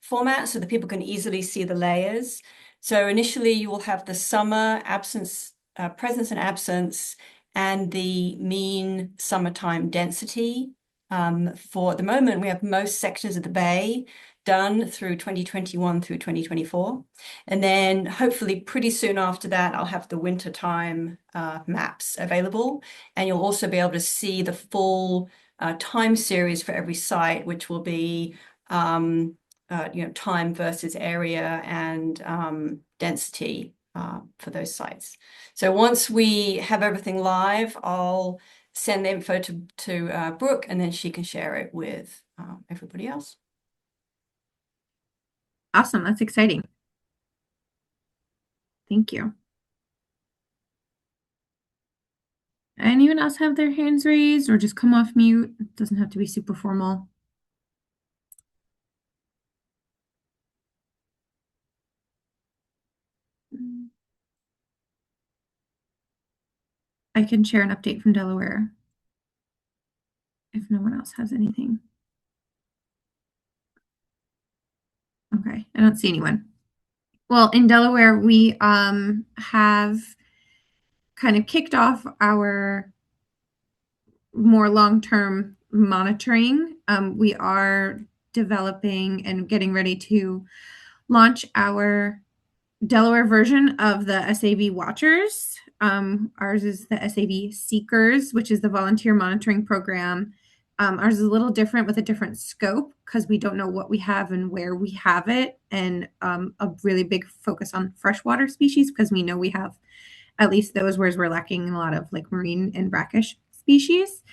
format so that people can easily see the layers. So initially you will have the summer absence, presence and absence, and the mean summertime density. For the moment, we have most sections of the bay done through 2021 through 2024. And then hopefully pretty soon after that, I'll have the wintertime maps available. And you'll also be able to see the full time series for every site, which will be time versus area and density for those sites. So once we have everything live, I'll send the info to Brooke, and then she can share it with everybody else. Awesome. That's exciting. Thank you. Anyone else have their hands raised, or just come off mute? It doesn't have to be super formal. I can share an update from Delaware if no one else has anything. Okay, I don't see anyone. Well, in Delaware, we have kind of kicked off our more long-term monitoring. We are developing and getting ready to launch our Delaware version of the SAV Watchers. Ours is the SAV Seekers, which is the volunteer monitoring program. Ours is a little different with a different scope because we don't know what we have and where we have it, and a really big focus on freshwater species because we know we have at least those, whereas we're lacking a lot of like marine and brackish species.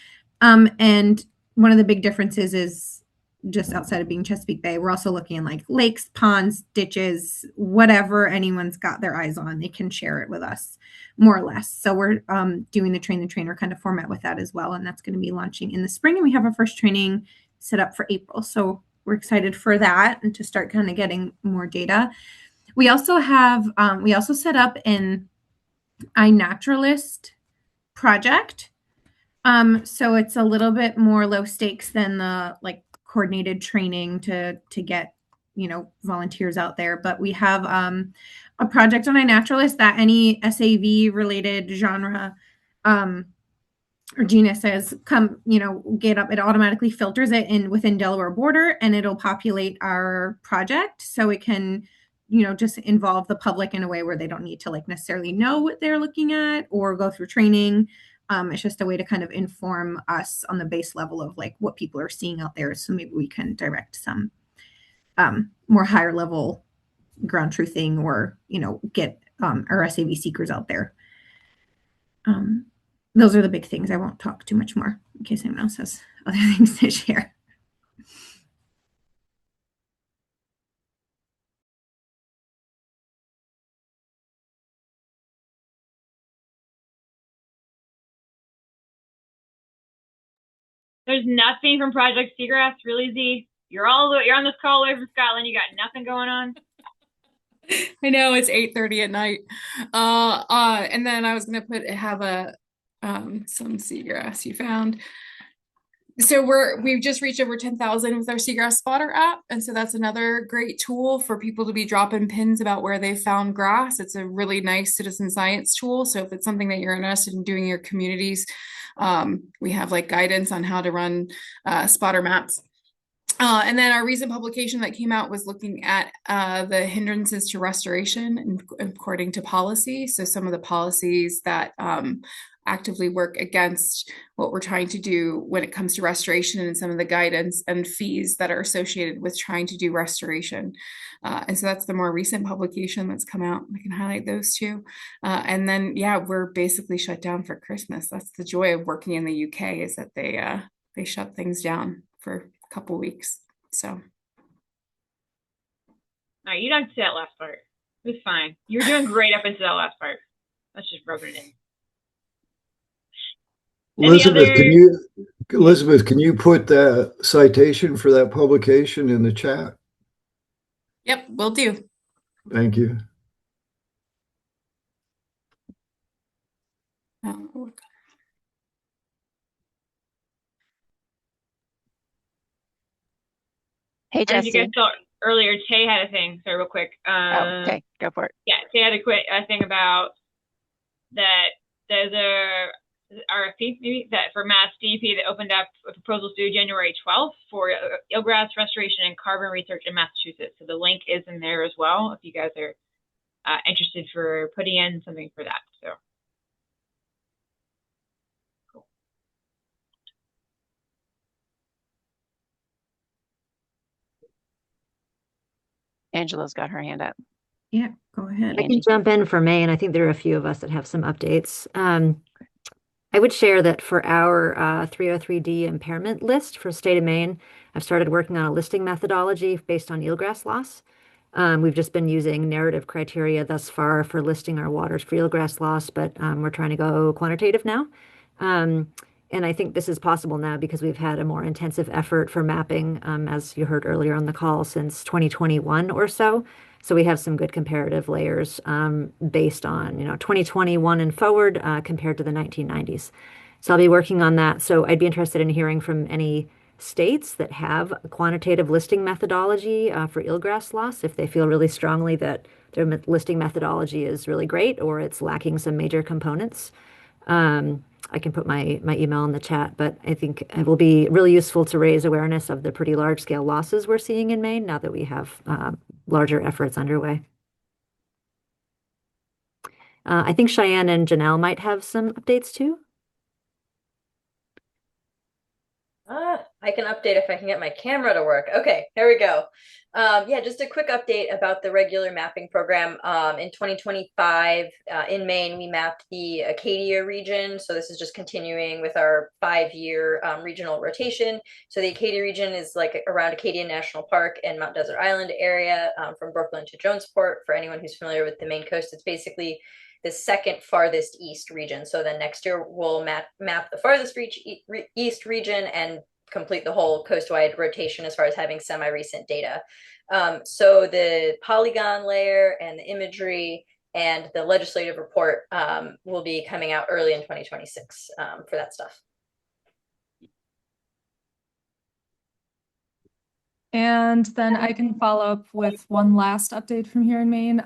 And one of the big differences is just outside of being Chesapeake Bay, we're also looking at like lakes, ponds, ditches, whatever anyone's got their eyes on, they can share it with us more or less. So we're doing the train the trainer kind of format with that as well. And that's going to be launching in the spring. And we have our first training set up for April. So we're excited for that and to start kind of getting more data. We also have, we also set up an iNaturalist project. So it's a little bit more low stakes than the like coordinated training to get, volunteers out there. But we have a project on iNaturalist that any SAV related genre or genus says get up, it automatically filters it in within Delaware border, and it'll populate our project so it can just involve the public in a way where they don't need to like necessarily know what they're looking at or go through training. It's just a way to kind of inform us on the base level of like what people are seeing out there. So maybe we can direct some more higher level ground truthing or, get our SAV seekers out there. Those are the big things. I won't talk too much more in case anyone else has other things to share. There's nothing from Project Seagrass, really, Z. You're on this call away from Scotland. You got nothing going on. I know it's 8:30 at night. And then I was gonna have a some seagrass you found. So we've just reached over 10,000 with our Seagrass Spotter app, and so that's another great tool for people to be dropping pins about where they found grass. It's a really nice citizen science tool. So if it's something that you're interested in doing in your communities, we have like guidance on how to run spotter maps. And then our recent publication that came out was looking at the hindrances to restoration according to policy. So some of the policies that actively work against what we're trying to do when it comes to restoration, and some of the guidance and fees that are associated with trying to do restoration. And so that's the more recent publication that's come out. I can highlight those two. And then, yeah, we're basically shut down for Christmas. That's the joy of working in the UK, is that they shut things down for couple weeks. So all right, you don't have to say that last part. It was fine. You're doing great up until that last part. Let's just broken it in. Elizabeth, can you put the citation for that publication in the chat? Yep, will do. Thank you. Hey, Or did you guys Jesse. saw earlier? Tay had a thing. Sorry, real quick. Okay, go for it. Yeah, Tay had a thing about that there's a RFP maybe that for Mass DEP that opened up a proposal due January 12th for eelgrass restoration and carbon research in Massachusetts. So the link is in there as well if you guys are interested for putting in something for that. So. Angela's got her hand up. Yeah, go ahead. Hey, I can jump in for May, and I think there are a few of us that have some updates. I would share that for our 303D impairment list for state of Maine, I've started working on a listing methodology based on eelgrass loss. We've just been using narrative criteria thus far for listing our waters for eelgrass loss, but we're trying to go quantitative now. And I think this is possible now because we've had a more intensive effort for mapping, as you heard earlier on the call, since 2021 or so. So we have some good comparative layers based on 2021 and forward compared to the 1990s. So I'll be working on that. So I'd be interested in hearing from any states that have a quantitative listing methodology for eelgrass loss, if they feel really strongly that their listing methodology is really great or it's lacking some major components. I can put my email in the chat, but I think it will be really useful to raise awareness of the pretty large scale losses we're seeing in Maine now that we have larger efforts underway. I think Cheyenne and Janelle might have some updates too. I can update if I can get my camera to work. Okay, here we go. Yeah, just a quick update about the regular mapping program. In 2025, in Maine, we mapped the Acadia region. So this is just continuing with our 5-year regional rotation. So the Acadia region is like around Acadia National Park and Mount Desert Island area, from Brooklyn to Jonesport. For anyone who's familiar with the Maine coast, it's basically the second farthest east region. So then next year we'll map the farthest east region and complete the whole coastwide rotation as far as having semi-recent data. So the polygon layer and the imagery and the legislative report will be coming out early in 2026 for that stuff. And then I can follow up with one last update from here in Maine.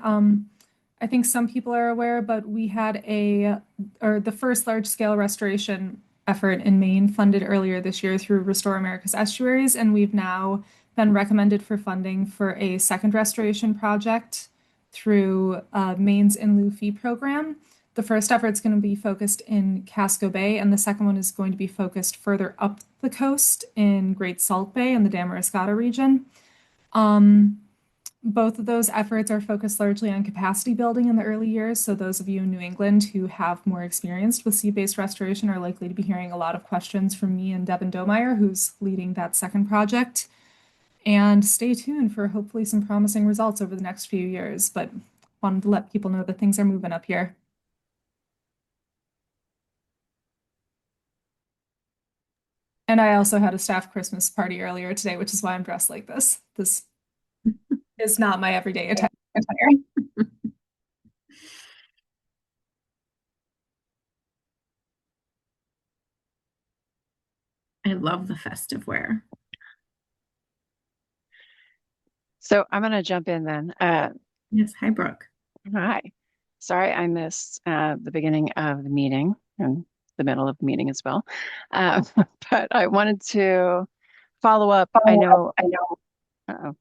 I think some people are aware, but we had the first large-scale restoration effort in Maine funded earlier this year through Restore America's Estuaries, and we've now been recommended for funding for a second restoration project through Maine's In Lieu Fee program. The first effort's going to be focused in Casco Bay, and the second one is going to be focused further up the coast in Great Salt Bay in the Damariscotta region. Both of those efforts are focused largely on capacity building in the early years. So those of you in New England who have more experience with sea-based restoration are likely to be hearing a lot of questions from me and Devin Domeyer, who's leading that second project. And stay tuned for hopefully some promising results over the next few years. But wanted to let people know that things are moving up here. And I also had a staff Christmas party earlier today, which is why I'm dressed like this. This is not my everyday attire. I love the festive wear. So I'm going to jump in then. Yes, hi, Brooke. Hi. Sorry, I missed the beginning of the meeting and the middle of the meeting as well. But I wanted to follow up. I know. Uh-oh.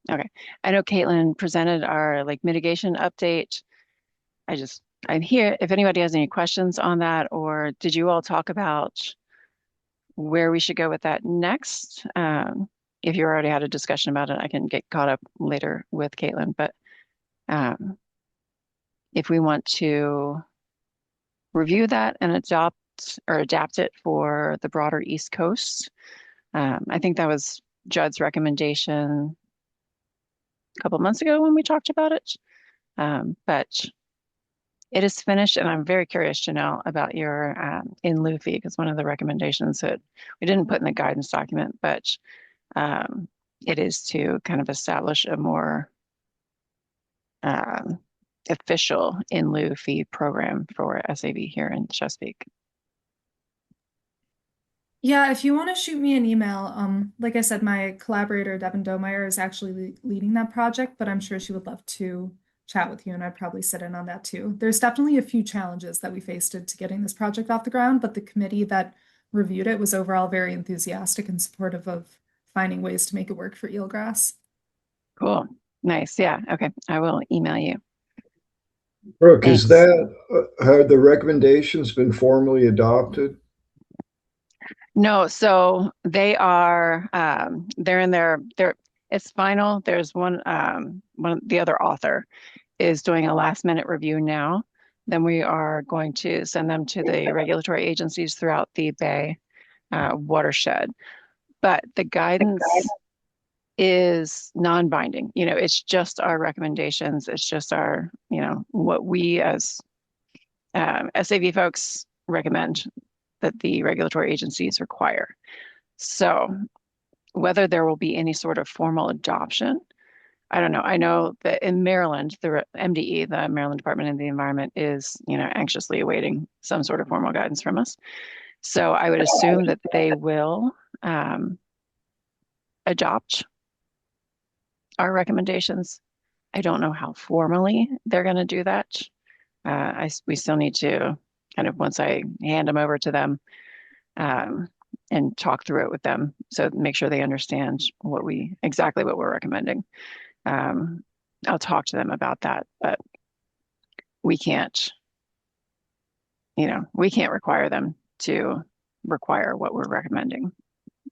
Okay. I know Caitlin presented our mitigation update. I'm here if anybody has any questions on that, or did you all talk about where we should go with that next? If you already had a discussion about it, I can get caught up later with Caitlin, but if we want to review that and adapt it for the broader East Coast, I think that was Judd's recommendation a couple months ago when we talked about it. But it is finished, and I'm very curious to know about your in lieu fee, because one of the recommendations that we didn't put in the guidance document, but it is to kind of establish a more official in lieu fee program for SAV here in Chesapeake. Yeah, if you want to shoot me an email, like I said, my collaborator, Devin Domeyer, is actually leading that project, but I'm sure she would love to chat with you, and I'd probably sit in on that too. There's definitely a few challenges that we faced to getting this project off the ground, but the committee that reviewed it was overall very enthusiastic and supportive of finding ways to make it work for eelgrass. Cool. Nice. Yeah. Okay. I will email you. Brooke, Thanks. is that, have the recommendations been formally adopted? No, so they are they're in it's final. There's the other author is doing a last minute review now. Then we are going to send them to the regulatory agencies throughout the Bay watershed. But the guidance is non-binding. It's just our recommendations. It's just our, what we as SAV folks recommend that the regulatory agencies require. So whether there will be any sort of formal adoption, I don't know. I know that in Maryland, the MDE, the Maryland Department of the Environment, is, anxiously awaiting some sort of formal guidance from us. So I would assume that they will adopt our recommendations. I don't know how formally they're going to do that. We still need to kind of, once I hand them over to them, and talk through it with them, so make sure they understand exactly what we're recommending. I'll talk to them about that, but we can't require them to require what we're recommending.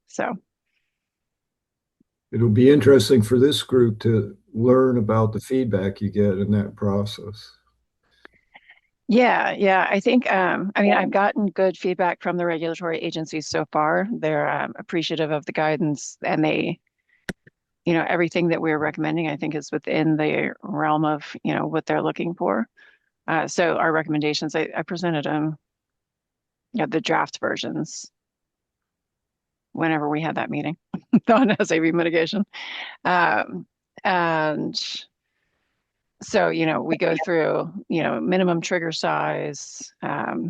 So it'll be interesting for this group to learn about the feedback you get in that process. Yeah. I think, I've gotten good feedback from the regulatory agencies so far. They're appreciative of the guidance, and they, everything that we're recommending, I think, is within the realm of, what they're looking for. So our recommendations, I presented them, the draft versions whenever we had that meeting on SAV mitigation. And so, we go through, minimum trigger size, what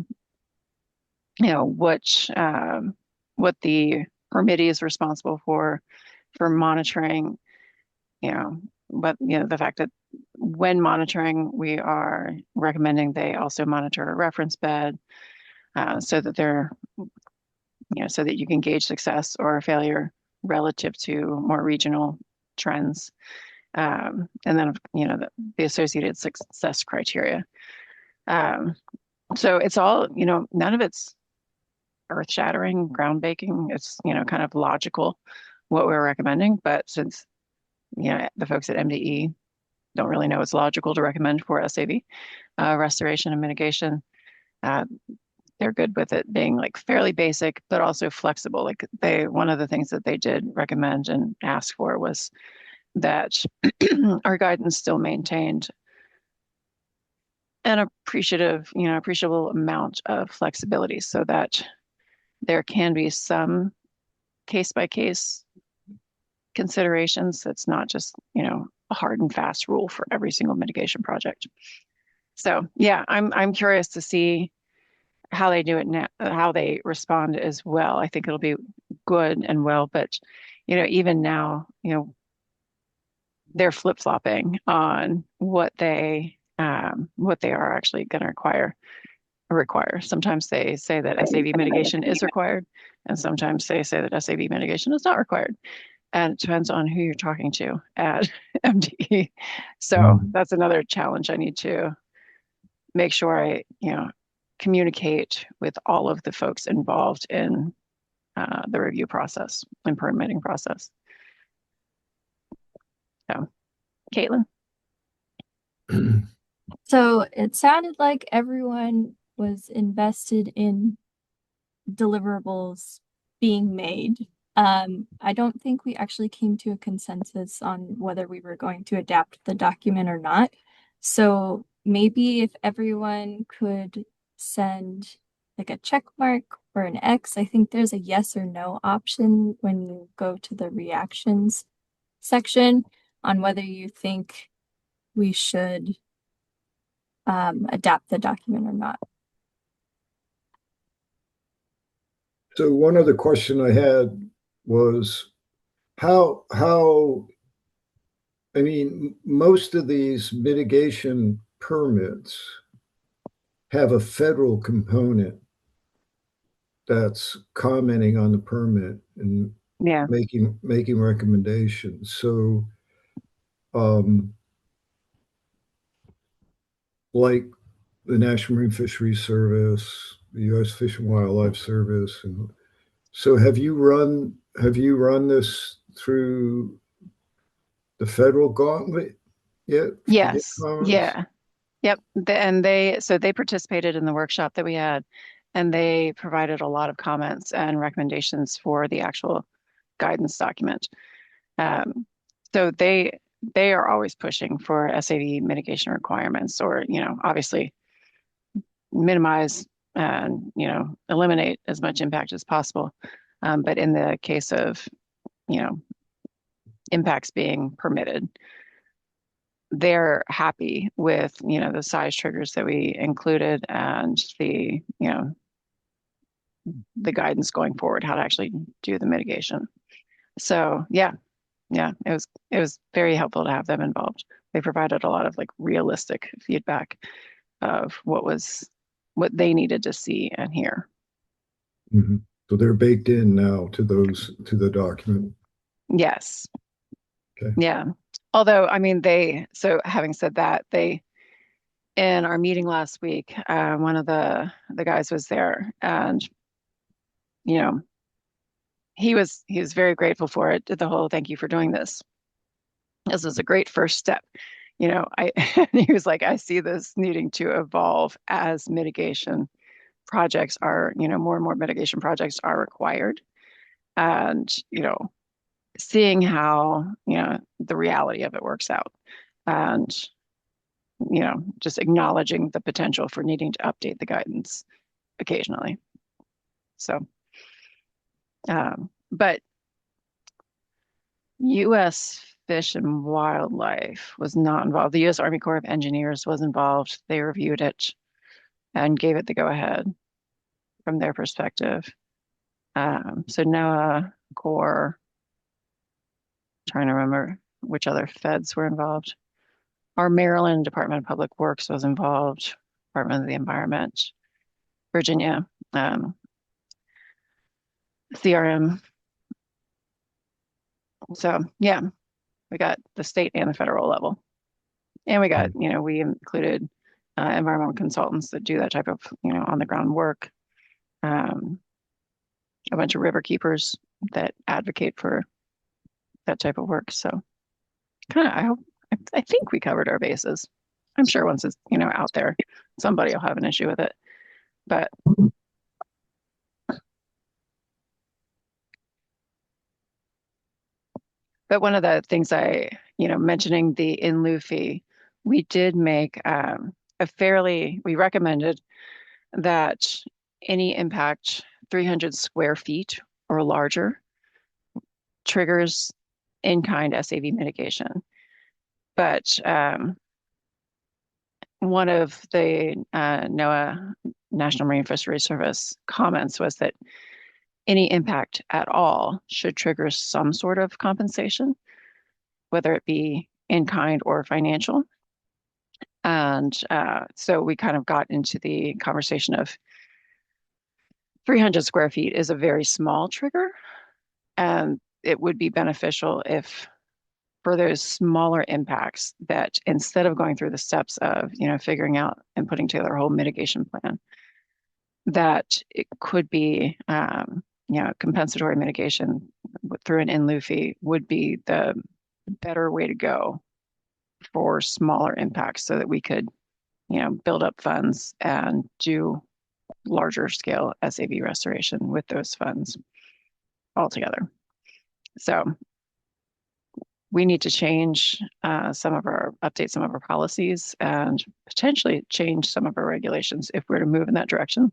the permittee is responsible for monitoring, but the fact that when monitoring, we are recommending they also monitor a reference bed, so that so that you can gauge success or failure relative to more regional trends. And then, the associated success criteria. So it's all, none of it's earth-shattering, groundbreaking. It's, kind of logical what we're recommending. But since, the folks at MDE don't really know it's logical to recommend for SAV, restoration and mitigation, they're good with it being fairly basic, but also flexible. One of the things that they did recommend and ask for was that our guidance still maintained an appreciable amount of flexibility, so that there can be some case by case considerations. That's not just, a hard and fast rule for every single mitigation project. So yeah, I'm curious to see how they do it now, how they respond as well. I think it'll be good and well, but even now, they're flip-flopping on what they are actually going to require. Sometimes they say that SAV mitigation is required, and sometimes they say that SAV mitigation is not required. And it depends on who you're talking to at MDE. So that's another challenge I need to make sure I, communicate with all of the folks involved in the review process and permitting process. So, Caitlin. So it sounded like everyone was invested in deliverables being made. I don't think we actually came to a consensus on whether we were going to adapt the document or not. So maybe if everyone could send like a check mark or an X, I think there's a yes or no option when you go to the reactions section on whether you think we should adapt the document or not. So one other question I had was how I mean, most of these mitigation permits have a federal component that's commenting on the permit and making recommendations. So like the National Marine Fisheries Service, the U.S. Fish and Wildlife Service, and so have you run this through the federal gauntlet yet? Yes. Yeah. Yep. And they participated in the workshop that we had, and they provided a lot of comments and recommendations for the actual guidance document. So they are always pushing for SAV mitigation requirements, or obviously minimize and eliminate as much impact as possible. But in the case of impacts being permitted, they're happy with the size triggers that we included and the the guidance going forward, how to actually do the mitigation. So yeah, it was very helpful to have them involved. They provided a lot of like realistic feedback of what they needed to see and hear. Mm-hmm. So they're baked in now to the document. Yes. Okay. Yeah. Although, I mean, having said that, in our meeting last week, one of the guys was there, and he was very grateful for it. Did the whole "thank you for doing this. This is a great first step." He was like, "I see this needing to evolve as mitigation projects are, more and more mitigation projects are required, and seeing how the reality of it works out, and just acknowledging the potential for needing to update the guidance occasionally." So, but U.S. Fish and Wildlife was not involved. The U.S. Army Corps of Engineers was involved. They reviewed it and gave it the go-ahead from their perspective. So NOAA, Corps, trying to remember which other feds were involved. Our Maryland Department of Public Works was involved, Department of the Environment, Virginia, CRM. So yeah, we got the state and the federal level. And we got, we included environmental consultants that do that type of, on the ground work. A bunch of river keepers that advocate for that type of work. So I think we covered our bases. I'm sure once it's, out there, somebody will have an issue with it. But one of the things mentioning the in lieu fee, we did make we recommended that any impact 300 square feet or larger triggers in-kind SAV mitigation. But one of the NOAA, National Marine Fisheries Service, comments was that any impact at all should trigger some sort of compensation, whether it be in kind or financial. And so we kind of got into the conversation of 300 square feet is a very small trigger, and it would be beneficial if for those smaller impacts that instead of going through the steps of, figuring out and putting together a whole mitigation plan, that it could be, compensatory mitigation through an in lieu fee would be the better way to go for smaller impacts so that we could, build up funds and do larger scale SAV restoration with those funds altogether. So we need to change update some of our policies and potentially change some of our regulations if we're to move in that direction.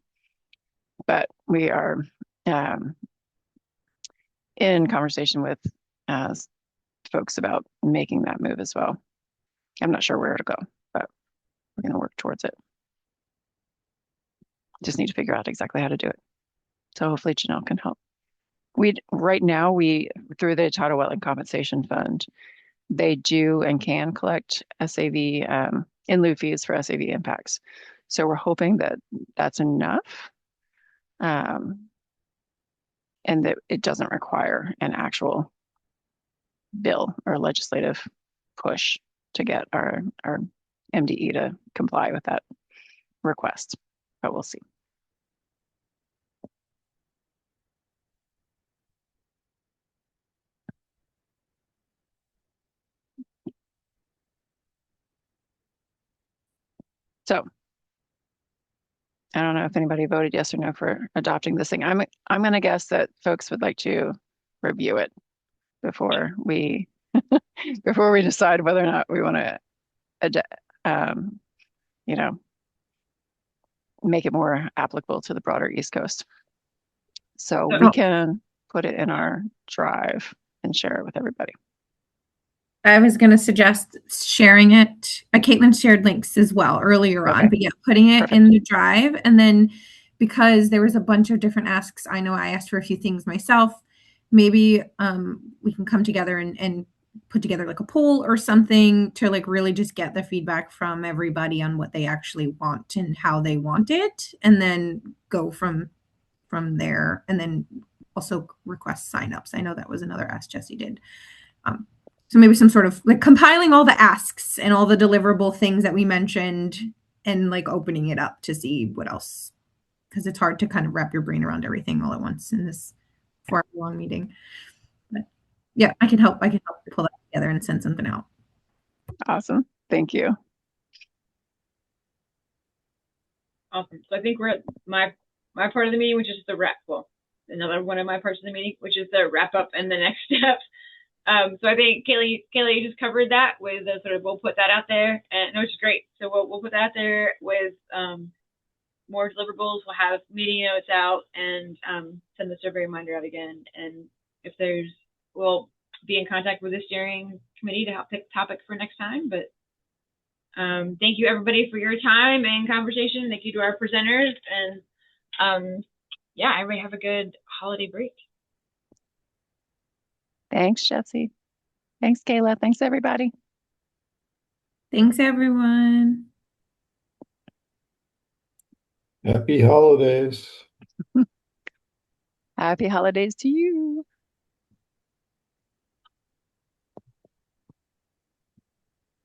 But we are in conversation with folks about making that move as well. I'm not sure where to go, but we're going to work towards it. Just need to figure out exactly how to do it. So hopefully Janelle can help. Right now, through the Tidal Wetland Compensation Fund, they do and can collect SAV in lieu fees for SAV impacts. So we're hoping that that's enough, and that it doesn't require an actual bill or legislative push to get our MDE to comply with that request, but we'll see. So I don't know if anybody voted yes or no for adopting this thing. I'm going to guess that folks would like to review it before we before we decide whether or not we want to make it more applicable to the broader East Coast. So we can put it in our drive and share it with everybody. I was going to suggest sharing it. Caitlin shared links as well earlier on, but yeah, putting it in the drive. And then because there was a bunch of different asks, I know I asked for a few things myself. Maybe we can come together and put together like a poll or something to like really just get the feedback from everybody on what they actually want and how they want it, and then go from there. And then also request signups. I know that was another ask Jesse did. So maybe some sort of like compiling all the asks and all the deliverable things that we mentioned and like opening it up to see what else, because it's hard to kind of wrap your brain around everything all at once in this 4-hour-long meeting. But yeah, I can help pull that together and send something out. Awesome. Thank you. Awesome. So I think we're at my part of the meeting, which is the wrap. Well, another one of my parts of the meeting, which is the wrap up and the next steps. So I think Kayla, you just covered that with the sort of, we'll put that out there, and which is great. So we'll put that out there with more deliverables. We'll have meeting notes out and send the survey reminder out again. And if we'll be in contact with the steering committee to help pick topics for next time. But thank you everybody for your time and conversation. Thank you to our presenters, and yeah, everybody have a good holiday break. Thanks, Jesse. Thanks, Kayla. Thanks, everybody. Thanks, everyone. Happy holidays. Happy holidays to you.